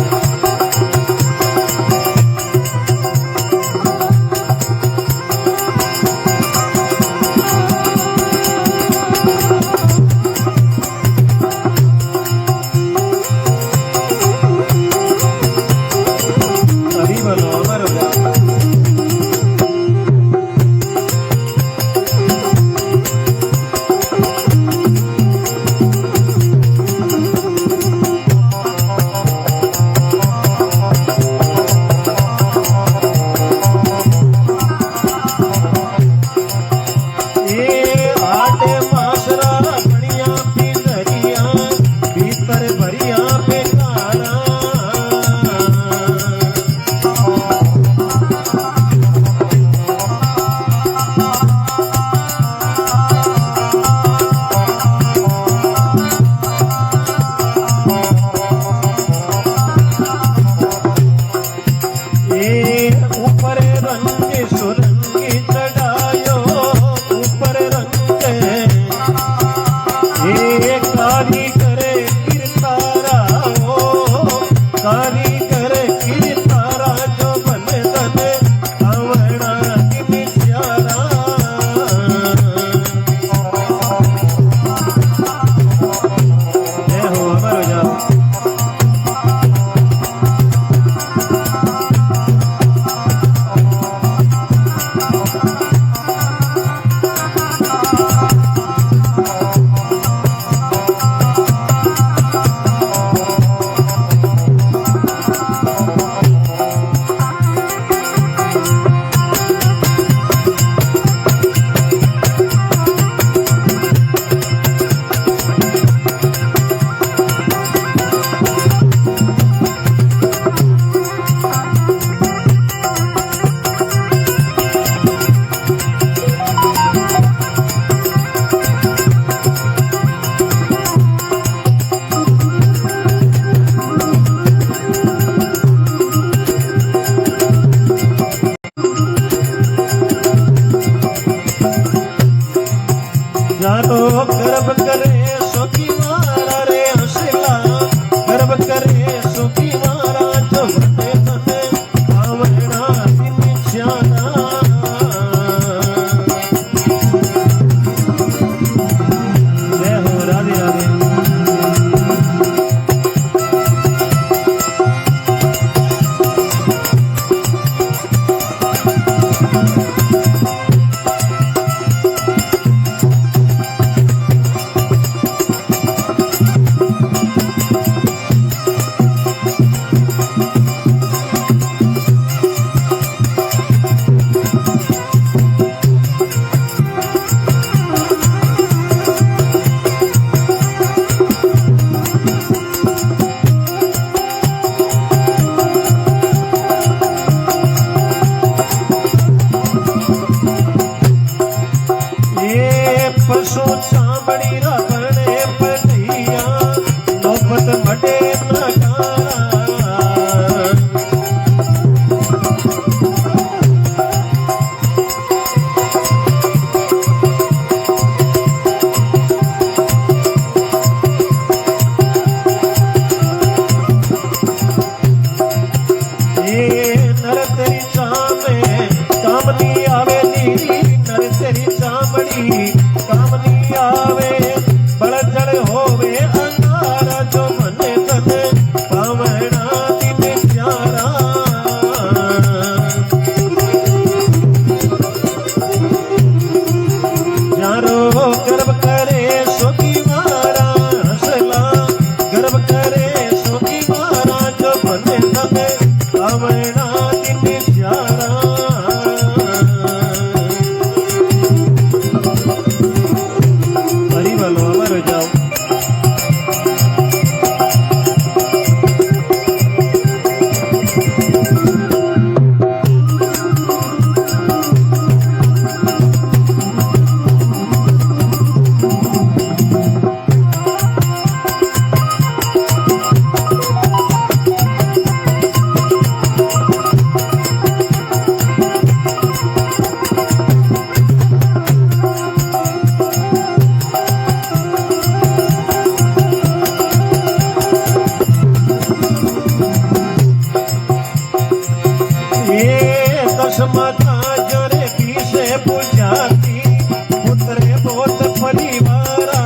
अभी बोलो अमर हो जाओ। माता जोरे पीछे बुझाती पुत्रे बहुत परिवारा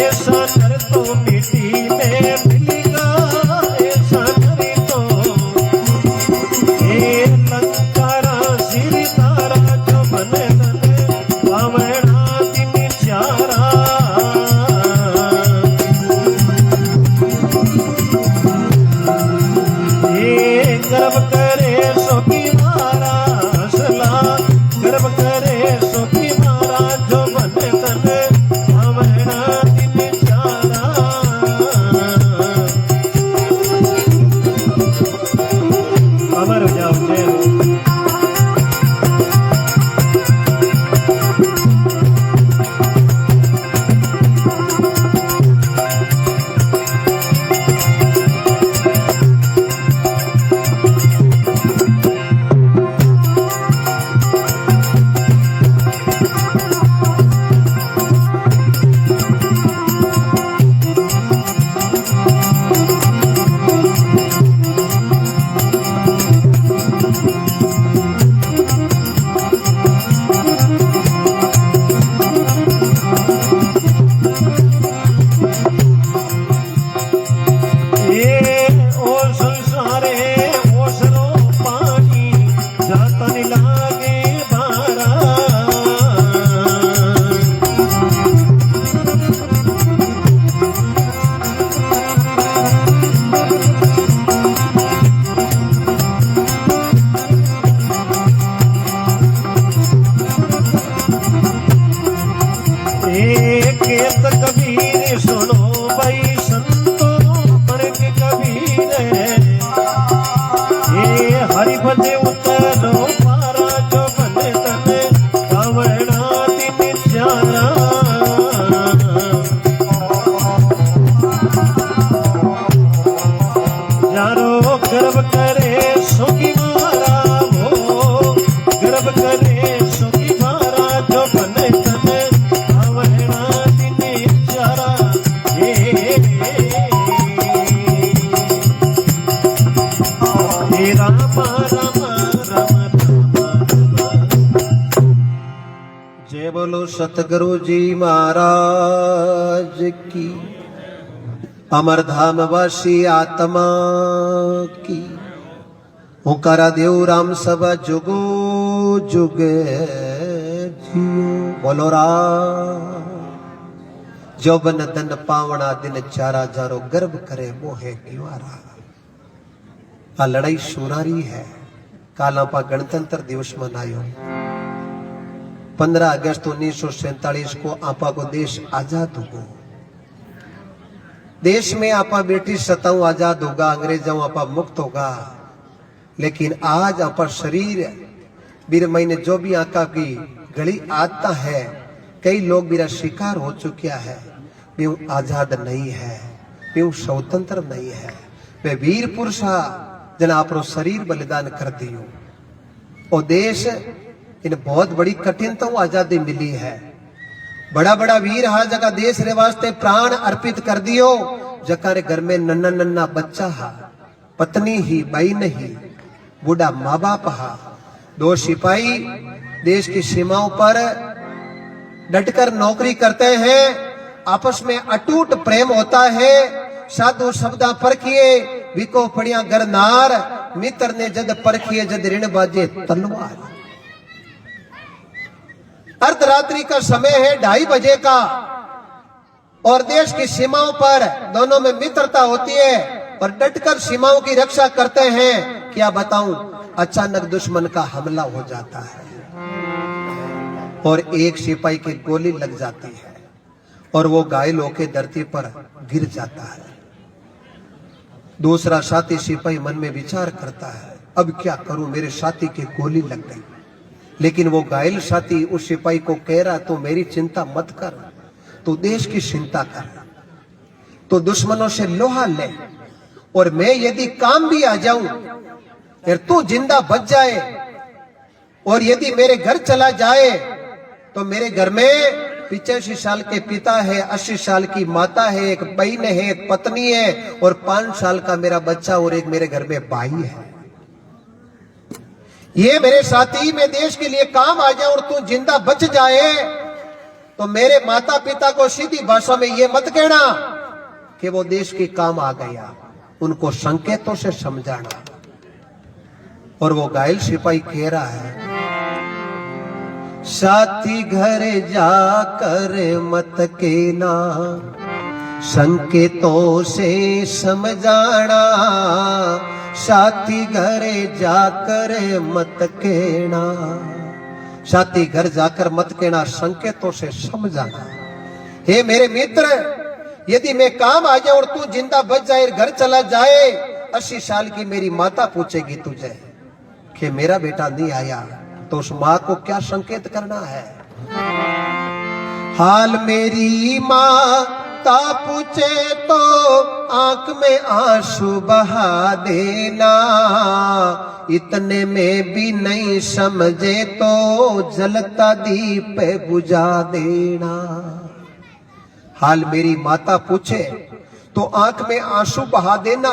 ऐसा नर तो मिट्टी में मिलेगा ऐसा नर तो लंकारा सिर तारा जो बने तने पावना दिन चारा गर्व करे सो की मारा असला गर्व करे सो की मारा जो बने तने पावना दिन चारा अमर हो जाओ जय हो ओ संसारे ओसरो पानी जातन लागे बारा केत कबीर सुनो भाई संतो बन के कबीर हरि भजे उतरो पारा जो बने तने कावड़ा दिन जाना यारो गर्व करे सुखी मारा वो गर्व करे सुखी मारा जो बने तने जय बोलो सतगुरु जी महाराज की अमरधाम वासी आत्मा की ओंकारा देव राम सभा जुगो जुग जियो बोलो राम जो बन दन पावना दिन चारा जारो गर्भ करे मोहे किवारा आ लड़ाई सुरारी है काल आपा गणतंत्र दिवस मनायो 15 अगस्त 1947 को आपा को देश आजाद हुआ देश में आपा ब्रिटिश सत्ताओं आजाद होगा अंग्रेजों आपा मुक्त होगा लेकिन आज आपा शरीर बीर महीने जो भी आका की गली आता है कई लोग मेरा शिकार हो चुका है वे आजाद नहीं है वे स्वतंत्र नहीं है वे वीर पुरुषा जना आपरो शरीर बलिदान कर दियो और देश इन बहुत बड़ी कठिनता आजादी मिली है बड़ा बड़ा वीर हा जगह देश रे वास्ते प्राण अर्पित कर दियो जका रे घर में नन्ना नन्ना बच्चा हा पत्नी ही बहन ही बूढ़ा माँ बाप हा 2 सिपाही देश की सीमाओं पर डटकर नौकरी करते हैं आपस में अटूट प्रेम होता है साधु शब्दा परखिए विको पड़िया गरनार मित्र ने जद परखिए जद ऋण बाजे तलवार अर्धरात्रि का समय है 2:30 बजे का और देश की सीमाओं पर दोनों में मित्रता होती है और डटकर सीमाओं की रक्षा करते हैं क्या बताऊं अचानक दुश्मन का हमला हो जाता है और एक सिपाही की गोली लग जाती है और वो घायल होकर धरती पर गिर जाता है दूसरा साथी सिपाही मन में विचार करता है अब क्या करूं मेरे साथी की गोली लग गई लेकिन वो घायल साथी उस सिपाही को कह रहा तो मेरी चिंता मत कर तू देश की चिंता कर तो दुश्मनों से लोहा ले और मैं यदि काम भी आ जाऊं और तू जिंदा बच जाए और यदि मेरे घर चला जाए तो मेरे घर में 85 साल के पिता है, 80 साल की माता है, एक बहन है, एक पत्नी है और 5 साल का मेरा बच्चा और एक मेरे घर में भाई है। ये मेरे साथी में देश के लिए काम आ जाए और तू जिंदा बच जाए तो मेरे माता पिता को सीधी भाषा में ये मत कहना कि वो देश के काम आ गया, उनको संकेतों से समझाना। और वो घायल सिपाही कह रहा है, साथी घर जाकर मत कहना, संकेतों से समझाना। साथी घर जाकर मत कहना, साथी घर जाकर मत कहना, संकेतों से समझाना। हे मेरे मित्र, यदि मैं काम आ जाए और तू जिंदा बच जाए, घर चला जाए, 80 साल की मेरी माता पूछेगी तुझे कि मेरा बेटा नहीं आया, तो उस मां को क्या संकेत करना है? हाल मेरी माता पूछे तो आंख में आंसू बहा देना, इतने में भी नहीं समझे तो जलता दीप बुझा देना। हाल मेरी माता पूछे तो आंख में आंसू बहा देना,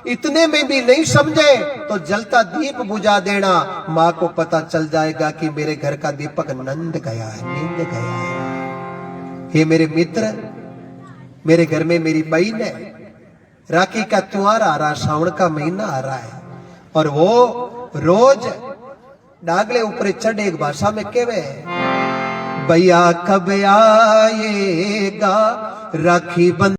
इतने में भी नहीं समझे तो जलता दीप बुझा देना। माँ को पता चल जाएगा कि मेरे घर का दीपक नंद गया है, नींद गया है। हे मेरे मित्र, मेरे घर में मेरी बहन है, राखी का त्योहार आ रहा, सावन का महीना आ रहा है और वो रोज डागले ऊपर चढ़े एक भाषा में कहवे, भैया कब आएगा राखी बंध